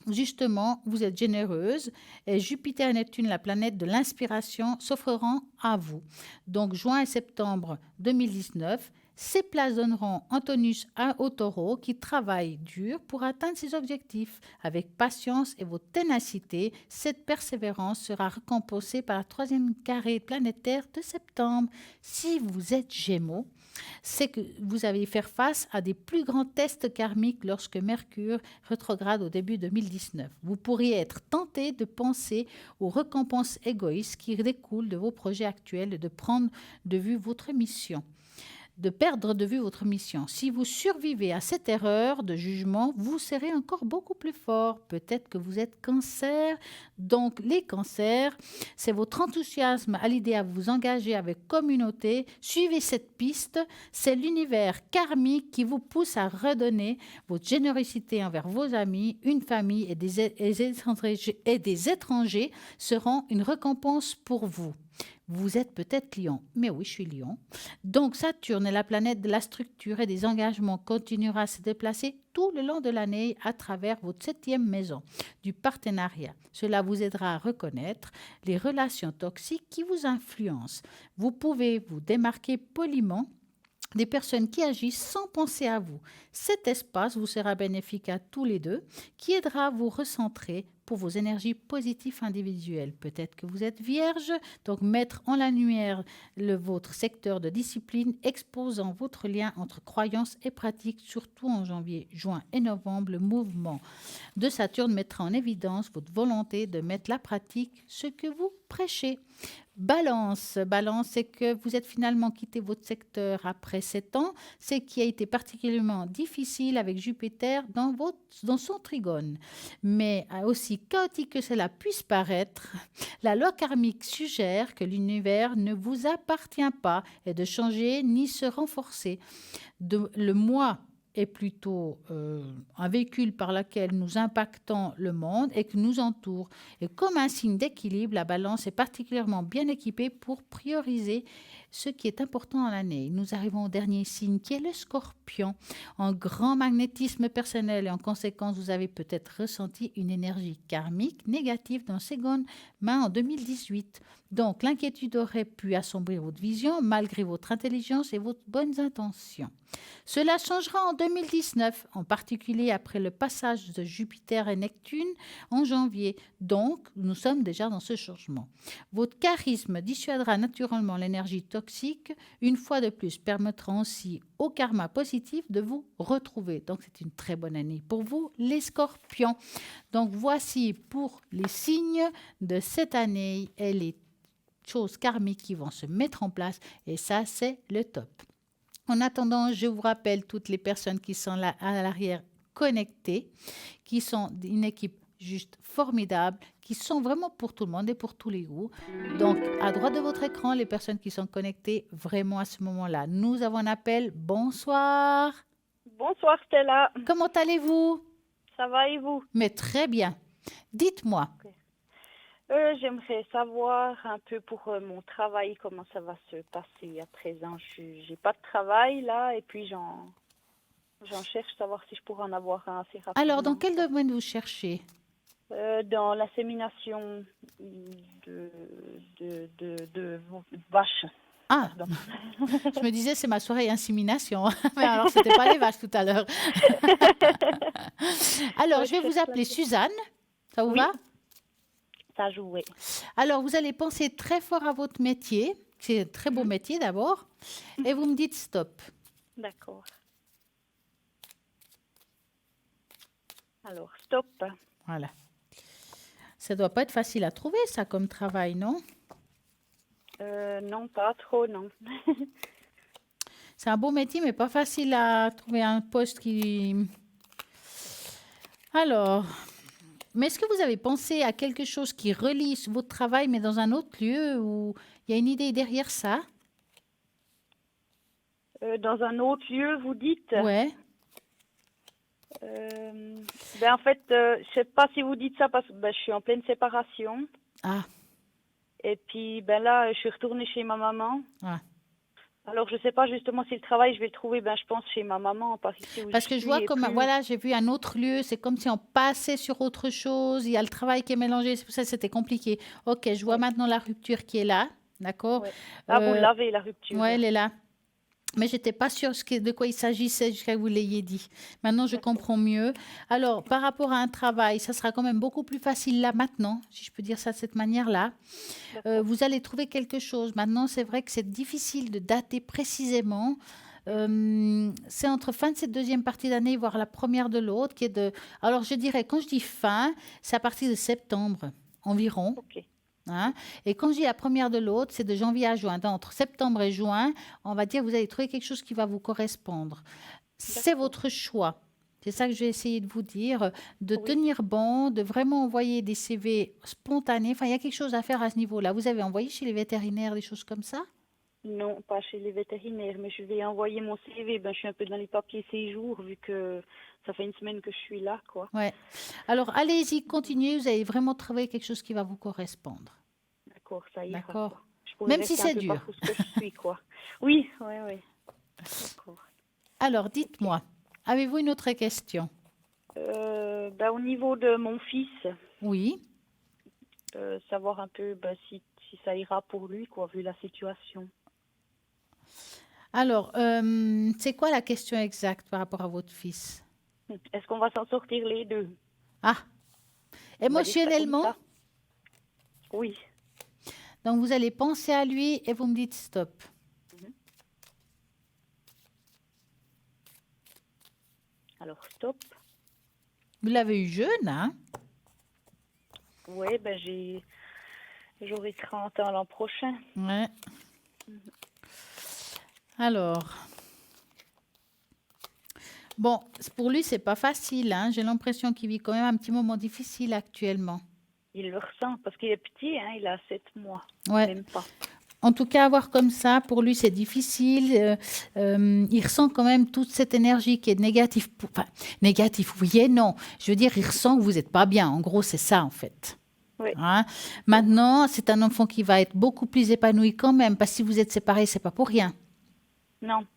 justement, vous êtes généreuse et Jupiter et Neptune, la planète de l'inspiration, s'offriront à vous. Donc, juin et septembre 2019, ces places donneront en tonus au Taureau qui travaille dur pour atteindre ses objectifs. Avec patience et votre ténacité, cette persévérance sera récompensée par la troisième carré planétaire de septembre. Si vous êtes Gémeaux, c'est que vous allez faire face à des plus grands tests karmiques lorsque Mercure rétrograde au début 2019. Vous pourriez être tenté de penser aux récompenses égoïstes qui découlent de vos projets actuels et de prendre de vue votre mission. De perdre de vue votre mission. Si vous survivez à cette erreur de jugement, vous serez encore beaucoup plus fort. Peut-être que vous êtes Cancer. Donc, les cancers, c'est votre enthousiasme à l'idée à vous engager avec communauté. Suivez cette piste. C'est l'univers karmique qui vous pousse à redonner votre générosité envers vos amis, une famille et des étrangers seront une récompense pour vous. Vous êtes peut-être Lion, mais oui, je suis Lion. Donc Saturne est la planète de la structure et des engagements continuera à se déplacer tout le long de l'année à travers votre 7e maison du partenariat. Cela vous aidera à reconnaître les relations toxiques qui vous influencent. Vous pouvez vous démarquer poliment des personnes qui agissent sans penser à vous. Cet espace vous sera bénéfique à tous les deux, qui aidera à vous recentrer pour vos énergies positives individuelles. Peut-être que vous êtes vierge, donc mettre en la lumière votre secteur de discipline, exposant votre lien entre croyances et pratiques, surtout en janvier, juin et novembre. Le mouvement de Saturne mettra en évidence votre volonté de mettre la pratique ce que vous prêchez. Balance, c'est que vous êtes finalement quitté votre secteur après 7 ans, c'est qui a été particulièrement difficile avec Jupiter dans son trigone. Mais aussi chaotique que cela puisse paraître, la loi karmique suggère que l'univers ne vous appartient pas et de changer ni se renforcer. Le moi est plutôt un véhicule par lequel nous impactons le monde et qui nous entoure. Et comme un signe d'équilibre, la balance est particulièrement bien équipée pour prioriser ce qui est important dans l'année. Nous arrivons au dernier signe qui est le Scorpion. En grand magnétisme personnel et en conséquence, vous avez peut-être ressenti une énergie karmique négative dans seconde main en 2018. Donc, l'inquiétude aurait pu assombrir votre vision malgré votre intelligence et vos bonnes intentions. Cela changera en 2019, en particulier après le passage de Jupiter et Neptune en janvier. Donc, nous sommes déjà dans ce changement. Votre charisme dissuadera naturellement l'énergie toxique. Une fois de plus, permettra aussi au karma positif de vous retrouver. Donc, c'est une très bonne année pour vous, les scorpions. Donc, voici pour les signes de cette année et les choses karmiques qui vont se mettre en place. Et ça, c'est le top. En attendant, je vous rappelle toutes les personnes qui sont là à l'arrière connectées, qui sont une équipe juste formidable, qui sont vraiment pour tout le monde et pour tous les goûts. Donc, à droite de votre écran, les personnes qui sont connectées vraiment à ce moment-là. Nous avons un appel. Bonsoir. Bonsoir Stella. Comment allez-vous? Ça va et vous? Mais très bien. Dites-moi. Okay. J'aimerais savoir un peu pour mon travail, comment ça va se passer à présent. J'ai pas de travail là et puis j'en cherche savoir si je pourrais en avoir un assez rapidement. Alors, dans quel domaine vous cherchez? Dans l'insémination de vaches. Ah, je me disais, c'est ma soirée insémination. Mais alors, c'était pas les vaches tout à l'heure. Alors, je vais vous appeler Suzanne. Ça vous va? Ça joue, oui. Alors, vous allez penser très fort à votre métier. C'est un très beau métier d'abord. Et vous me dites stop. D'accord. Alors, stop. Voilà. Ça ne doit pas être facile à trouver, ça, comme travail, non? Non, pas trop, non. C'est un beau métier, mais pas facile à trouver un poste qui... Alors, mais est-ce que vous avez pensé à quelque chose qui relie votre travail, mais dans un autre lieu, où il y a une idée derrière ça? Dans un autre lieu, vous dites? Ouais. Ben en fait, je sais pas si vous dites ça parce que je suis en pleine séparation. Ah. Et puis ben là, je suis retournée chez ma maman. Ah. Alors je sais pas justement si le travail je vais le trouver, ben je pense chez ma maman, pas ici où Parce que je vois comme voilà, j'ai vu un autre lieu, c'est comme si on passait sur autre chose. Il y a le travail qui est mélangé, c'est pour ça que c'était compliqué. Ok, je vois maintenant la rupture qui est là, d'accord. Ouais. Ah, vous l'avez la rupture. Ouais, elle est là. Mais je n'étais pas sûre de quoi il s'agissait jusqu'à que vous l'ayez dit. Maintenant, je comprends mieux. Alors, par rapport à un travail, ça sera quand même beaucoup plus facile là maintenant, si je peux dire ça de cette manière-là. Vous allez trouver quelque chose. Maintenant, c'est vrai que c'est difficile de dater précisément. C'est entre fin de cette deuxième partie d'année, voire la première de l'autre, qui est de... Alors, je dirais, quand je dis fin, c'est à partir de septembre environ. Ok. Hein? Et quand je dis la première de l'autre, c'est de janvier à juin. Donc, entre septembre et juin, on va dire que vous allez trouver quelque chose qui va vous correspondre. C'est votre choix. C'est ça que je vais essayer de vous dire, de tenir bon, de vraiment envoyer des CV spontanés. Enfin, il y a quelque chose à faire à ce niveau-là. Vous avez envoyé chez les vétérinaires des choses comme ça? Non, pas chez les vétérinaires, mais je vais envoyer mon CV. Ben, je suis un peu dans les papiers ces jours, vu que ça fait une semaine que je suis là, quoi. Ouais. Alors, allez-y, continuez. Vous allez vraiment trouver quelque chose qui va vous correspondre. D'accord, ça ira. D'accord. Même si c'est dur. Ce que je suis, quoi. Oui, oui, oui. D'accord. Alors, dites-moi, avez-vous une autre question? Ben, au niveau de mon fils. Oui. Savoir un peu si ça ira pour lui, quoi, vu la situation. Alors, c'est quoi la question exacte par rapport à votre fils? Est-ce qu'on va s'en sortir les deux? Ah, émotionnellement? Oui. Donc, vous allez penser à lui et vous me dites stop. Alors, stop. Vous l'avez eu jeune, hein? Oui, ben j'aurai 30 ans l'an prochain. Ouais. Alors, bon, pour lui, c'est pas facile, hein? J'ai l'impression qu'il vit quand même un petit moment difficile actuellement. Il le ressent parce qu'il est petit, hein, il a 7 mois. Ouais. Même pas. En tout cas, avoir comme ça, pour lui, c'est difficile. Il ressent quand même toute cette énergie qui est négative. Enfin, négative, oui et non. Je veux dire, il ressent que vous n'êtes pas bien. En gros, c'est ça, en fait. Oui. Hein? Maintenant, c'est un enfant qui va être beaucoup plus épanoui quand même, parce que si vous êtes séparés, c'est pas pour rien. Non.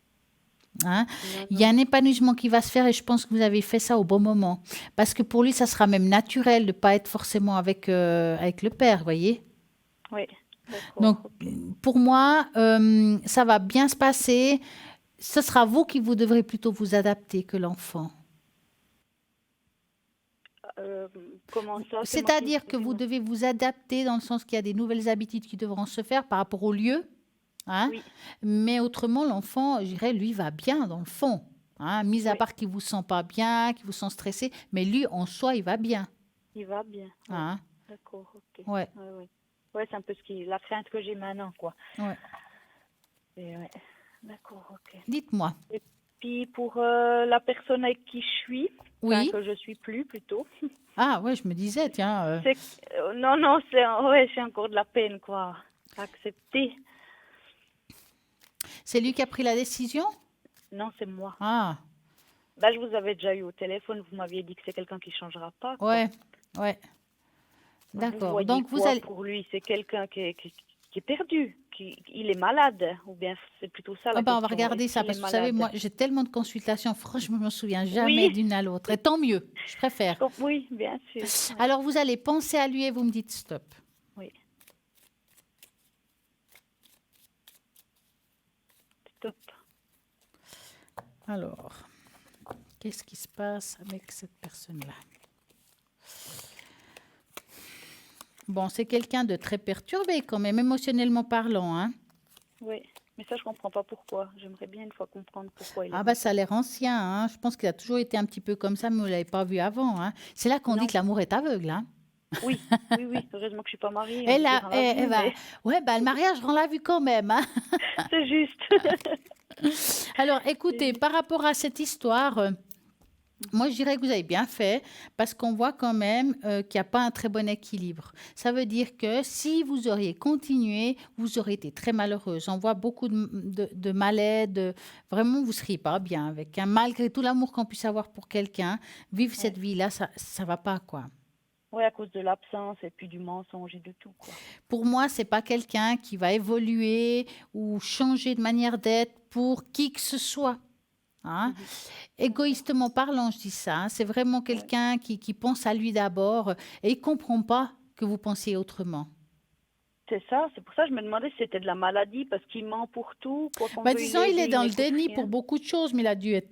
Hein? Il y a un épanouissement qui va se faire et je pense que vous avez fait ça au bon moment. Parce que pour lui, ça sera même naturel de ne pas être forcément avec le père, vous voyez? Oui. Donc, pour moi, ça va bien se passer. ce sera vous qui vous devrez plutôt vous adapter que l'enfant. Comment ça? C'est moi qui... C'est-à-dire que vous excusez-moi. devez vous adapter dans le sens qu'il y a des nouvelles habitudes qui devront se faire par rapport au lieu. Hein? Oui, Mais autrement, l'enfant, je dirais, lui, va bien dans le fond. Hein? Mis à oui, part qu'il ne vous sent pas bien, qu'il vous sent stressé, mais lui, en soi, il va bien. il va bien. Ouais, Hein? d'accord, ok. Ouais, Ouais, ouais. Ouais, c'est un peu la crainte que j'ai maintenant, quoi. ouais. Et ouais, d'accord, ok. Dites-moi. Et puis pour la personne avec qui je suis, enfin Oui. que je suis plus plutôt, Ah, ouais, je me disais, tiens. c'est non, ouais, j'ai encore de la peine, quoi, à accepter. C'est lui qui a pris la décision? Non, c'est moi. Ah, Bah, je vous avais déjà eu au téléphone, vous m'aviez dit que c'est quelqu'un qui changera pas, quoi. ouais, ouais. Vous D'accord. voyez Donc, vous quoi allez. pour lui? C'est quelqu'un qui est perdu, il est malade, ou bien c'est plutôt ça Ah la ben, on va question. regarder Est-ce ça qu'il parce est que vous savez, malade? moi, j'ai tellement de consultations. Franchement, je me souviens jamais Oui, d'une à l'autre. Et tant mieux, je préfère. oui, bien sûr. Ouais. Alors, vous allez penser à lui et vous me dites stop. Oui, stop. Alors, qu'est-ce qui se passe avec cette personne-là? Bon, c'est quelqu'un de très perturbé quand même, émotionnellement parlant, hein? Oui, mais ça, je comprends pas pourquoi. J'aimerais bien une fois comprendre pourquoi il est Ah comme bah ça ça. a l'air ancien, hein? Je pense qu'il a toujours été un petit peu comme ça, mais vous ne l'avez pas vu avant, hein? C'est là qu'on dit Non, que l'amour est aveugle, hein? oui, oui, oui. Heureusement que je suis pas mariée, on Et me là, dira la vue, mais ouais, bah, le mariage rend la vue quand même, hein? c'est juste. Alors, C'est écoutez, juste. par rapport à cette histoire, moi, je dirais que vous avez bien fait parce qu'on voit quand même qu'il n'y a pas un très bon équilibre. Ça veut dire que si vous auriez continué, vous auriez été très malheureuse. On voit beaucoup de mal-aide. Vraiment, vous ne seriez pas bien avec. Hein. Malgré tout l'amour qu'on puisse avoir pour quelqu'un, vivre Ouais. cette vie-là, ça ne va pas, quoi. Ouais, à cause de l'absence et puis du mensonge et de tout, quoi. Pour moi, c'est pas quelqu'un qui va évoluer ou changer de manière d'être pour qui que ce soit. Hein. Mhm. Égoïstement parlant, je dis ça. Hein. C'est vraiment Ouais. quelqu'un qui pense à lui d'abord et il ne comprend pas que vous pensiez autrement. C'est ça, c'est pour ça que je me demandais si c'était de la maladie, parce qu'il ment pour tout, quoi qu'on Bah, veuille disons, il l'aider, est dans il le n'écoute déni pour rien. beaucoup de choses, mais il a dû être.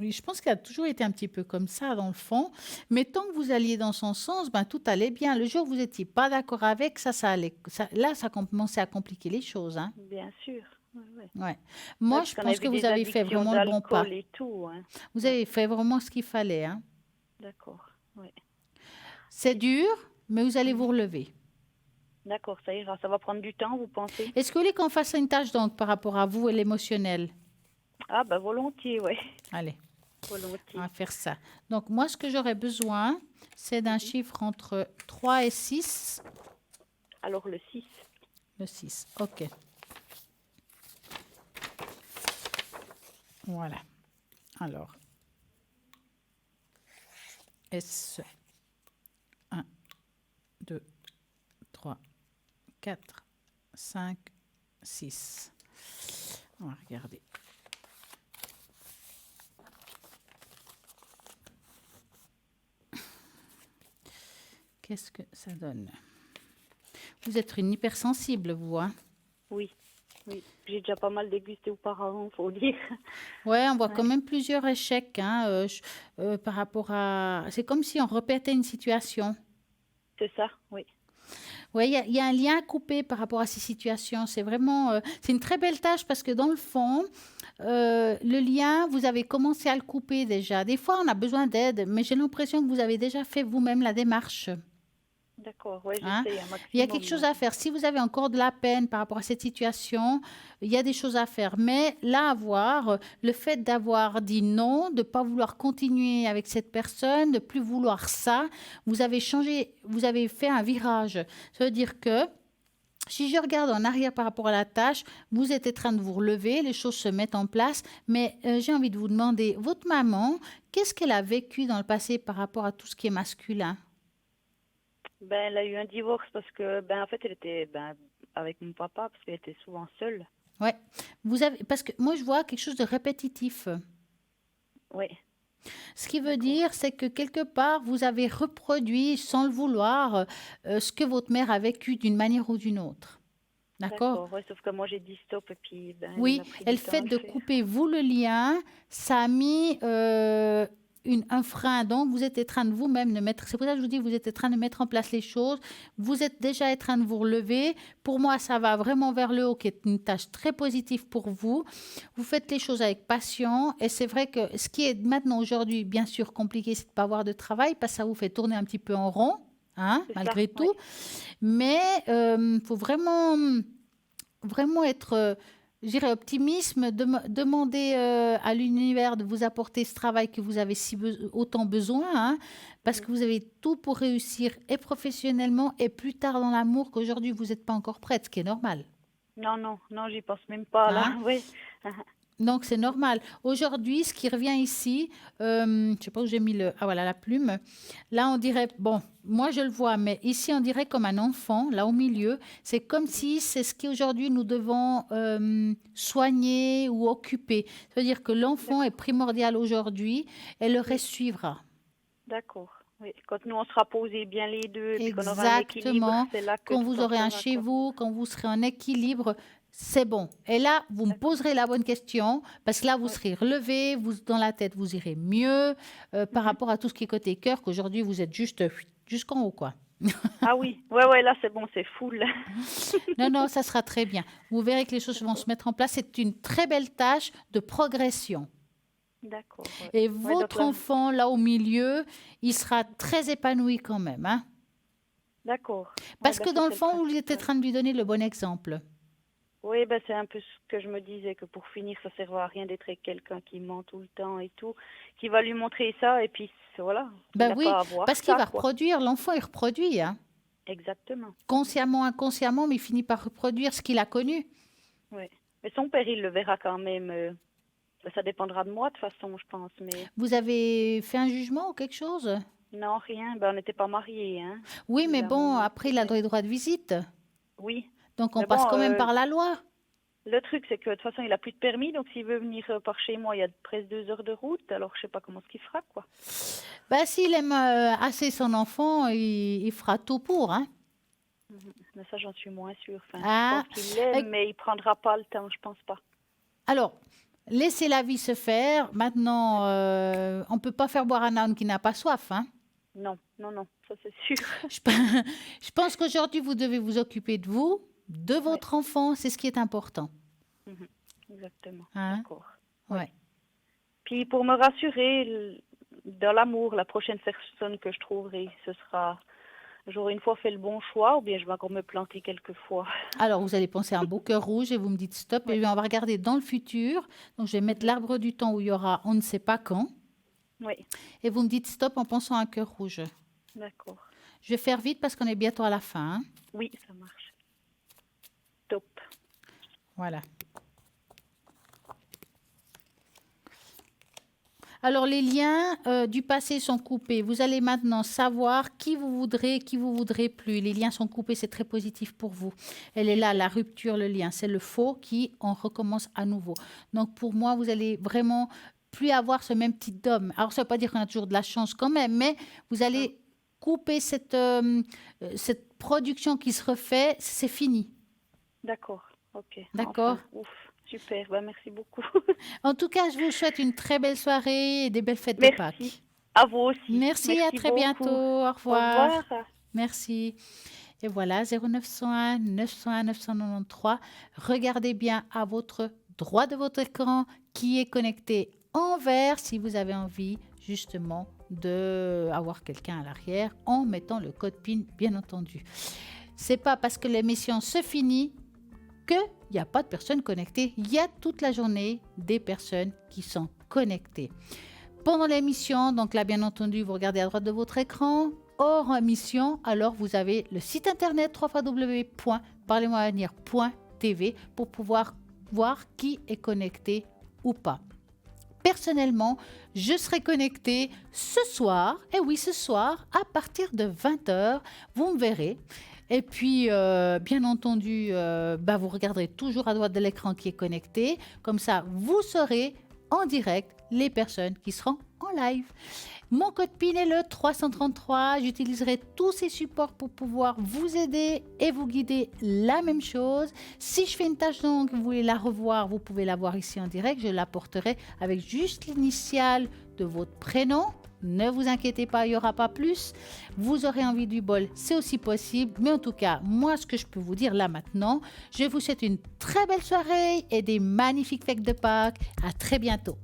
Je pense qu'il a toujours été un petit peu comme ça, dans le fond. Mais tant que vous alliez dans son sens, ben, tout allait bien. Le jour où vous n'étiez pas d'accord avec, ça allait. Là, ça commençait à compliquer les choses. Hein. Bien sûr. Ouais, ouais. Ouais. Ouais, Moi, parce je qu'on pense avait que vous des avez fait addictions vraiment le bon pas. d'alcool et tout, hein. Vous Ouais, avez fait vraiment ce qu'il fallait. Hein. d'accord. Ouais. C'est dur, mais vous allez vous relever. D'accord, ça ira. Ça va prendre du temps, vous pensez? Est-ce que vous voulez qu'on fasse une tâche donc par rapport à vous et l'émotionnel? Ah, bah volontiers, ouais. Allez, on Volontiers. va faire ça. Donc, moi, ce que j'aurais besoin, c'est d'un chiffre entre 3 et 6. Alors le 6. Le 6, ok. Voilà. Alors, S 1, 2, 3, 4, 5, 6. On va regarder. Qu'est-ce que ça donne? Vous êtes une hypersensible, vous, hein? Oui, oui. J'ai déjà pas mal dégusté auparavant, faut dire. Ouais, on voit Ouais. quand même plusieurs échecs hein, par rapport à... C'est comme si on répétait une situation. C'est ça, oui. Oui, il y a un lien à couper par rapport à ces situations. C'est vraiment... c'est une très belle tâche parce que dans le fond, le lien, vous avez commencé à le couper déjà. Des fois, on a besoin d'aide, mais j'ai l'impression que vous avez déjà fait vous-même la démarche. D'accord, ouais, Hein? j'essaie un maximum. Il y a quelque chose à faire. Si vous avez encore de la peine par rapport à cette situation, il y a des choses à faire. Mais là, à voir, le fait d'avoir dit non, de ne pas vouloir continuer avec cette personne, de ne plus vouloir ça, vous avez changé, vous avez fait un virage. Ça veut dire que si je regarde en arrière par rapport à la tâche, vous êtes en train de vous relever, les choses se mettent en place. Mais j'ai envie de vous demander, votre maman, qu'est-ce qu'elle a vécu dans le passé par rapport à tout ce qui est masculin? Ben, elle a eu un divorce parce que, ben, en fait, elle était avec mon papa parce qu'elle était souvent seule. Ouais. Vous avez, parce que moi, je vois quelque chose de répétitif. Oui, Ce qui veut dire, c'est que quelque part, vous avez reproduit, sans le vouloir, ce que votre mère a vécu d'une manière ou d'une autre. D'accord? Ouais, sauf que moi j'ai dit stop et puis ben, il Oui, m'a pris et du le temps à fait le de faire. couper, vous, le lien, ça a mis un frein. Donc, vous êtes en train de vous-même de mettre... C'est pour ça que je vous dis, vous êtes en train de mettre en place les choses. Vous êtes déjà en train de vous relever. Pour moi, ça va vraiment vers le haut, qui est une tâche très positive pour vous. Vous faites les choses avec passion. Et c'est vrai que ce qui est maintenant, aujourd'hui, bien sûr, compliqué, c'est de ne pas avoir de travail, parce que ça vous fait tourner un petit peu en rond, hein, C'est ça, malgré oui. tout. Mais il faut vraiment être, je dirais, optimisme, demander à l'univers de vous apporter ce travail que vous avez autant besoin, hein, parce que vous avez tout pour réussir, et professionnellement, et plus tard dans l'amour, qu'aujourd'hui, vous n'êtes pas encore prête, ce qui est normal. Non, j'y pense même pas là. Hein? Oui. Donc, c'est normal. Aujourd'hui, ce qui revient ici, je ne sais pas où j'ai mis ah voilà, la plume. Là, on dirait, bon, moi je le vois, mais ici, on dirait comme un enfant, là au milieu. C'est comme si c'est ce qu'aujourd'hui nous devons soigner ou occuper. C'est-à-dire que l'enfant est primordial aujourd'hui et le reste suivra. D'accord. Oui. Quand nous on sera posés bien les deux et puis qu'on aura un équilibre, Exactement. c'est là que Quand tout vous aurez un entrera, chez quoi. vous, quand vous serez en équilibre, c'est bon. Et là, vous me poserez la bonne question, parce que là, vous serez relevé, dans la tête, vous irez mieux par rapport à tout ce qui est côté cœur, qu'aujourd'hui, vous êtes juste jusqu'en haut, quoi. Ah oui, ouais, là c'est bon, c'est full. Non, ça sera très bien. Vous verrez que les choses vont se mettre en place. C'est une très belle tâche de progression. D'accord. Ouais. Et Ouais, votre donc là- enfant, là au milieu, il sera très épanoui quand même, hein. D'accord. Parce Ouais, que bah, dans ça, le c'est fond, vous principal. êtes en train de lui donner le bon exemple. Oui, ben c'est un peu ce que je me disais, que pour finir, ça ne sert à rien d'être avec quelqu'un qui ment tout le temps et tout, qui va lui montrer ça, et puis voilà, il Ben n'a oui, pas à voir parce qu'il ça, va quoi. reproduire, l'enfant, il reproduit, hein. Exactement. Consciemment, inconsciemment, mais il finit par reproduire ce qu'il a connu. Oui. Mais son père, il le verra quand même. Ben, ça dépendra de moi, de toute façon, je pense. Mais Vous avez fait un jugement ou quelque chose? non, rien. Ben, on n'était pas mariés, hein. Oui, mais Il a bon, mon après, il a le droit de visite. Oui. Donc, on Mais passe bon, quand même par la loi. le truc, c'est que de toute façon, il a plus de permis, donc s'il veut venir par chez moi, il y a presque 2 heures de route. Alors, je sais pas comment ce qu'il fera, quoi. Ben, s'il aime assez son enfant, il fera tout pour, hein. Mais ça, j'en suis moins sûre. Enfin, Ah, je pense qu'il l'aime, mais il prendra pas le temps, je pense pas. alors, laissez la vie se faire. Maintenant, on ne peut pas faire boire un âne qui n'a pas soif, hein. Non, ça c'est sûr. Je pense qu'aujourd'hui, vous devez vous occuper de vous, de votre enfant, c'est ce qui est important. Exactement. Hein? D'accord. Ouais. Puis pour me rassurer, dans l'amour, la prochaine personne que je trouverai, ce sera, j'aurai une fois fait le bon choix ou bien je vais encore me planter quelques fois. Alors, vous allez penser à un beau cœur rouge et vous me dites stop. Et on va regarder dans le futur. Donc, je vais mettre l'arbre du temps où il y aura on ne sait pas quand. Oui, Et vous me dites stop en pensant à un cœur rouge. d'accord. Je vais faire vite parce qu'on est bientôt à la fin, hein. Oui, ça marche. Top. Voilà. Alors, les liens du passé sont coupés. Vous allez maintenant savoir qui vous voudrez plus. Les liens sont coupés, c'est très positif pour vous. Elle est là, la rupture, le lien. C'est le faux qui, on recommence à nouveau. Donc, pour moi, vous allez vraiment plus avoir ce même type d'homme. Alors, ça ne veut pas dire qu'on a toujours de la chance quand même, mais vous allez couper cette production qui se refait. C'est fini. D'accord, ok. D'accord. Enfin, ouf, super, bah, merci beaucoup. En tout cas, je vous souhaite une très belle soirée et des belles fêtes de Merci. Pâques. À vous aussi. Merci, à très beaucoup. bientôt. Au revoir. Au revoir. Merci. Et voilà, 0901 901 993. Regardez bien à votre droit de votre écran qui est connecté en vert si vous avez envie justement d'avoir quelqu'un à l'arrière en mettant le code PIN, bien entendu. C'est pas parce que l'émission se finit qu'il n'y a pas de personnes connectées. Il y a toute la journée des personnes qui sont connectées. Pendant l'émission, donc là, bien entendu, vous regardez à droite de votre écran. Hors émission, alors vous avez le site internet www.parlez-moi-avenir.tv pour pouvoir voir qui est connecté ou pas. Personnellement, je serai connectée ce soir, et oui, ce soir, à partir de 20h, vous me verrez. Et puis, bien entendu, vous regarderez toujours à droite de l'écran qui est connecté. Comme ça, vous saurez en direct les personnes qui seront en live. Mon code PIN est le 333. J'utiliserai tous ces supports pour pouvoir vous aider et vous guider la même chose. Si je fais une tâche donc, vous voulez la revoir, vous pouvez la voir ici en direct. Je l'apporterai avec juste l'initiale de votre prénom. Ne vous inquiétez pas, il n'y aura pas plus. Vous aurez envie du bol, c'est aussi possible. Mais en tout cas, moi, ce que je peux vous dire là maintenant, je vous souhaite une très belle soirée et des magnifiques fêtes de Pâques. À très bientôt.